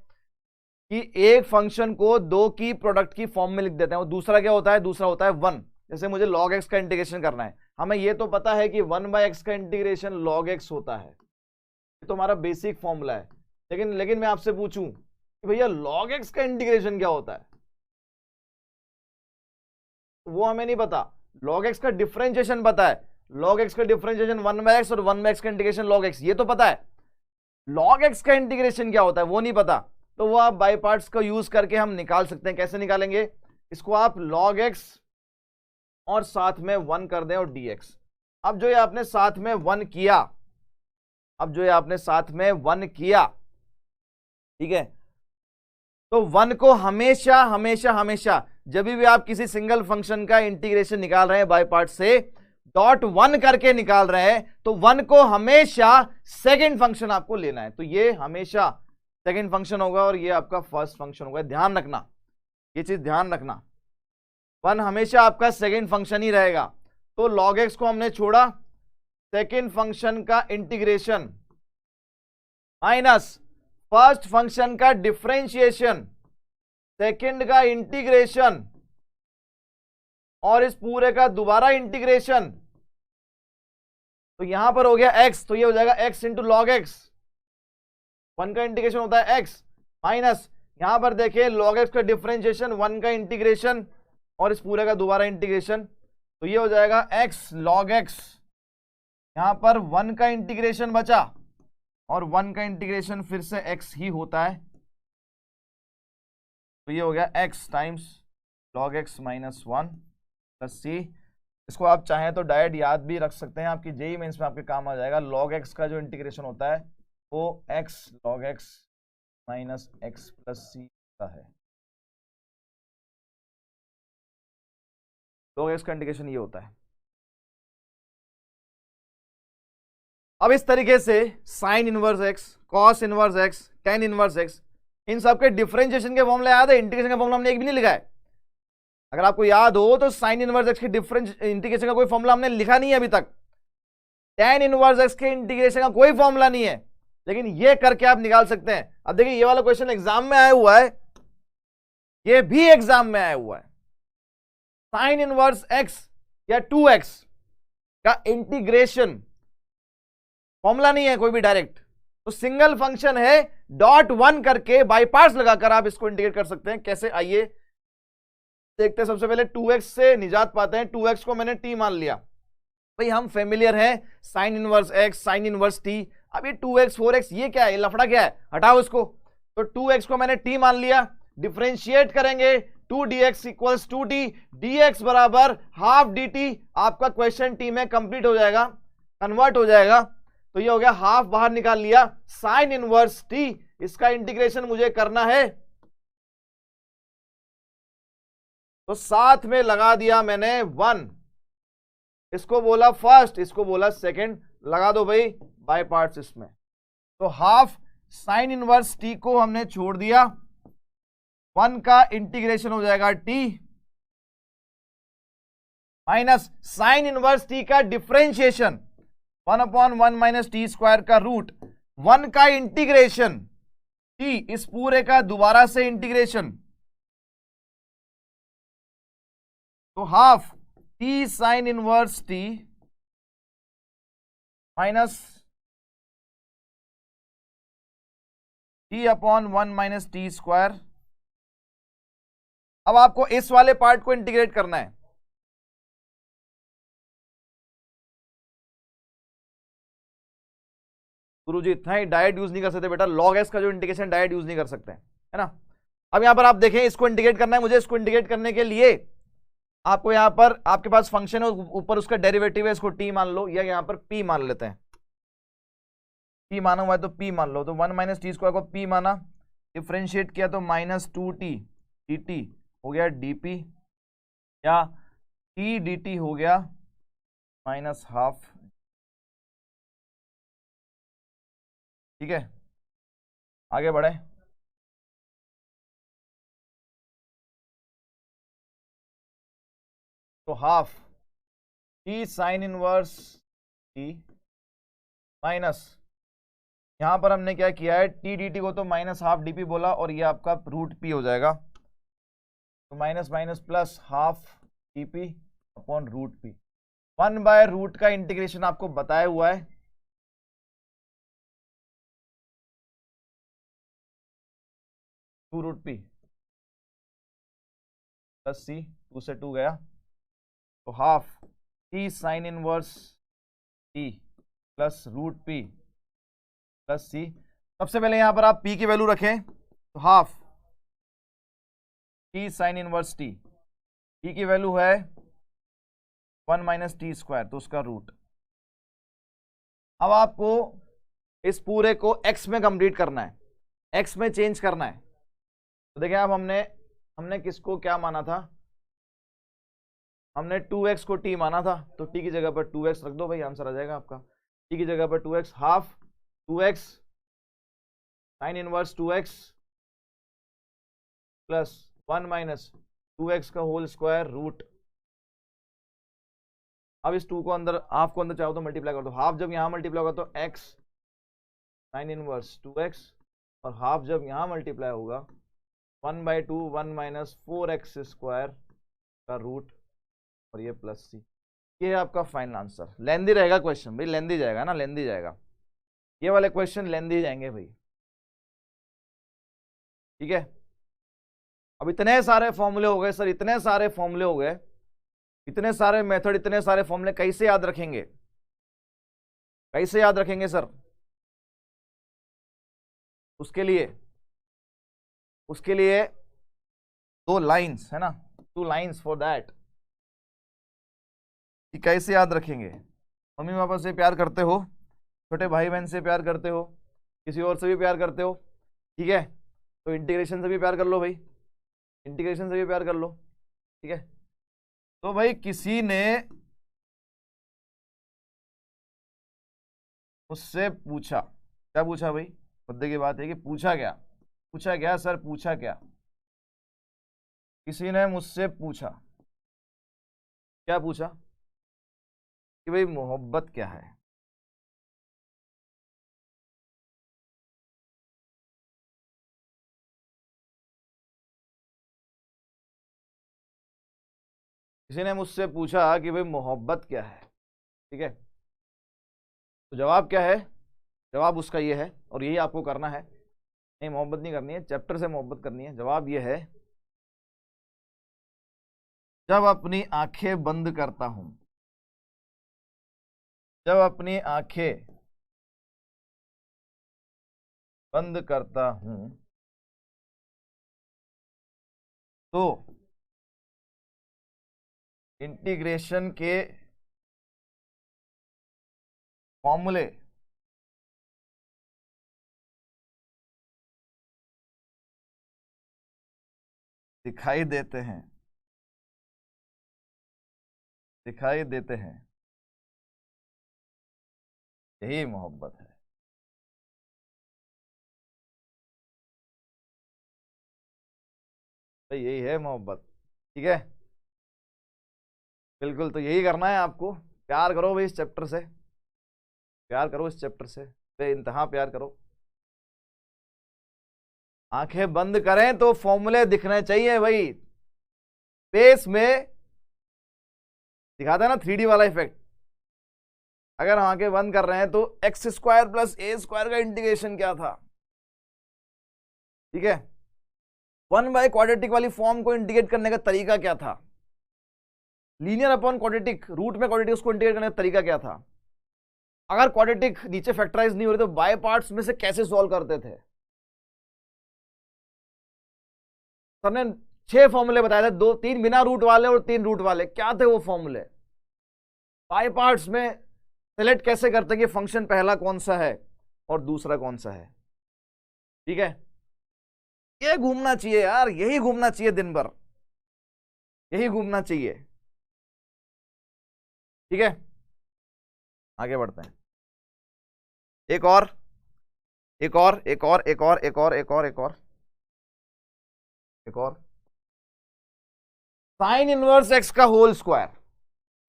कि एक फंक्शन को 2 की प्रोडक्ट की फॉर्म में लिख देते हैं, और दूसरा क्या होता है, दूसरा होता है 1। जैसे मुझे log x का इंटीग्रेशन करना है, हमें ये तो पता है कि 1/x का इंटीग्रेशन log x होता है, ये तो हमारा बेसिक फॉर्मूला है। लेकिन मैं आपसे पूछूं कि भैया log x का इंटीग्रेशन क्या होता है, वो हमें नहीं पता। log x का डिफरेंशिएशन पता है, log x का डिफरेंशिएशन 1/x और 1/x का इंटीग्रेशन log x, ये तो पता है। log x का इंटीग्रेशन क्या होता है वो नहीं पता, तो वो आप बाय पार्ट्स को यूज करके हम निकाल सकते हैं। कैसे निकालेंगे इसको? आप log x और साथ में 1 कर दें और dx। अब जो ये आपने साथ में 1 किया, ठीक है, तो 1 को हमेशा हमेशा हमेशा जब भी आप किसी सिंगल फंक्शन का इंटीग्रेशन निकाल रहे हैं बाय पार्ट से, डॉट 1 करके निकाल रहे हैं, तो 1 को हमेशा सेकंड फंक्शन आपको लेना है। तो ये हमेशा सेकंड फंक्शन होगा और ये आपका फर्स्ट फंक्शन होगा। ध्यान रखना, ये चीज ध्यान रखना, 1 हमेशा आपका सेकंड फंक्शन ही रहेगा। तो log x को हमने छोड़ा, सेकंड फंक्शन का इंटीग्रेशन माइनस फर्स्ट फंक्शन का डिफरेंशिएशन, सेकंड का इंटीग्रेशन और इस पूरे का दोबारा इंटीग्रेशन। तो यहां पर हो गया x, तो ये हो जाएगा x इंटू log x। 1 का इंटीग्रेशन होता है x, माइनस यहां पर देखिए log x का डिफरेंशिएशन, 1 का इंटीग्रेशन और इस पूरे का दोबारा इंटीग्रेशन। तो ये हो जाएगा x log x। यहां पर 1 का इंटीग्रेशन बचा और 1 का इंटीग्रेशन फिर से x ही होता है, तो ये हो गया x times log x minus 1 plus c। इसको आप चाहें तो डायरेक्ट याद भी रख सकते हैं, आपकी जेईई मेंस में आपके काम आ जाएगा। log x का जो इंटीग्रेशन होता है वो x log x minus x plus c होता है। log x का इंटीग्रेशन ये होता है। अब इस तरीके से sign inverse x, cos inverse x, tan inverse x, इन सबके डिफरेंशिएशन के फॉर्मूला याद है? इंटीग्रेशन का फॉर्मूला हमने एक भी नहीं लिखा है। अगर आपको याद हो तो साइन इनवर्स x के इंटीग्रेशन का कोई फॉर्मूला हमने लिखा नहीं है अभी तक। टेन इनवर्स x के इंटीग्रेशन का कोई फॉर्मूला नहीं है, लेकिन ये करके आप निकाल सकते हैं। अब देखिए ये वाला क्वेश्चन एग्जाम में आया हुआ है, ये भी एग्जाम में आया हुआ है। साइन इनवर्स x या 2x का इंटीग्रेशन फॉर्मूला नहीं है कोई भी डायरेक्ट, तो सिंगल फंक्शन है, डॉट 1 करके बाय पार्ट्स लगाकर आप इसको इंटीग्रेट कर सकते हैं। कैसे आइए देखते हैं। सबसे पहले 2x से निजात पाते हैं। 2x को मैंने t मान लिया, भाई हम फेमिलियर हैं sign inverse x, sine inverse t। अब ये 2x 4x ये क्या है, ये लफड़ा क्या है, हटाओ इसको। तो 2x को मैंने t मान लिया, डिफरेंशिएट करेंगे 2dx इक्वल्स 2t, dx बराबर हाफ dt। आपका क्वेश्चन t में कंप्लीट हो जाएगा, कन्वर्ट हो जाएगा। तो ये हो गया हाफ, बाहर निकाल लिया, साइन इनवर्स t, इसका इंटीग्रेशन मुझे करना है, तो साथ में लगा दिया मैंने 1। इसको बोला फर्स्ट, इसको बोला सेकंड, लगा दो भाई बाय पार्ट्स इसमें। तो हाफ साइन इनवर्स t को हमने छोड़ दिया, 1 का इंटीग्रेशन हो जाएगा t minus sine inverse t का डिफरेंशिएशन 1/1 माइनस टी स्क्वायर का रूट, 1 का इंटीग्रेशन t, इस पूरे का दोबारा से इंटीग्रेशन तो half t sine inverse T minus T upon 1 minus T square. अब आपको इस वाले पार्ट को इंटीग्रेट करना है। गुरुजी इतना ही डायरेक्ट यूज नहीं कर सकते बेटा, log s का जो इंटीग्रेशन डायरेक्ट यूज नहीं कर सकते, है ना। अब यहां पर आप देखें, इसको इंटीग्रेट करना है मुझे। इसको इंटीग्रेट करने के लिए आपको यहां पर, आपके पास फंक्शन है ऊपर, उसका डेरिवेटिव है, इसको t मान लो, या यहां पर p मान लेते हैं। p माना हुआ है तो p मान लो। तो 1 माइनस टी स्क्वायर को p माना, डिफ्रेंशिएट किया तो -2t dt हो गया dp, या t dt हो गया -हाफ। ठीक है, आगे बढ़े। तो half t sine inverse T minus, यहां पर हमने क्या किया है, टी डी टी को तो -हाफ डीपी बोला, और ये आपका रूट पी हो जाएगा। तो minus minus plus half dp upon root p. 1/रूट का इंटीग्रेशन आपको बताया हुआ है, two root p plus c, 2 से 2 गया, तो half t sine inverse t plus root p plus c. सबसे पहले यहां पर आप p की वैल्यू रखें, तो half t sine inverse T, p की वैल्यू है 1 माइनस टी स्क्वायर, तो उसका रूट। अब आपको इस पूरे को x में कंप्लीट करना है, x में चेंज करना है। तो देखिए, अब हमने किसको क्या माना था, हमने 2x को t माना था, तो t की जगह पर 2x रख दो भाई, आंसर आ जाएगा आपका। t की जगह पर 2x, half 2x sine inverse 2x plus 1 minus 2x का होल स्क्वायर रूट। अब इस 2 को अंदर, हाफ को अंदर चाहो तो मल्टीप्लाई कर दो। हाफ जब यहां मल्टीप्लाई होगा तो x साइन इनवर्स 2x, और हाफ जब यहां मल्टीप्लाई होगा 1/2 1 माइनस 4x स्क्वायर का रूट, और ये प्लस सी। ये है आपका फाइनल आंसर। लेंदी रहेगा क्वेश्चन भाई, लेंदी जाएगा ना, लेंदी जाएगा, ये वाले क्वेश्चन लेंदी जाएंगे भाई। ठीक है, अब इतने सारे फॉर्मूले हो गए सर, इतने सारे फॉर्मूले हो गए, इतने सारे मेथड, इतने सारे फॉर्मूले कैसे याद रखेंगे, कैसे याद रखेंगे सर। उसके लिए 2 लाइंस है ना, 2 लाइंस फॉर दैट, कि कैसे याद रखेंगे। मम्मी पापा से प्यार करते हो, छोटे भाई बहन से प्यार करते हो, किसी और से भी प्यार करते हो, ठीक है, तो इंटीग्रेशन से भी प्यार कर लो भाई, इंटीग्रेशन से भी प्यार कर लो। ठीक है, तो भाई किसी ने मुझसे पूछा, क्या पूछा भाई, मुद्दे की बात है कि पूछा क्या सर, पूछा क्या, किसी ने मुझसे पूछा, क्या पूछा कि भाई मोहब्बत क्या है। किसी ने मुझसे पूछा कि भाई मोहब्बत क्या है। ठीक है, तो जवाब क्या है, जवाब उसका ये है, और यही आपको करना है। नहीं, मोहब्बत नहीं करनी है, चैप्टर से मोहब्बत करनी है। जवाब ये है, जब अपनी आंखें बंद करता हूं, जब अपनी आंखें बंद करता हूं, तो इंटीग्रेशन के फॉर्मूले दिखाई देते हैं, दिखाई देते हैं, यही मोहब्बत है। तो यही है मोहब्बत। ठीक है, बिल्कुल, तो यही करना है आपको। प्यार करो भाई इस चैप्टर से, प्यार करो इस चैप्टर से, बेइंतहा प्यार करो। आंखें बंद करें तो फॉर्मूले दिखने चाहिए भाई, पेस में दिखाता है ना 3D वाला इफेक्ट। अगर हम आंखें बंद कर रहे हैं तो x square plus a square का इंटीग्रेशन क्या था, ठीक है। 1/क्वाड्रेटिक वाली फॉर्म को इंटीग्रेट करने का तरीका क्या था, लीनियर अपॉन क्वाड्रेटिक, रूट में क्वाड्रेटिक उसको इंटीग्रेट करने का तरीका क्या था। अगर क्वाड्रेटिक नीचे फैक्टराइज नहीं हो रही तो बाय पार्ट्स में से कैसे सॉल्व करते थे। सर ने 6 फॉर्मूले बताए थे, 3 बिना रूट वाले और 3 रूट वाले। क्या थे वो फॉर्मूले। बाय पार्ट्स में सेलेक्ट कैसे करते हैं कि फंक्शन पहला कौन सा है और दूसरा कौन सा है, ठीक है। ये घूमना चाहिए यार, यही घूमना चाहिए दिन भर, यही घूमना चाहिए, ठीक है। आगे बढ़ते हैं। एक और एक और एक और एक और एक और एक और एक और एक और साइन इनवर्स एक्स का whole square.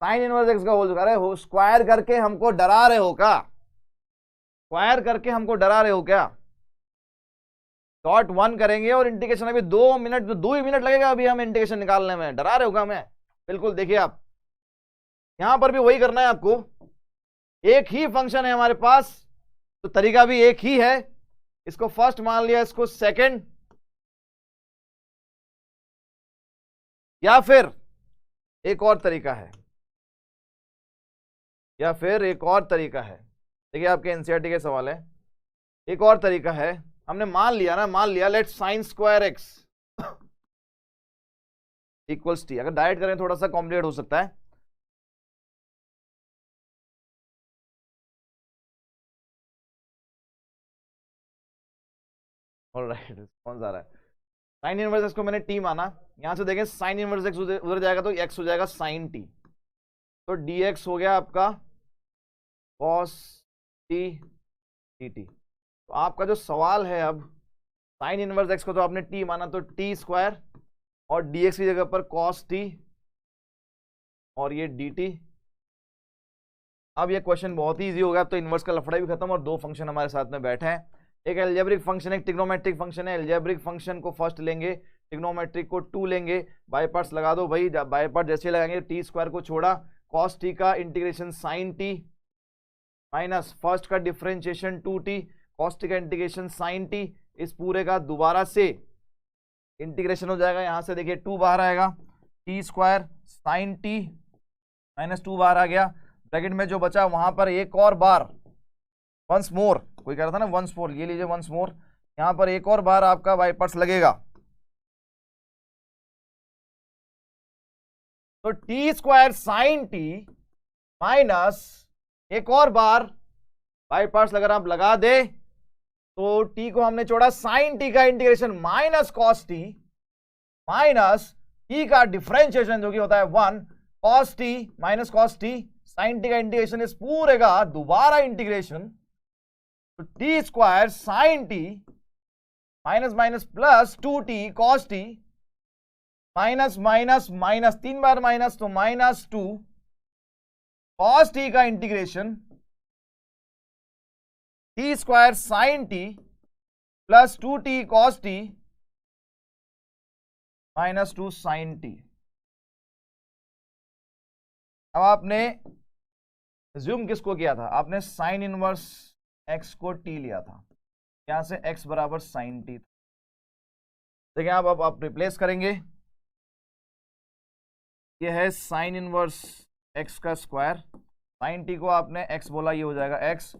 Sine inverse x का होल स्क्वायर है, हो स्क्वायर करके हमको डरा रहे हो क्या, स्क्वायर करके हमको डरा रहे हो क्या। डॉट 1 करेंगे और इंटीग्रेशन अभी 2 मिनट, 2 ही मिनट लगेगा अभी हम इंटीग्रेशन निकालने में, डरा रहे हो क्या मैं। बिल्कुल देखिए आप यहां पर भी वही करना है आपको, एक ही फंक्शन है हमारे पास तो तरीका भी एक ही है। इसको फर्स्ट मान लिया, इसको सेकंड, या फिर एक और तरीका है, या फिर एक और तरीका है। देखिए आपके एनसीईआरटी के सवाल है, एक और तरीका है। हमने मान लिया ना, मान लिया late sine square x equals T. अगर डायरेक्ट करें थोड़ा सा कॉम्प्लिकेट हो सकता है। ऑलराइट, रिस्पॉन्स आ रहा है। साइन इनवर्स एक्स को मैंने टी माना, यहां से देखें साइन इनवर्स एक्स उधर जाएगा तो एक्स हो जाएगा साइन टी, तो dx हो गया आपका cos t dt। तो आपका जो सवाल है अब, साइन इनवर्स एक्स को तो आपने t माना तो टी स्क्वायर और dx की जगह पर cos t और ये dt। अब ये क्वेश्चन बहुत ही इजी हो गया, तो इनवर्स का लफड़ा भी खत्म और 2 फंक्शन हमारे साथ में बैठे हैं। एक एल्जेब्रिक फंक्शन, एक ट्रिग्नोमेट्रिक फंक्शन है। एल्जेब्रिक फंक्शन को फर्स्ट लेंगे, ट्रिग्नोमेट्रिक को 2 लेंगे। बाय पार्ट्स लगा दो भाई, बाय पार्ट जैसे लगाएंगे टी स्क्वायर को छोड़ा, cos t का integration sin t minus first का डिफरेंशिएशन 2t, cos t का इंटीग्रेशन sin t, इस पूरे का दोबारा से इंटीग्रेशन हो जाएगा। यहां से देखिए 2 बाहर आएगा, T square sin t minus 2 बाहर आ गया। ब्रैकेट में जो बचा वहां पर एक और बार वंस मोर, कोई कह रहा था ना वंस मोर, ये लीजिए वंस मोर, यहां पर एक और बार आपका बाय पार्ट्स लगेगा। तो t square sine t minus एक और बार बाय पार्ट्स अगर आप लगा दे तो टी को हमने छोड़ा, साइन टी का integration minus cos t minus t का डिफरेंशिएशन जो कि होता है 1 cos t minus cos t, sine t का इंटीग्रेशन, इस पूरे का दोबारा इंटीग्रेशन, तो t square sine t minus minus plus 2t cos t minus minus minus 3 बार माइनस तो माइनस 2 कॉस टी का integration t square sine t plus 2t cos t minus 2 sine T. अब आपने ज्यूम किसको किया था, आपने साइन इनवर्स एक्स को टी लिया था, यहां से x बराबर साइन टी। देखिए अब आप रिप्लेस करेंगे, ये है साइन इनवर्स x का स्क्वायर, साइन टी को आपने x बोला, ये हो जाएगा x,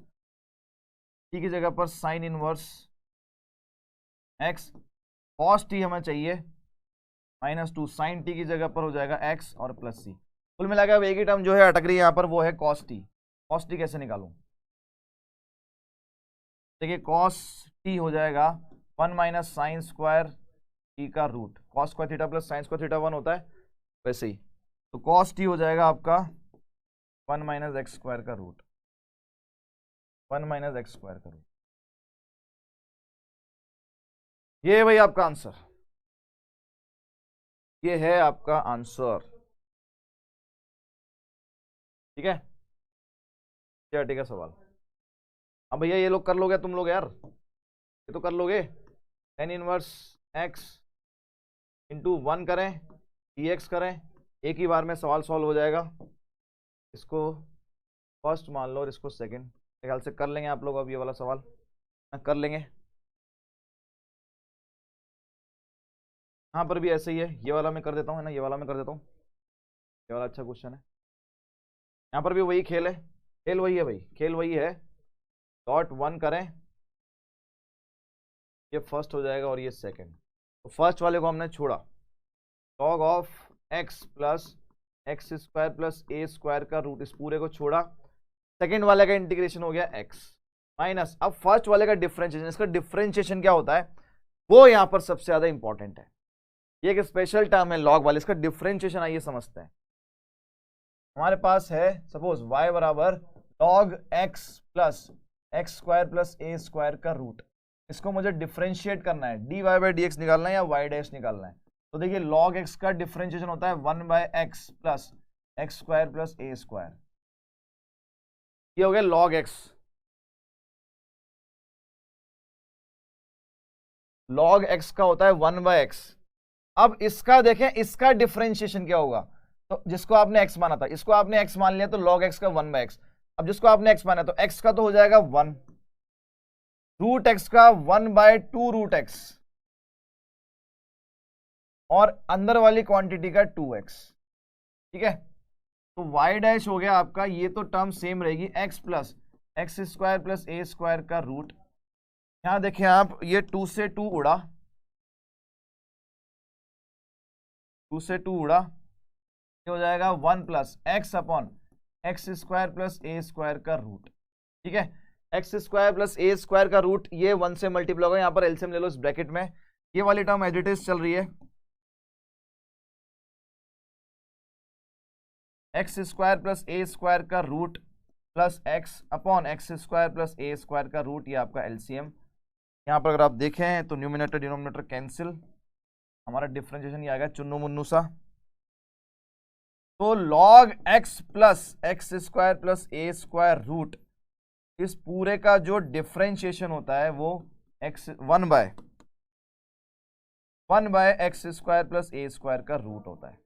टी की जगह पर sign inverse x, cos T हमें चाहिए माइनस 2, साइन टी की जगह पर हो जाएगा x और प्लस c। कुल मिलाकर अब एक ही टर्म जो है अटक रही है यहां पर, वो है कॉस टी। कॉस टी कैसे निकालूं, देखिए कॉस टी हो जाएगा 1 माइनस साइन स्क्वायर टी का root, cos square theta plus sine square theta 1 होता है वैसे ही, तो कॉस टी हो जाएगा आपका 1 माइनस एक्स स्क्वायर का रूट, 1 माइनस एक्स स्क्वायर का रूट। ये है भाई आपका आंसर, ये है आपका आंसर, ठीक है। का सवाल। अब भैया ये लोग कर लोगे तुम लोग यार, ये तो कर लोगे। tan इनवर्स x इंटू 1 करें dx करें, एक ही बार में सवाल सॉल्व हो जाएगा। इसको फर्स्ट मान लो और इसको सेकंड। ख्याल से कर लेंगे आप लोग अब ये वाला सवाल कर लेंगे। यहाँ पर भी ऐसे ही है, ये वाला मैं कर देता हूँ, है ना, ये वाला मैं कर देता हूँ, ये वाला अच्छा क्वेश्चन है। यहाँ पर भी वही खेल है, खेल वही है भाई, खेल वही है। डॉट वन करें, ये फर्स्ट हो जाएगा और ये सेकंड। तो फर्स्ट वाले को हमने छोड़ा, log of x plus x square plus a square का रूट, इस पूरे को छोड़ा। सेकंड वाले का इंटीग्रेशन हो गया एक्स माइनस, अब फर्स्ट वाले का डिफरेंशिएशन। इसका डिफरेंशिएशन क्या होता है वो यहां पर सबसे ज्यादा इंपॉर्टेंट है। ये एक स्पेशल टर्म है लॉग वाले, इसका डिफरेंशिएशन आइए समझते हैं। हमारे पास है सपोज y बराबर log x plus x square plus a square का रूट। इसको मुझे डिफरेंशिएट करना है, d y by d x निकालना है या वाई डैश निकालना है। तो देखिए लॉग एक्स का डिफरेंशिएशन होता है 1 by x plus x square plus a square. ये हो गया लॉग एक्स। लॉग एक्स का होता है 1 बाय एक्स। अब इसका देखें, इसका डिफरेंशिएशन क्या होगा। तो जिसको आपने एक्स माना था, इसको आपने एक्स मान लिया, तो लॉग एक्स का 1 बाय एक्स। अब जिसको आपने एक्स माना तो एक्स का तो हो जाएगा 1, रूट एक्स का 1 बाय 2 रूट एक्स, और अंदर वाली क्वांटिटी का 2x। ठीक है, तो y डैश हो गया आपका, ये तो टर्म सेम रहेगी, x plus x square plus a square का रूट। यहां देखें आप, ये 2 से 2 उड़ा, 2 से 2 उड़ा, ये हो जाएगा 1 plus x upon x square plus a square का रूट। ठीक है, x square plus a square का रूट, ये 1 से मल्टीप्लाई होगा। यहां पर एलसीएम ले लो इस ब्रैकेट में, ये वाली टर्म एज इट इज चल रही है, x square plus a square का root plus x upon x square plus a square का रूट, ये आपका एलसीएम। यहाँ पर अगर आप देखें तो न्यूमिनेटर डिनोमिनेटर कैंसिल, हमारा डिफरेंशिएशन ये आ गया चुन्नू मुन्नू सा। तो log x plus x square plus a square root, इस पूरे का जो डिफरेंशिएशन होता है वो x 1 by x square plus a square का रूट होता है।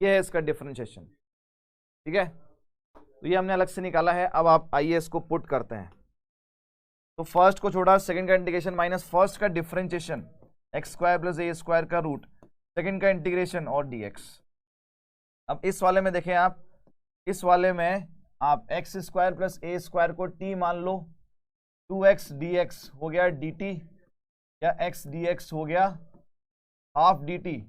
ये है इसका डिफरेंशिएशन। ठीक है, तो ये हमने अलग से निकाला है। अब आप आइए इसको पुट करते हैं। तो फर्स्ट को छोड़ा, सेकंड का इंटीग्रेशन माइनस फर्स्ट का differentiation x square plus a square का रूट, सेकंड का इंटीग्रेशन और डीएक्स। अब इस वाले में देखें आप, इस वाले में आप x square plus a square को टी मान लो, 2x dx हो गया dt, या x dx हो गया हाफ dt।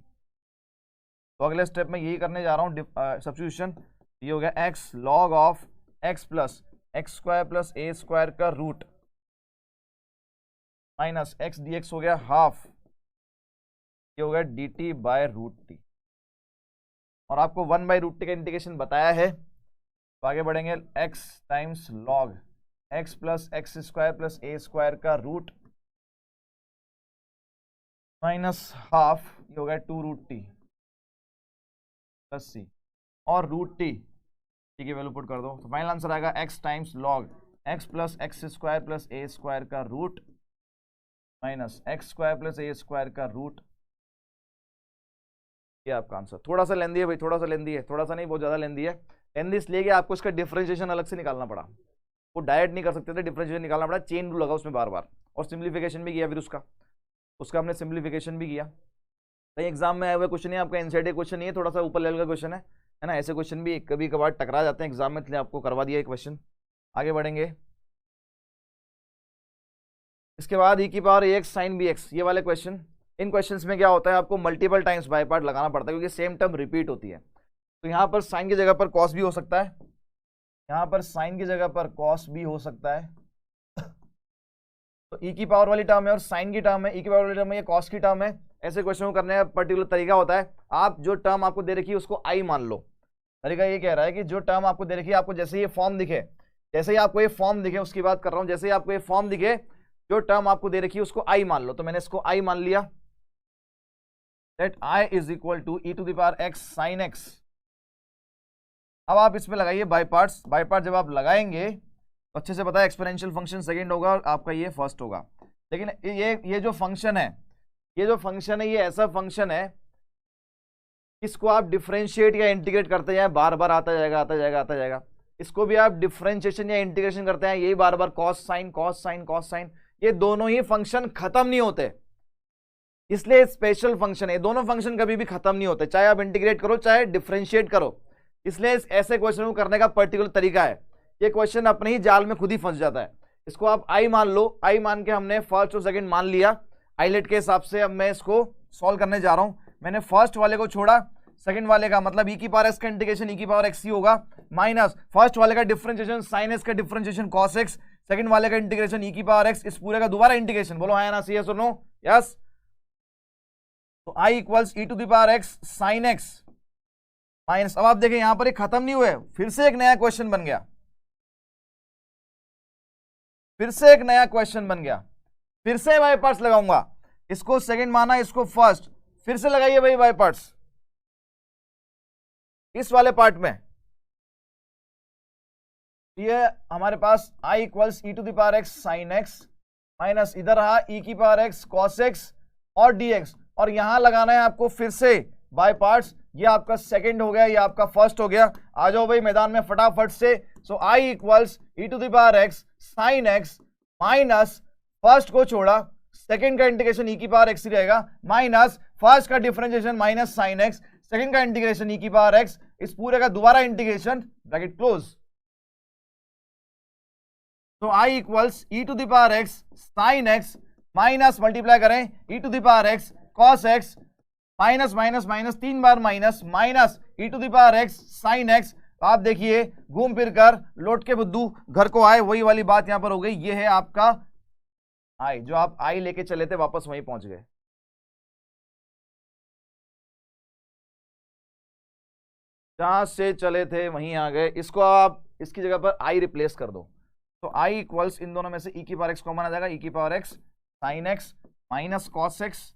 तो अगले स्टेप में यही करने जा रहा हूं सब्स्टिट्यूशन। ये हो गया x log of x plus x square plus a square का रूट माइनस x dx हो गया हाफ, ये हो गया dt बाय रूट टी। और आपको 1 बाय रूट टी का इंटीग्रेशन बताया है, तो आगे बढ़ेंगे। x times log x plus x square plus a square का रूट माइनस हाफ, ये हो गया 2 रूट टी प्लस सी, और रूट टी की वैल्यू पुट कर दो। तो फाइनल आंसर आएगा x times log x plus x square plus a square का root minus x square plus a square का रूट। ये आपका आंसर। थोड़ा सा लेंदी है भाई, थोड़ा सा लेंदी है, थोड़ा सा नहीं बहुत ज्यादा लेंदी है। लेंदी इसलिए कि आपको इसका डिफरेंशिएशन अलग से निकालना पड़ा, वो डायरेक्ट नहीं कर सकते थे, डिफरेंशिएशन निकालना पड़ा, चेन रूल लगा उसमें बार बार, और सिंप्लीफिकेशन भी किया फिर उसका हमने सिंप्लीफिकेशन भी किया। कई एग्जाम में आए हुए क्वेश्चन है, आपका एनसीईआरटी क्वेश्चन नहीं है, थोड़ा सा ऊपर लेवल का क्वेश्चन है ना। ऐसे क्वेश्चन भी कभी कभार टकरा जाते हैं एग्जाम में, इसलिए आपको करवा दिया एक क्वेश्चन। आगे बढ़ेंगे। इसके बाद e की पावर ax साइन bx, ये वाले क्वेश्चन, इन क्वेश्चंस में क्या होता है, आपको मल्टीपल टाइम्स बाय पार्ट लगाना पड़ता है क्योंकि सेम टर्म रिपीट होती है। तो यहाँ पर साइन की जगह पर कॉस भी हो सकता है, यहाँ पर साइन की जगह पर कॉस भी हो सकता है। तो e की पावर वाली टर्म है और साइन की टर्म है, e की पावर वाली टर्म है, ये कॉस की टर्म है। ऐसे क्वेश्चन को करने का पर्टिकुलर तरीका होता है, आप जो टर्म आपको दे रखी है उसको i मान लो। तरीका ये कह रहा है कि जो टर्म आपको दे रखी है, आपको जैसे ये फॉर्म दिखे, जैसे ही आपको ये फॉर्म दिखे, उसकी बात कर रहा हूं, जैसे ही आपको ये फॉर्म दिखे, जो टर्म आपको दे रखी है उसको i मान लो। तो मैंने इसको i मान लिया, that i is equal to e to the power x sine x। अब आप इसमें लगाइए बाय पार्ट्स। बाय पार्ट जब आप लगाएंगे तो अच्छे से पता है एक्सपोनेंशियल फंक्शन सेकंड होगा और आपका ये फर्स्ट होगा। लेकिन ये जो फंक्शन है, ये ऐसा फंक्शन है, इसको आप डिफरेंशिएट या इंटीग्रेट करते जाए, बार बार आता जाएगा। इसको भी आप डिफरेंशिएशन या इंटीग्रेशन करते हैं, यही बार बार cos sine cos sine cos sine, ये दोनों ही फंक्शन खत्म नहीं होते, इसलिए स्पेशल फंक्शन है। दोनों फंक्शन कभी भी खत्म नहीं होते, चाहे आप इंटीग्रेट करो चाहे डिफरेंशिएट करो, इसलिए ऐसे क्वेश्चन को करने का पर्टिकुलर तरीका है। ये क्वेश्चन अपने ही जाल में खुद ही फंस जाता है। इसको आप आई मान लो, आई मान के हमने फर्स्ट और सेकंड मान लिया आईलेट के हिसाब से। अब मैं इसको सॉल्व करने जा रहा हूं। मैंने फर्स्ट वाले को छोड़ा, सेकंड वाले का मतलब ई की पावर एक्स का इंटीग्रेशन ई की पावर एक्स ही होगा, माइनस फर्स्ट वाले का डिफरेंशिएशन साइन एक्स का डिफरेंशिएशन कॉस एक्स, सेकंड वाले का इंटीग्रेशन ई की पावर एक्स, इस पूरे का दोबारा इंटीग्रेशन। बोलो हाँ ना, सी यस और नो? यस। तो I equals e to the power x sine x minus, अब आप देखें यहां पर ये खत्म नहीं हुए, फिर से एक नया क्वेश्चन बन गया, फिर से एक नया क्वेश्चन बन गया, फिर से बाय पार्ट्स लगाऊंगा। इसको सेकंड माना, इसको फर्स्ट, फिर से लगाइए भाई बाय पार्ट्स इस वाले पार्ट में। ये हमारे पास I equals e to the power x sine x minus इधर रहा ई की पावर एक्स कॉस एक्स और डीएक्स, और यहां लगाना है आपको फिर से बाय पार्ट्स। ये आपका सेकंड हो गया, ये आपका फर्स्ट हो गया। आ जाओ भाई मैदान में फटाफट से। So I equals e to the power x sine x minus first को छोड़ा, सेकंड का इंटीग्रेशन ई की पावर एक्स ही रहेगा, माइनस फर्स्ट का differentiation minus sine x, second का इंटीग्रेशन ई की पावर एक्स, इस पूरे का दोबारा इंटीग्रेशन, ब्रैकेट क्लोज। तो I equals e to the power x sine x minus multiply करें e to the power x cos x minus minus minus 3 बार minus minus e to the power x sine x. आप देखिए घूम फिर कर लौट के बुद्धू घर को आए, वही वाली बात यहां पर हो गई। ये है आपका आई, जो आप आई लेके चले थे वापस वहीं पहुंच गए। जहां से चले थे वहीं आ गए। इसको आप इसकी जगह पर आई रिप्लेस कर दो। तो आई इक्वल्स इन दोनों में से ई की पावर एक्स कॉमन आ जाएगा, ई की power x sine x minus cos x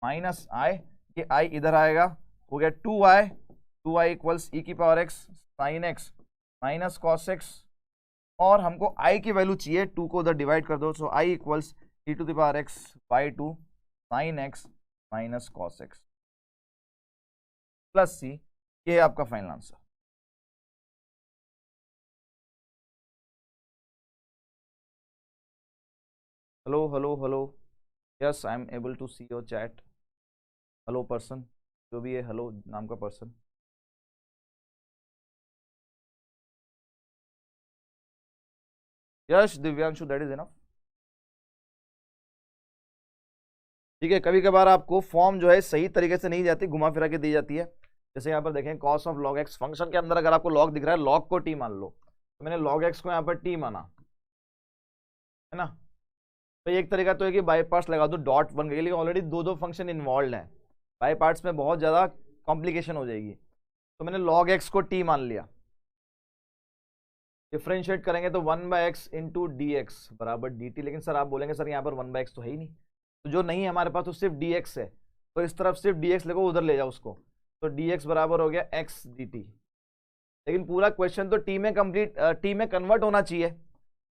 minus I, ये आई इधर आएगा, हो गया 2i, 2i इक्वल्स ई की power x sine x minus cos x, और हमको i की वैल्यू चाहिए, 2 को उधर डिवाइड कर दो। So i equals e to the power x by 2 sine x minus cos x plus c, ये है आपका final answer. Hello hello hello, yes I am able to see your chat. Hello person, जो भी है hello नाम का person. Yash Divyanshu, that is enough. ठीक है, कभी कभार आपको फॉर्म जो है सही तरीके से नहीं जाती, घुमा फिरा के दी जाती है। जैसे यहाँ पर देखें cos of log x, function के अंदर अगर आपको लॉग दिख रहा है, लॉग को टी मान लो, तो मैंने लॉग एक्स को यहाँ पर टी माना है ना। तो एक तरीका तो है कि बाई पार्ट्स लगा दो, डॉट बन गई, लेकिन ऑलरेडी दो फंक्शन इन्वॉल्व है, बाई पार्ट्स में बहुत ज़्यादा कॉम्प्लिकेशन हो जाएगी। तो मैंने log x को t मान लिया। डिफ्रेंशिएट करेंगे तो 1/x इंटू डी एक्स बराबर डी टी। लेकिन सर आप बोलेंगे सर यहाँ पर 1/x तो है ही नहीं, तो जो नहीं है हमारे पास तो सिर्फ dx है, तो इस तरफ सिर्फ dx लिखो, उधर ले जाओ उसको, तो dx बराबर हो गया x dt। लेकिन पूरा क्वेश्चन तो t में कंप्लीट, t में कन्वर्ट होना चाहिए।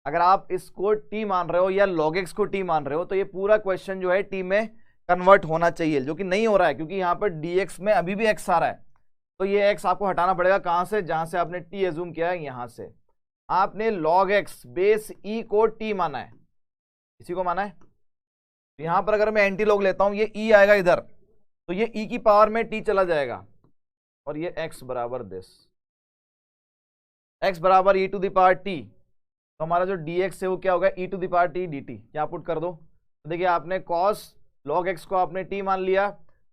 अगर आप इसको t मान रहे हो या log x को t मान रहे हो, तो ये पूरा क्वेश्चन जो है t में कन्वर्ट होना चाहिए, जो कि नहीं हो रहा है, क्योंकि यहाँ पर dx में अभी भी x आ रहा है। तो ये x आपको हटाना पड़ेगा, कहाँ से? जहां से आपने t एज्यूम किया है, यहाँ से। आपने log x बेस e को t माना है, इसी को माना है। यहां पर अगर मैं एंटी लॉग लेता हूं, ये e आएगा इधर, तो ये e की पावर में t चला जाएगा, और ये x बराबर दिस, x बराबर e to the power t। तो हमारा जो dx है वो क्या होगा? e to the power t dt। क्या पुट कर दो, तो देखिए आपने cos log x को आपने t मान लिया,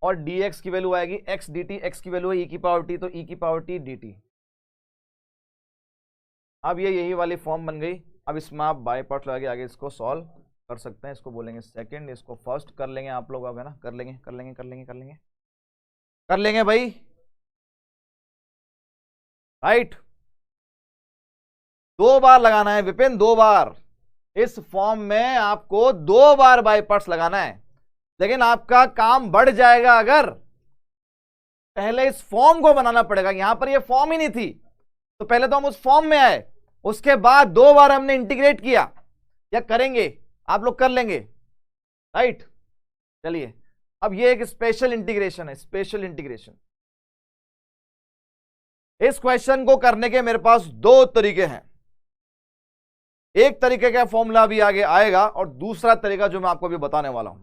और dx की वैल्यू आएगी x dt, x की वैल्यू है e की पावर t, तो e की पावर t dt। अब ये यही वाली फॉर्म बन गई। अब इसमें आप बाय पार्ट लगा के आगे इसको सॉल्व कर सकते हैं। इसको बोलेंगे सेकंड, इसको फर्स्ट कर लेंगे आप लोग, अब है ना, कर लेंगे कर लेंगे कर लेंगे कर लेंगे कर लेंगे भाई, राइट। 2 बार लगाना है विपिन, 2 बार। इस फॉर्म में आपको 2 बार बाय पार्ट्स लगाना है, लेकिन आपका काम बढ़ जाएगा अगर पहले इस फॉर्म को बनाना पड़ेगा। यहां पर ये फॉर्म ही नहीं थी, तो पहले तो हम उस फॉर्म में आए, उसके बाद 2 बार हमने इंटीग्रेट किया, या करेंगे, आप लोग कर लेंगे, राइट। चलिए, अब ये एक स्पेशल इंटीग्रेशन है, स्पेशल इंटीग्रेशन। इस क्वेश्चन को करने के मेरे पास दो तरीके हैं। एक तरीके का फॉर्मूला भी आगे आएगा और दूसरा तरीका जो मैं आपको अभी बताने वाला हूं।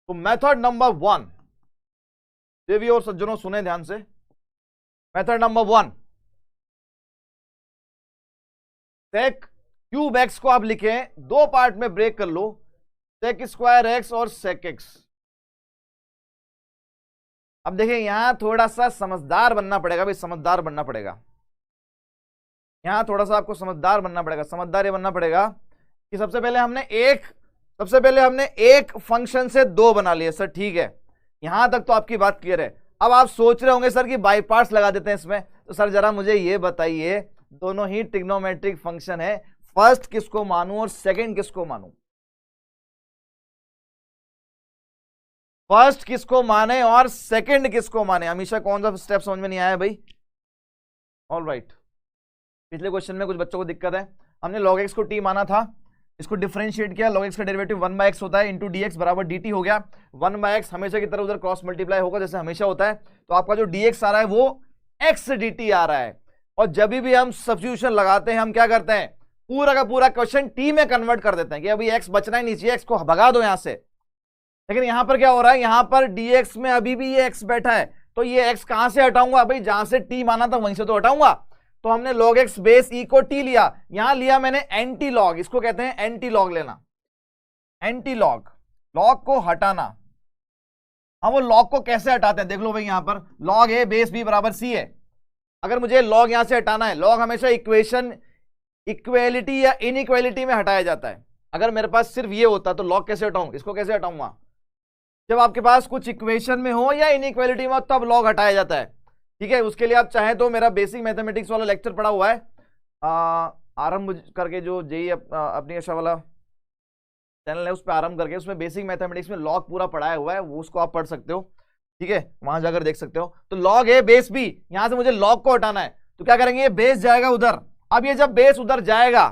तो मेथड नंबर 1, देवी और सज्जनों सुने ध्यान से। Method number 1, sec cube x को आप लिखें, दो पार्ट में ब्रेक कर लो, सेक स्क्वायर एक्स और सेक एक्स। अब देखिए यहां थोड़ा सा समझदार बनना पड़ेगा भाई, समझदार बनना पड़ेगा। यहां थोड़ा सा आपको समझदार बनना पड़ेगा। समझदार ये बनना पड़ेगा कि सबसे पहले हमने एक फंक्शन से दो बना लिए। सर ठीक है, यहां तक तो आपकी बात क्लियर है। अब आप सोच रहे होंगे सर कि बाई पार्ट्स लगा देते हैं इसमें। तो सर जरा मुझे ये बताइए, दोनों ही ट्रिग्नोमेट्रिक फंक्शन है, फर्स्ट किसको मानूं और सेकंड किसको मानूं? फर्स्ट किसको माने और सेकंड किसको माने? हमेशा कौन सा स्टेप समझ में नहीं आया भाई? ऑल राइट, पिछले क्वेश्चन में कुछ बच्चों को दिक्कत है। हमने log x को t माना था, इसको डिफरेंशिएट किया, log x का डेरिवेटिव 1/x होता है, इंटू dx बराबर dt हो गया। 1/x हमेशा की तरह उधर क्रॉस मल्टीप्लाई होगा जैसे हमेशा होता है। तो आपका जो dx आ रहा है वो x dt आ रहा है। और जब भी हम सब्स्टिट्यूशन लगाते हैं हम क्या करते हैं, पूरा का पूरा क्वेश्चन t में कन्वर्ट कर देते हैं कि अभी x बचना ही नहीं चाहिए, x को भगा दो यहां से। लेकिन यहां पर क्या हो रहा है, यहां पर dx में अभी भी ये x बैठा है, तो ये x कहां से हटाऊंगा भाई? जहां से t माना था वहीं से तो हटाऊंगा। तो हमने log x बेस e को t लिया, यहां लिया मैंने एंटी लॉग, इसको कहते हैं एंटी लॉग लेना, एंटी लॉग, लॉग को हटाना। हम वो लॉग को कैसे हटाते हैं देख लो भाई, यहां पर log a बेस b बराबर c है। अगर मुझे लॉग यहां से हटाना है, लॉग हमेशा इक्वेशन इक्वेलिटी या इनइक्वेलिटी में हटाया जाता है। अगर मेरे पास सिर्फ ये होता तो लॉग कैसे हटाऊं, इसको कैसे हटाऊंगा? जब आपके पास कुछ इक्वेशन में हो या इनइक्वेलिटी में हो तब लॉग हटाया जाता है। ठीक है, उसके लिए आप चाहें तो मेरा बेसिक मैथमेटिक्स वाला लेक्चर पड़ा हुआ है आरंभ करके, जो जेई अपनी आशा वाला चैनल है उस पर आरंभ करके, उसमें बेसिक मैथमेटिक्स में लॉग पूरा पढ़ाया हुआ है, वो उसको आप पढ़ सकते हो। ठीक है, वहां जाकर देख सकते हो। तो लॉग ए बेस बी, यहां से मुझे लॉग को हटाना है तो क्या करेंगे, ये बेस जाएगा उधर। अब ये जब बेस उधर जाएगा,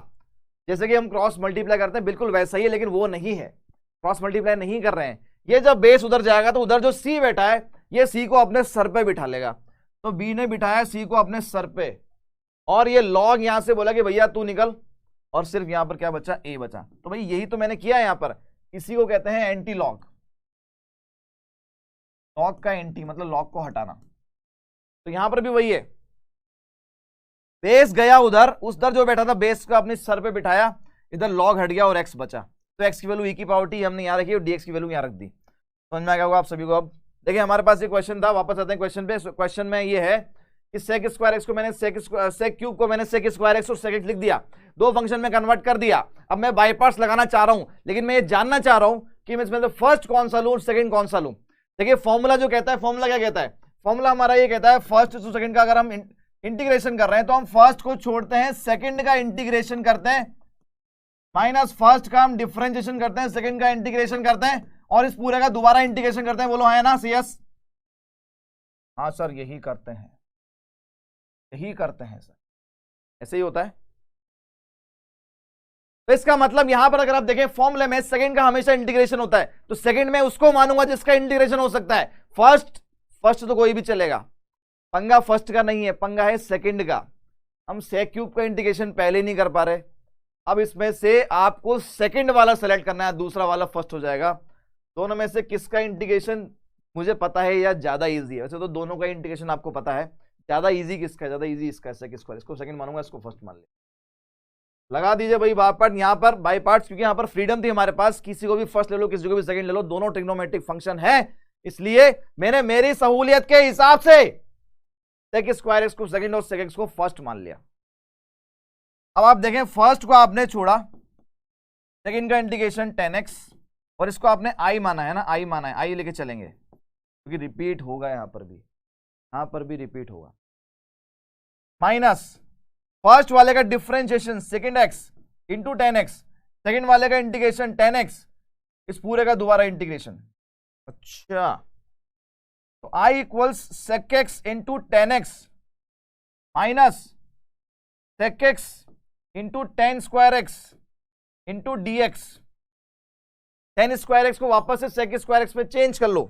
जैसे कि हम क्रॉस मल्टीप्लाई करते हैं बिल्कुल वैसा ही है, लेकिन वो नहीं है, क्रॉस मल्टीप्लाई नहीं कर रहे हैं। ये जब बेस उधर जाएगा तो उधर जो सी बैठा है ये सी को अपने सर पे बिठा लेगा। तो बी ने बिठाया सी को अपने सर पे, और ये लॉग यहां से बोला कि भैया तू निकल, और सिर्फ यहां पर क्या बचा, ए बचा। तो भाई यही तो मैंने किया है यहां पर, इसी को कहते हैं एंटी लॉग। लॉग का एंटी मतलब लॉग को हटाना। तो यहां पर भी वही है, बेस गया उधर, उस दर जो बैठा था बेस का अपने सर पे बिठाया, इधर लॉग हट गया और एक्स बचा। तो एक्स की वैल्यू e की पावर t हमने यहां रखी और dx की वैल्यू यहां रख दी। समझ में आ गया होगा आप सभी को? अब देखिए हमारे पास एक क्वेश्चन था, वापस आते हैं क्वेश्चन पे। क्वेश्चन में ये है कि सेक स्क्वायर एक्स को मैंने सेक क्यूब को मैंने सेक स्क्वायर एक्स और सेक एक्स लिख दिया, दो फंक्शन में कन्वर्ट कर दिया। अब मैं बाई पार्ट्स लगाना चाह रहा हूं, लेकिन मैं ये जानना चाह रहा हूं कि मैं इसमें फर्स्ट कौन सा लूं और सेकंड कौन सा लूं। देखिए फॉर्मूला जो कहता है, फॉर्मूला क्या कहता है, फॉर्मूला हमारा ये कहता है फर्स्ट टू सेकंड का अगर हम इंटीग्रेशन कर रहे हैं तो हम फर्स्ट को छोड़ते हैं, सेकंड का इंटीग्रेशन करते हैं, माइनस फर्स्ट का हम डिफरेंशिएशन करते हैं, सेकंड का इंटीग्रेशन करते हैं, और इस पूरे का दोबारा इंटीग्रेशन करते हैं। बोलो है ना सीएस? हाँ सर यही करते हैं, यही करते हैं सर, ऐसे ही होता है। तो इसका मतलब यहां पर अगर आप देखें फॉर्मूले में सेकंड का हमेशा इंटीग्रेशन होता है, तो सेकंड में उसको मानूंगा जिसका इंटीग्रेशन हो सकता है। फर्स्ट तो कोई भी चलेगा, पंगा फर्स्ट का नहीं है, पंगा है सेकंड का। हम सेक क्यूब का इंटीग्रेशन पहले नहीं कर पा रहे, अब इसमें से आपको सेकंड वाला सेलेक्ट करना है, दूसरा वाला फर्स्ट हो जाएगा। दोनों में से किसका इंटीग्रेशन मुझे पता है या ज्यादा इजी है? वैसे तो दोनों का इंटीग्रेशन आपको पता है, ज्यादा इजी किसका है? ज्यादा इजी इसका है, सेक स्क्वायर। इसको सेकंड मानूंगा, इसको फर्स्ट मान लिया। लगा दीजिए भाई बाई पार्ट यहां पर, बाई पार्ट्स, क्योंकि यहां पर फ्रीडम थी हमारे पास, किसी को भी फर्स्ट ले लो किसी को भी सेकंड ले लो, दोनों ट्रिग्नोमेट्रिक फंक्शन है, इसलिए मैंने मेरी सहूलियत के हिसाब से सेक स्क्वायर एक्स को सेकंड और सेक एक्स को फर्स्ट मान लिया। अब आप देखें फर्स्ट को आपने छोड़ा, सेकंड का इंटीग्रेशन 10x, और इसको आपने i माना है ना, i माना है, i लेके चलेंगे क्योंकि रिपीट होगा यहां पर भी रिपीट होगा। माइनस फर्स्ट वाले का differentiation second x into 10x, second वाले का इंटीग्रेशन 10x, इस पूरे का दोबारा इंटीग्रेशन। अच्छा, तो i equals sec x into 10x minus sec x into 10 square x into d x. 10 square x को वापस से सेक स्क्वायर एक्स में चेंज कर लो,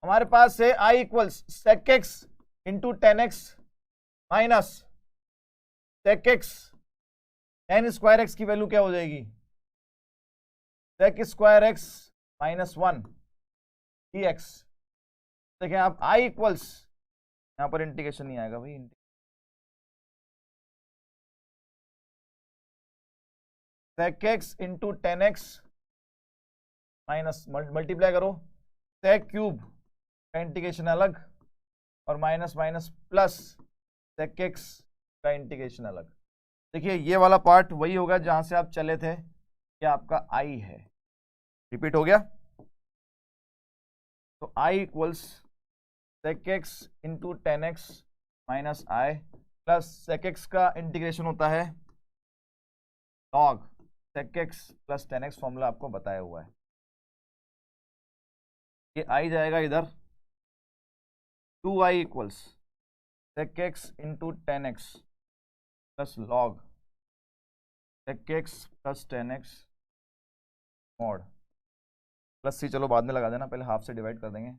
हमारे पास है i equals sec x into 10x minus sec x, tan square x की वैल्यू क्या हो जाएगी, sec square x minus 1 dx। देखें आप i इक्वल्स, यहां पर इंटीग्रेशन नहीं आएगा भाई, sec x into 10x minus multiply करो sec क्यूब का इंटीग्रेशन अलग और minus minus plus sec x का इंटीग्रेशन अलग। देखिए ये वाला पार्ट वही होगा जहां से आप चले थे, कि आपका i है, रिपीट हो गया। तो i equals sec x into 10x minus I plus sec x का इंटीग्रेशन होता है log sec x plus 10x, formula आपको बताया हुआ है। ये आई जाएगा इधर, 2i equals sec x into 10x plus log sec x plus 10x mod plus c, चलो बाद में लगा देना, पहले हाफ से डिवाइड कर देंगे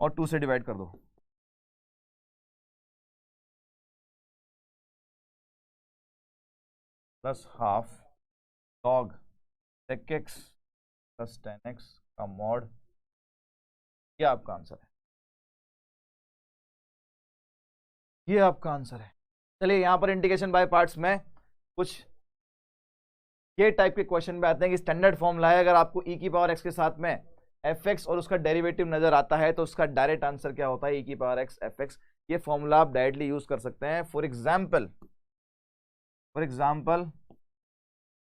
और 2 से डिवाइड कर दो, plus half log sec x plus 10x का मॉड। ये आपका आंसर है, ये आपका आंसर है। चलिए यहां पर इंटीग्रेशन बाय पार्ट्स में कुछ ये टाइप के क्वेश्चन पे आते हैं कि स्टैंडर्ड फॉर्मूला है, अगर आपको e की पावर x के साथ में fx और उसका डेरिवेटिव नजर आता है तो उसका डायरेक्ट आंसर क्या होता है, e की पावर x fx। ये फॉर्मूला आप डायरेक्टली यूज कर सकते हैं। फॉर एग्जाम्पल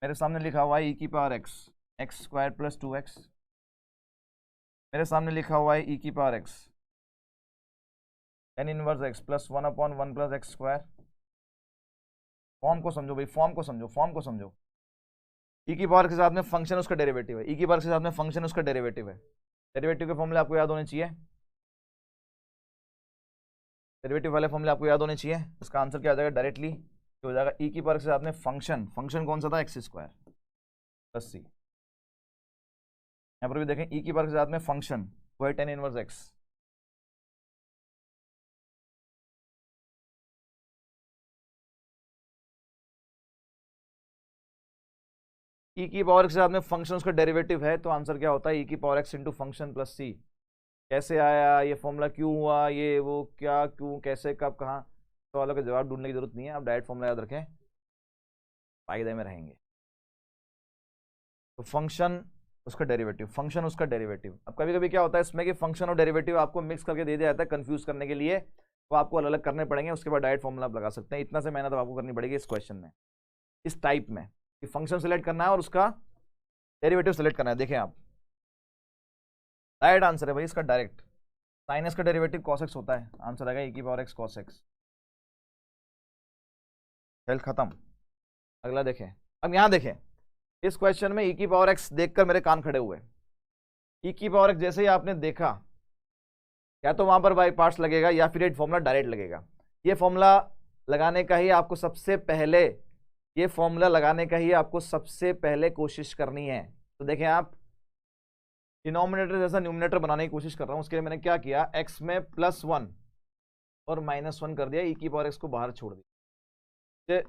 मेरे सामने लिखा हुआ है e की power x square plus 2x, मेरे सामने लिखा हुआ है e की power x tan inverse x plus 1/1 plus x square. Form को समझो भाई, फॉर्म को समझो। e की पावर के साथ में फंक्शन उसका डेरिवेटिव है, e की पावर के साथ में फंक्शन उसका डेरिवेटिव है। डेरिवेटिव के फॉर्मूले आपको याद होने चाहिए, डेरिवेटिव वाले फॉर्मूले आपको याद होने चाहिए। इसका आंसर क्या हो जाएगा, डायरेक्टली हो जाएगा e की पावर के साथ में फंक्शन कौन सा था, एक्स स्क्वायर प्लस सी। यहाँ पर भी देखें e की पावर के साथ में फंक्शन वो है tan इनवर्स x, e की पावर के साथ में फंक्शन उसका डेरिवेटिव है, तो आंसर क्या होता है, e की power x into function plus c. कैसे आया ये फॉर्मूला, क्यों हुआ ये, वो क्या, क्यों, कैसे, कब, कहाँ, सवालों का जवाब ढूंढने की जरूरत नहीं है, आप डायरेक्ट फॉर्मूला याद रखें, फायदे में रहेंगे। तो फंक्शन उसका डेरिवेटिव, अब कभी कभी क्या होता है इसमें कि फंक्शन और डेरिवेटिव आपको मिक्स करके दे दिया जाता है कंफ्यूज करने के लिए, तो आपको अलग अलग करने पड़ेंगे, उसके बाद डायरेक्ट फॉर्मूला आप लगा सकते हैं। इतना से मेहनत आपको करनी पड़ेगी इस क्वेश्चन में, इस टाइप में, कि फंक्शन सेलेक्ट करना है और उसका डेरिवेटिव सेलेक्ट करना है। देखें आप, डायरेक्ट आंसर है भाई इसका, डायरेक्ट साइन एक्स का डेरिवेटिव cos x होता है, आंसर आएगा e की पावर x cos x। खेल खत्म। अगला देखें, अब यहां देखें इस क्वेश्चन में e की पावर x देखकर मेरे कान खड़े हुए। e की पावर x जैसे ही आपने देखा, या तो वहां पर बाई पार्ट्स लगेगा या फिर फॉर्मूला डायरेक्ट लगेगा। ये फॉर्मूला लगाने का ही आपको सबसे पहले कोशिश करनी है। तो देखें आप, डिनोमिनेटर जैसा न्यूमिनेटर बनाने की कोशिश कर रहा हूं, उसके लिए मैंने क्या किया, x में +1 और -1 कर दिया, e की पावर x को बाहर छोड़ दिया, ये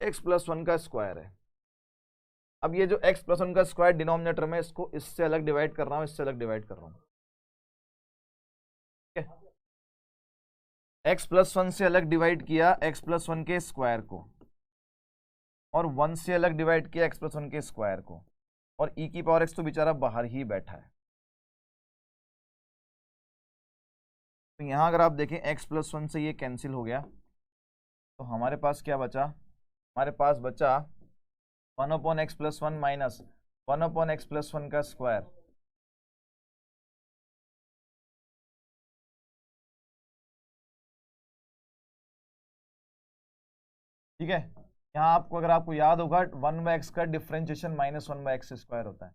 x + 1 का स्क्वायर है। अब ये जो x + 1 का स्क्वायर डिनोमिनेटर में, इसको इससे अलग डिवाइड कर रहा हूं, इससे अलग डिवाइड कर रहा हूं, ठीक है। x + 1 से अलग डिवाइड किया x + 1 के स्क्वायर को, और 1 से अलग डिवाइड किया x + 1 के स्क्वायर को, और e की पावर x तो बेचारा बाहर ही बैठा है। तो यहां अगर आप देखें x + 1 से ये कैंसिल हो गया, तो हमारे पास क्या बचा, हमारे पास बचा 1/x + 1 माइनस 1/x + 1 का स्क्वायर। ठीक है, यहाँ आपको अगर आपको याद होगा 1/x का डिफरेंशिएशन -1/x स्क्वायर होता है,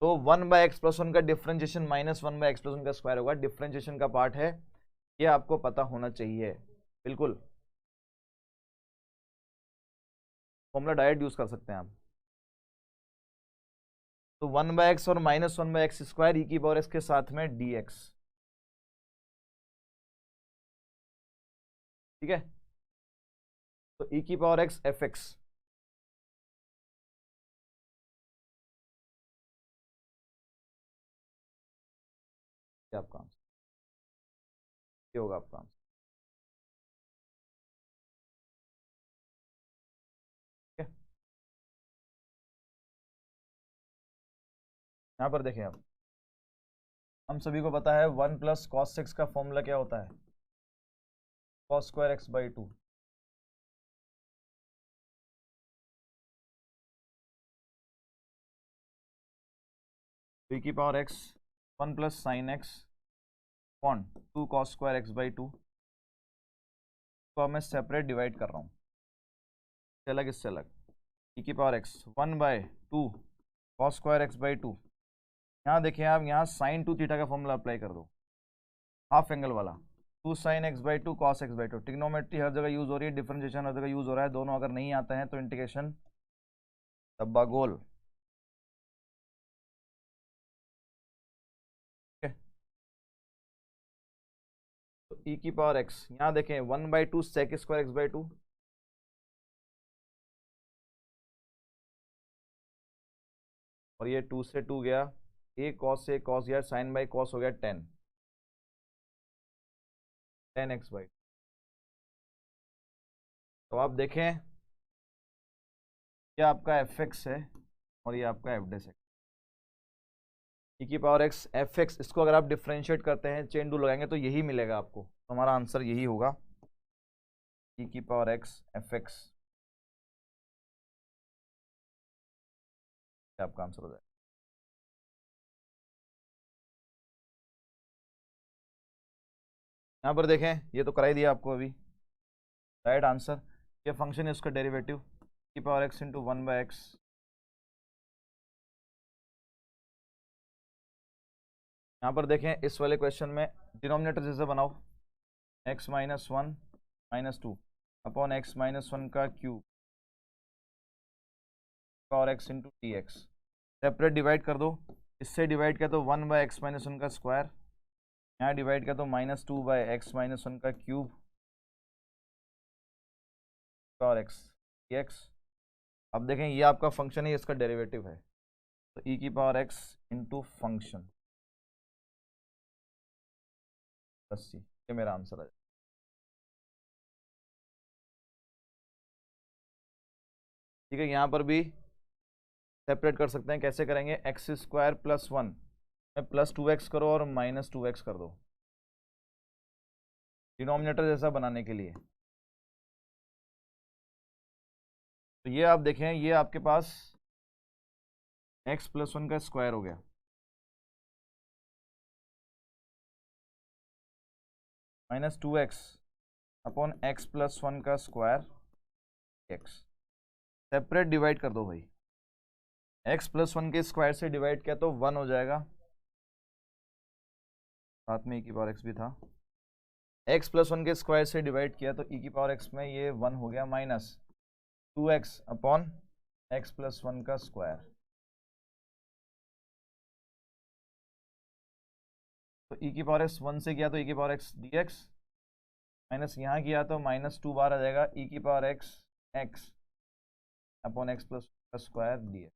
तो 1/x + 1 का डिफरेंशिएशन -1/x + 1 का स्क्वायर होगा, डिफरेंशिएशन का पार्ट है, ये आपको पता होना चाहिए। बिल्कुल फॉर्मूला डायरेक्ट यूज कर सकते हैं आप। तो 1/x और -1/x स्क्वायर e की पावर x के साथ में dx, ठीक है, तो e की पावर x fx, ये आपका आंसर, ये होगा आपका आंसर। ठीक है, यहां पर देखें आप, हम सभी को पता है 1 + cos 6 का फॉर्मूला क्या होता है, cos² x/2। e की power x 1 + sin x upon 2 cos² x/2 को मैं सेपरेट डिवाइड कर रहा हूँ, इससे अलग इससे अलग। e की पावर x 1/2 cos² x/2, यहाँ देखें आप, यहाँ sin 2θ का फॉर्मूला अप्लाई कर दो, हाफ एंगल वाला, 2 sin x/2 cos x/2। Trigonometry हर जगह यूज हो रही है, डिफरेंशिएशन हर जगह यूज हो रहा है, दोनों अगर नहीं आते हैं तो इंटीग्रेशन डब्बा गोल। तो e की पावर x, यहाँ देखें 1/2 sec² x/2, और ये 2 से 2 गया, a cos से cos गया, sin/cos हो गया 10x/2। तो आप देखें, ये आपका fx है और ये आपका f' है। e की पावर x fx, इसको अगर आप डिफ्रेंशिएट करते हैं, चेन रूल लगाएंगे तो यही मिलेगा आपको, तो हमारा आंसर यही होगा, e की पावर x fx, आपका आंसर हो जाएगा। यहाँ पर देखें, ये तो करा ही दिया आपको अभी, राइट आंसर। ये फंक्शन है, उसका डेरिवेटिव की पावर x इंटू 1/x। यहाँ पर देखें, इस वाले क्वेश्चन में डिनोमिनेटर जैसे बनाओ, x - 1 - 2 अपॉन x - 1 का cube power x into d x, separate divide कर दो, इससे डिवाइड किया तो 1/x - 1 का स्क्वायर, यहाँ डिवाइड किया तो -2/x - 1 का क्यूब पावर x dx। अब देखें, ये आपका फंक्शन है, इसका डेरिवेटिव है, तो e की पावर x इंटू फंक्शन, बस ये मेरा आंसर है। ठीक है, यहाँ पर भी सेपरेट कर सकते हैं, कैसे करेंगे, x² + 1 में +2x करो और -2x कर दो, डिनोमिनेटर जैसा बनाने के लिए। तो ये आप देखें, ये आपके पास x + 1 का स्क्वायर हो गया, -2x अपॉन x + 1 का स्क्वायर x, सेपरेट डिवाइड कर दो भाई, x + 1 के स्क्वायर से डिवाइड किया तो 1 हो जाएगा, साथ में e की पावर x भी था, x + 1 के स्क्वायर से डिवाइड किया तो e की पावर x में ये 1 हो गया, -2x अपॉन x + 1 का स्क्वायर। तो e की पावर x 1 से किया तो e की पावर x dx, माइनस यहाँ किया तो -2 बार आ जाएगा, e की power x x upon x + का स्क्वायर dx।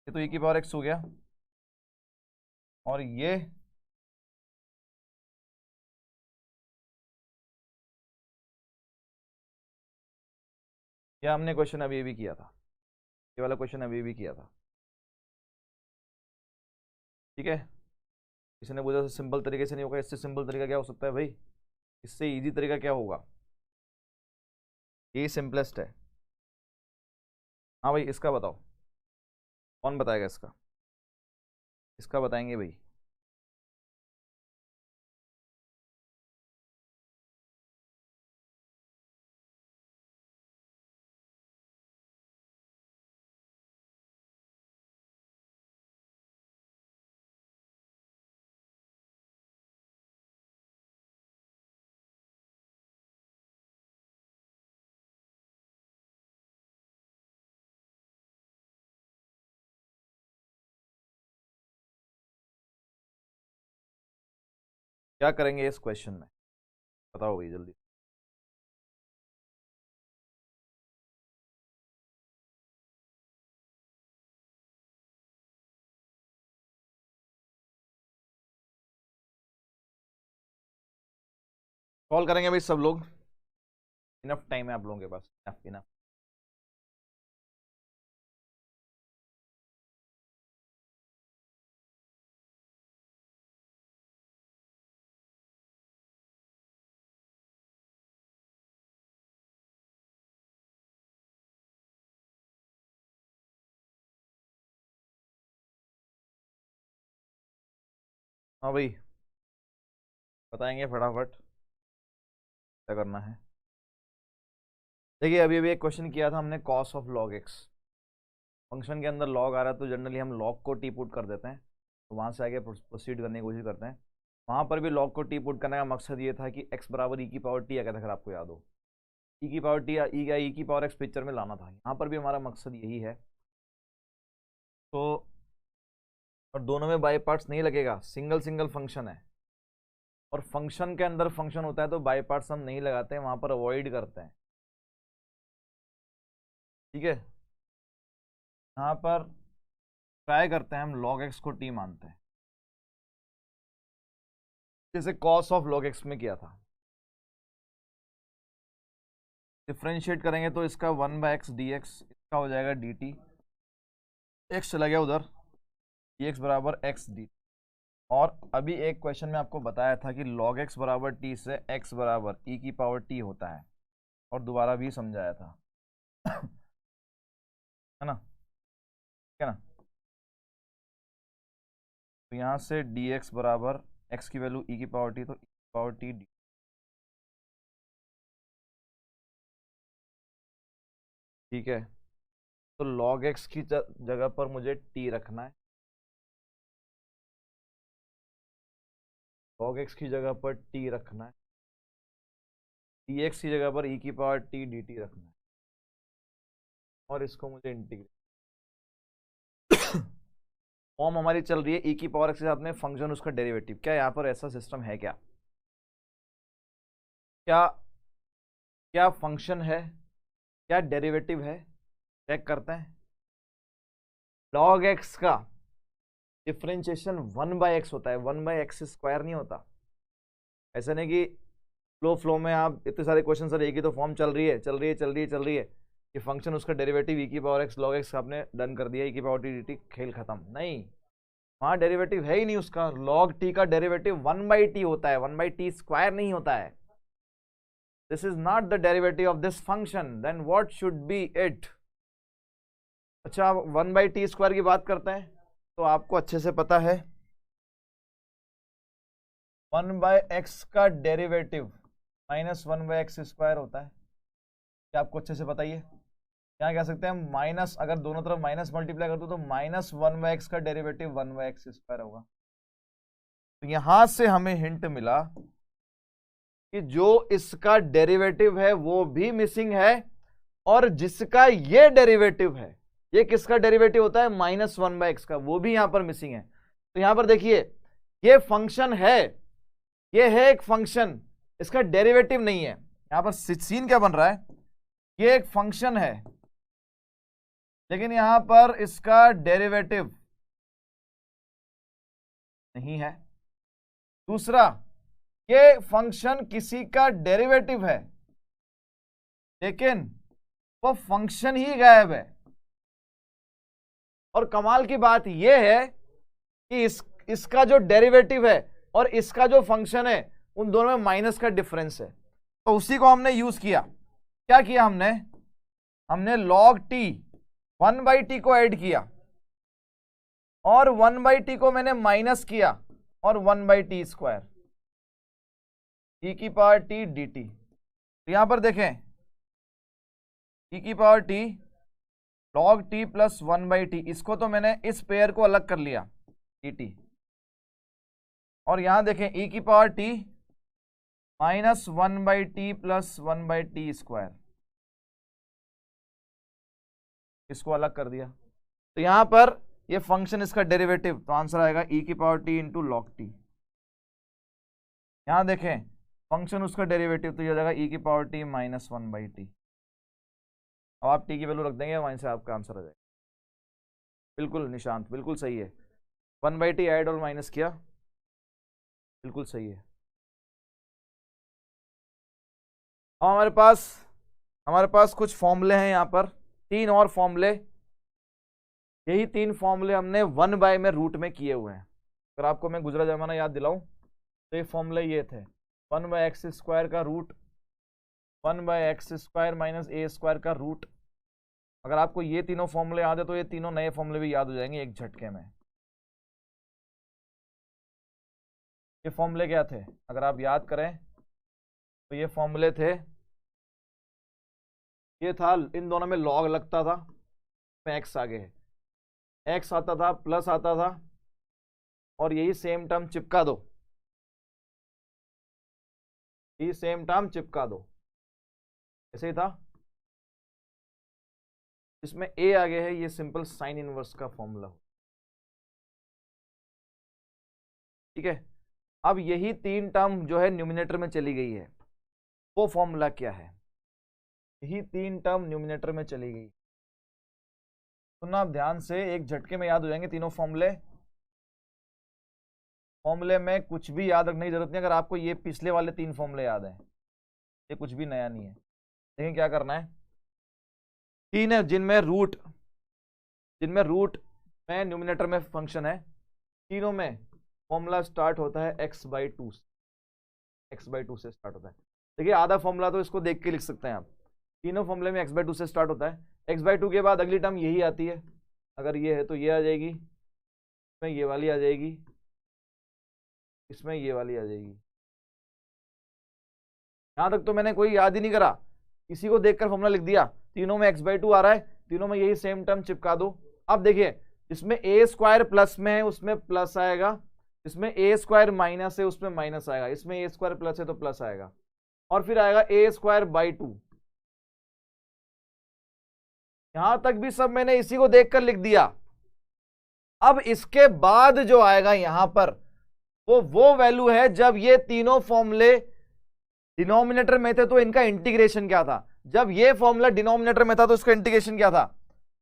ये तो e की पावर x हो गया, और ये हमने क्वेश्चन अभी भी किया था, ये वाला क्वेश्चन अभी भी किया था। ठीक है, किसी ने पूछा सिंपल तरीके से नहीं होगा, इससे सिंपल तरीका क्या हो सकता है भाई, इससे इजी तरीका क्या होगा, ये सिंपलेस्ट है। हाँ भाई, इसका बताओ, कौन बताएगा इसका, इसका बताएंगे भाई। क्या करेंगे इस क्वेश्चन में, बताओ भाई जल्दी। कॉल करेंगे भाई सब लोग, इनफ टाइम है आप लोगों के पास, इनफ इनफ। हाँ भाई बताएंगे फटाफट क्या करना है। देखिए अभी अभी एक क्वेश्चन किया था हमने, cos of log x. Function के अंदर लॉग आ रहा है तो जनरली हम लॉग को टी पुट कर देते हैं, तो वहाँ से आगे प्रोसीड करने की कोशिश करते हैं। वहाँ पर भी लॉग को टी पुट करने का मकसद ये था कि x बराबर ई की पावर टी आ गया था, अगर आपको याद हो। ई की पावर टी ई की पावर एक्स पिक्चर में लाना था, यहाँ पर भी हमारा मकसद यही है। तो और दोनों में बाई पार्ट्स नहीं लगेगा, सिंगल सिंगल फंक्शन है, और फंक्शन के अंदर फंक्शन होता है तो बाई पार्ट्स हम नहीं लगाते हैं, वहाँ पर अवॉइड करते हैं। ठीक है, यहाँ पर ट्राई करते हैं हम लॉग एक्स को टी मानते हैं, जैसे कॉस ऑफ लॉग एक्स में किया था। डिफ्रेंशिएट करेंगे तो इसका 1/x dx, इसका हो जाएगा dt, x चला गया उधर, dx बराबर x dt। और अभी एक क्वेश्चन में आपको बताया था कि log x बराबर t से x बराबर e की पावर t होता है, और दोबारा भी समझाया था है ना, ठीक है ना। तो यहाँ से dx बराबर x की वैल्यू e की पावर t, तो e की पावर t dt। ठीक है, तो log x की जगह पर मुझे t रखना है, log x की जगह पर t रखना है, dx की जगह पर e की पावर t dt रखना है, और इसको मुझे इंटीग्रेट। फॉर्म हमारी चल रही है e की पावर x के साथ में फंक्शन उसका डेरिवेटिव। क्या यहाँ पर ऐसा सिस्टम है क्या? क्या क्या फंक्शन है, क्या डेरिवेटिव है? चेक करते हैं। log x का डिफरेंशिएशन 1/x होता है, 1/x स्क्वायर नहीं होता। ऐसा नहीं कि फ्लो में आप इतने सारे क्वेश्चन सर एक ही तो फॉर्म चल रही है चल रही है चल रही है चल रही है, ये फंक्शन उसका डेरिवेटिव e की पावर x log x आपने डन कर दिया, e की पावर t dt, खेल खत्म। नहीं, वहां डेरिवेटिव है ही नहीं उसका। log t का डेरिवेटिव 1/t होता है, 1/t स्क्वायर नहीं होता है। This is not the derivative of this function, then what should be it? अच्छा, 1/t स्क्वायर की बात करते हैं तो आपको अच्छे से पता है 1/x का डेरिवेटिव -1/x स्क्वायर होता है। क्या आपको अच्छे से पता ही है? क्या कह सकते हैं हम, माइनस, अगर दोनों तरफ माइनस मल्टीप्लाई कर दो तो -1/x का डेरिवेटिव 1/x स्क्वायर होगा। तो यहां से हमें हिंट मिला कि जो इसका डेरिवेटिव है वो भी मिसिंग है, और जिसका ये डेरिवेटिव है, ये किसका डेरिवेटिव होता है, -1/x का, वो भी यहां पर मिसिंग है। तो यहां पर देखिए ये फंक्शन है, ये है एक फंक्शन, इसका डेरिवेटिव नहीं है। यहां पर सीन क्या बन रहा है, ये एक फंक्शन है लेकिन यहां पर इसका डेरिवेटिव नहीं है। दूसरा, ये फंक्शन किसी का डेरिवेटिव है लेकिन वो फंक्शन ही गायब है। और कमाल की बात यह है कि इसका जो डेरिवेटिव है और इसका जो फंक्शन है, उन दोनों में माइनस का डिफरेंस है। तो उसी को हमने यूज किया। क्या किया हमने log t 1/t को ऐड किया, और 1/t को मैंने माइनस किया, और 1/t स्क्वायर e की पावर t dt। तो यहां पर देखें e की power t log t plus 1/t, इसको तो मैंने इस पेयर को अलग कर लिया dt, और यहां देखें e की power t -1/t plus 1/t square, इसको अलग कर दिया। तो यहां पर ये फंक्शन इसका डेरिवेटिव, तो आंसर आएगा e की power t into log T. यहां देखें फंक्शन उसका डेरिवेटिव तो ये हो जाएगा e की पावर t माइनस 1/t। अब आप t की वैल्यू रख देंगे, वहीं से आपका आंसर आ जाएगा। बिल्कुल निशांत, बिल्कुल सही है। 1/t ऐड और माइनस किया, बिल्कुल सही है। अब हमारे पास कुछ फॉर्मूले हैं यहाँ पर, 3 और फॉर्मूले। यही 3 फॉर्मूले हमने 1/, में रूट में किए हुए हैं। अगर आपको मैं गुजरा जमाना याद दिलाऊं तो ये फॉर्मूले ये थे, 1/x² का रूट 1/x² माइनस a² का रूट। अगर आपको ये तीनों फॉर्मूले याद है तो ये तीनों नए फॉर्मूले भी याद हो जाएंगे एक झटके में। ये फॉर्मूले क्या थे अगर आप याद करें तो ये फॉर्मूले थे, ये था इन दोनों में लॉग लगता था, में एक्स आगे है, एक्स आता था प्लस आता था, और यही सेम टर्म चिपका दो, यही सेम टर्म चिपका दो, ऐसे ही था। इसमें ए आगे है, ये सिंपल साइन इनवर्स का फॉर्मूला हो, ठीक है। अब यही 3 टर्म जो है न्यूमिनेटर में चली गई है, वो फॉर्मूला क्या है? यही 3 टर्म न्यूमिनेटर में चली गई। सुनना आप ध्यान से, एक झटके में याद हो जाएंगे तीनों फॉर्मूले। फॉर्मूले में कुछ भी याद रखने की जरूरत नहीं, अगर आपको ये पिछले वाले 3 फॉर्मूले याद हैं, ये कुछ भी नया नहीं है। लेकिन क्या करना है, 3 है जिनमें रूट में न्यूमिनेटर में फंक्शन है, तीनों में फॉर्मूला स्टार्ट होता है x/2 से, x/2 से स्टार्ट होता है। देखिए आधा फॉर्मूला तो इसको देख के लिख सकते हैं आप, तीनों फॉर्मूले में x/2 से स्टार्ट होता है। x/2 के बाद अगली टर्म यही आती है, अगर ये है तो ये आ जाएगी, इसमें ये वाली आ जाएगी, इसमें ये वाली आ जाएगी। यहां तक तो मैंने कोई याद ही नहीं करा, इसी को देखकर फॉर्मूला लिख दिया। तीनों में x/2 आ रहा है, तीनों में यही सेम टर्म चिपका दो। अब देखिए इसमें a² प्लस में है, उसमें प्लस आएगा, इसमें a² माइनस है, उसमें माइनस आएगा, इसमें a² प्लस है तो प्लस आएगा, और फिर आएगा a²/2। यहां तक भी सब मैंने इसी को देखकर लिख दिया। अब इसके बाद जो आएगा यहां पर वो वैल्यू है जब ये तीनों फॉर्मूले डिनोमिनेटर में थे तो इनका इंटीग्रेशन क्या था। जब ये फॉर्मूला डिनोमिनेटर में था तो इसका इंटीग्रेशन क्या था,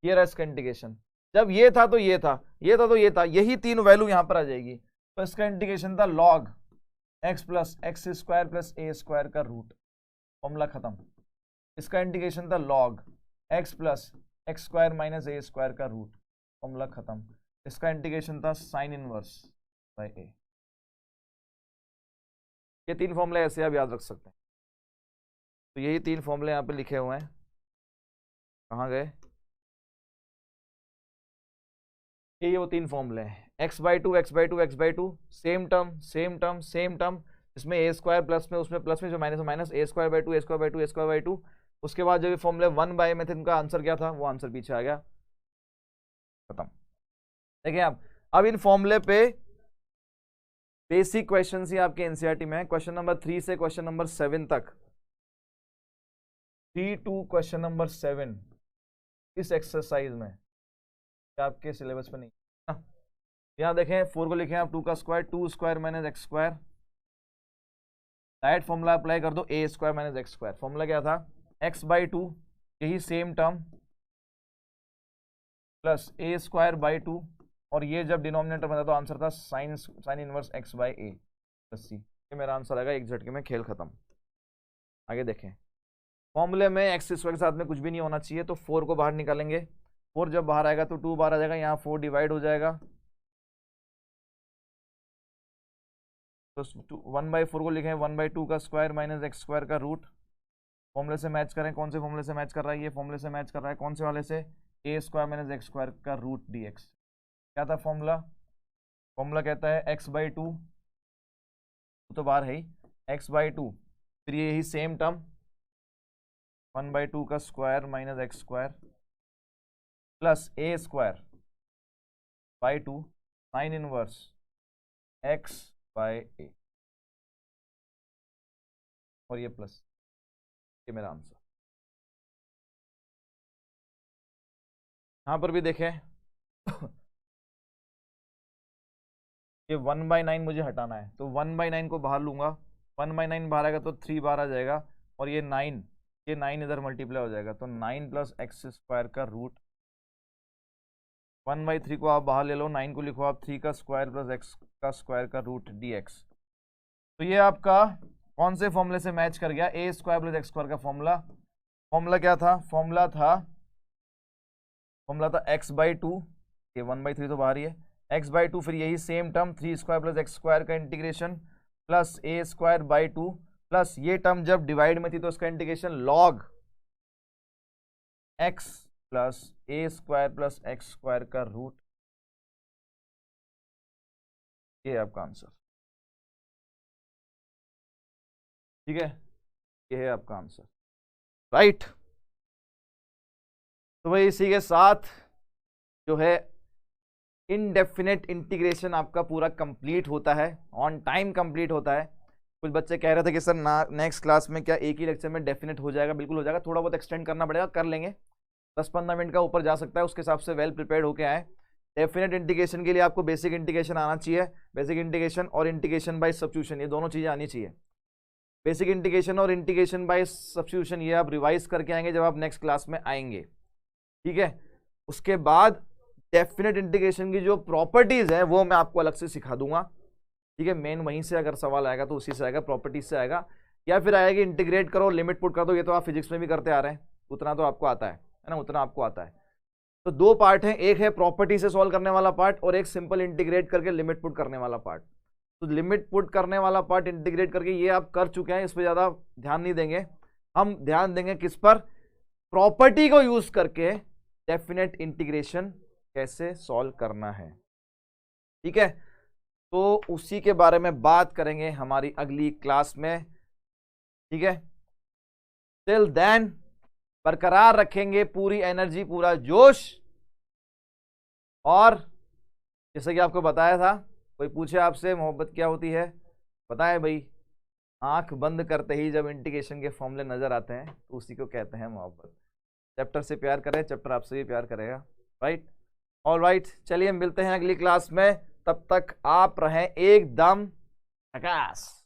ये रहा इसका इंटीग्रेशन। जब ये था तो ये था, ये था तो ये था, यही 3 वैल्यू यहां पर आ जाएगी। तो इसका इंटीग्रेशन था log x plus x² plus a² का रूट, फॉर्मूला खत्म। इसका इंटीग्रेशन था log x plus x² minus a² का रूट, फॉर्मूला खत्म। इसका इंटीग्रेशन था साइन इनवर्स बाय a। ये 3 फॉर्मूले ऐसे आप याद रख सकते हैं। तो यही 3 फॉर्मूले यहाँ पे लिखे हुए हैं, कहाँ गए, ये वो 3 फॉर्मूले हैं। x/2 x/2 x/2 same term, इसमें a² प्लस में, उसमें प्लस में जो minus minus, a²/2 a²/2 a²/2। उसके बाद जब ये फॉर्मूले 1/, में थे, इनका आंसर क्या था, वो आंसर पीछे आ गया, खत्म। देखिए आप, अब इन फॉर्मूले पे बेसिक क्वेश्चन ही आपके एनसीईआरटी में है, क्वेश्चन नंबर 3 से क्वेश्चन नंबर 7 तक, 3 to क्वेश्चन नंबर 7 इस एक्सरसाइज में आपके सिलेबस पे नहीं। यहाँ देखें 4 को लिखे आप 2 का square, 2² minus x², direct formula apply कर दो, a² माइनस x²। फॉर्मूला क्या था, x/2 यही सेम टर्म प्लस a²/2, और ये जब डिनोमिनेटर में था तो आंसर था sine inverse x/a plus c। ये मेरा आंसर आएगा, एक झटके में खेल खत्म। आगे देखें, फॉर्मूले में x² के साथ में कुछ भी नहीं होना चाहिए, तो 4 को बाहर निकालेंगे, 4 जब बाहर आएगा तो 2 बाहर आ जाएगा, यहाँ 4 डिवाइड हो जाएगा, तो 1/4 को लिखें 1/2 का स्क्वायर माइनस x² का रूट। फॉर्मूले से मैच करें, कौन से फॉर्मूले से मैच कर रहा है, ये फॉर्मूले से मैच कर रहा है, कौन से वाले से, a² माइनस x² का रूट dx। क्या था फॉर्मूला, फॉर्मूला कहता है x/2, तो बाहर है ही, x/2, फिर ये यही सेम टर्म 1/2 का square minus x² plus a²/2 sine inverse x/a, और ये प्लस, ये मेरा आंसर। यहां पर भी देखें ये 1/9 मुझे हटाना है, तो 1/9 को बाहर लूंगा 1/9 बाहर आएगा तो 3 बाहर आ जाएगा, और ये 9 इधर मल्टीप्लाई हो जाएगा, तो 9 प्लस एक्स स्क्वायर का रूट, 1/3 को आप बाहर ले लो, 9 को लिखो आप 3 का स्क्वायर प्लस एक्स का स्क्वायर का रूट dx। तो ये आपका कौन से फॉर्मूले से मैच कर गया, ए स्क्वायर प्लस एक्स स्क्वायर का फॉर्मूला क्या था, फॉर्मूला था x/2, ये 1/3 तो बाहर ही है, x/2, फिर यही same term 3 square plus x square का integration plus a square by 2, plus ये टर्म जब डिवाइड में थी तो उसका integration log x plus a square plus x square का रूट। ये है आपका आंसर, ठीक है, ये है आपका आंसर, राइट। तो भाई इसी के साथ जो है इनडेफिनेट इंटीग्रेशन आपका पूरा कंप्लीट होता है, ऑन टाइम कंप्लीट होता है। कुछ बच्चे कह रहे थे कि सर नेक्स्ट क्लास में क्या एक ही लेक्चर में डेफिनेट हो जाएगा, बिल्कुल हो जाएगा, थोड़ा बहुत एक्सटेंड करना पड़ेगा, कर लेंगे, 10-15 मिनट का ऊपर जा सकता है, उसके हिसाब से वेल प्रिपेयर्ड होके आए। डेफिनेट इंटीग्रेशन के लिए आपको बेसिक इंटीग्रेशन आना चाहिए, बेसिक इंटीग्रेशन और इंटीग्रेशन बाय सब्स्टिट्यूशन, ये दोनों चीज़ें आनी चाहिए। बेसिक इंटीग्रेशन और इंटीग्रेशन बाय सब्स्टिट्यूशन ये आप रिवाइज करके आएंगे जब आप नेक्स्ट क्लास में आएंगे, ठीक है। उसके बाद डेफिनेट इंटीग्रेशन की जो प्रॉपर्टीज है वो मैं आपको अलग से सिखा दूंगा, ठीक है। मेन वहीं से अगर सवाल आएगा तो उसी से आएगा, प्रॉपर्टीज से आएगा, या फिर आएगा इंटीग्रेट करो लिमिट पुट कर दो, ये तो आप फिजिक्स में भी करते आ रहे हैं, उतना तो आपको आता है ना, उतना आपको आता है। तो दो पार्ट हैं, एक है प्रॉपर्टी से सॉल्व करने वाला पार्ट और एक सिंपल इंटीग्रेट करके लिमिट पुट करने वाला पार्ट। तो लिमिट पुट करने वाला पार्ट इंटीग्रेट करके ये आप कर चुके हैं, इस पर ज़्यादा ध्यान नहीं देंगे, हम ध्यान देंगे किस पर, प्रॉपर्टी को यूज करके डेफिनेट इंटीग्रेशन कैसे सॉल्व करना है, ठीक है। तो उसी के बारे में बात करेंगे हमारी अगली क्लास में, ठीक है। टिल देन बरकरार रखेंगे पूरी एनर्जी, पूरा जोश, और जैसे कि आपको बताया था, कोई पूछे आपसे मोहब्बत क्या होती है, बताए भाई, आंख बंद करते ही जब इंटीग्रेशन के फॉर्मूले नजर आते हैं तो उसी को कहते हैं मोहब्बत। चैप्टर से प्यार करें, चैप्टर आपसे भी प्यार करेगा, राइट। ऑल राइट, चलिए मिलते हैं अगली क्लास में, तब तक आप रहें एकदम झकास।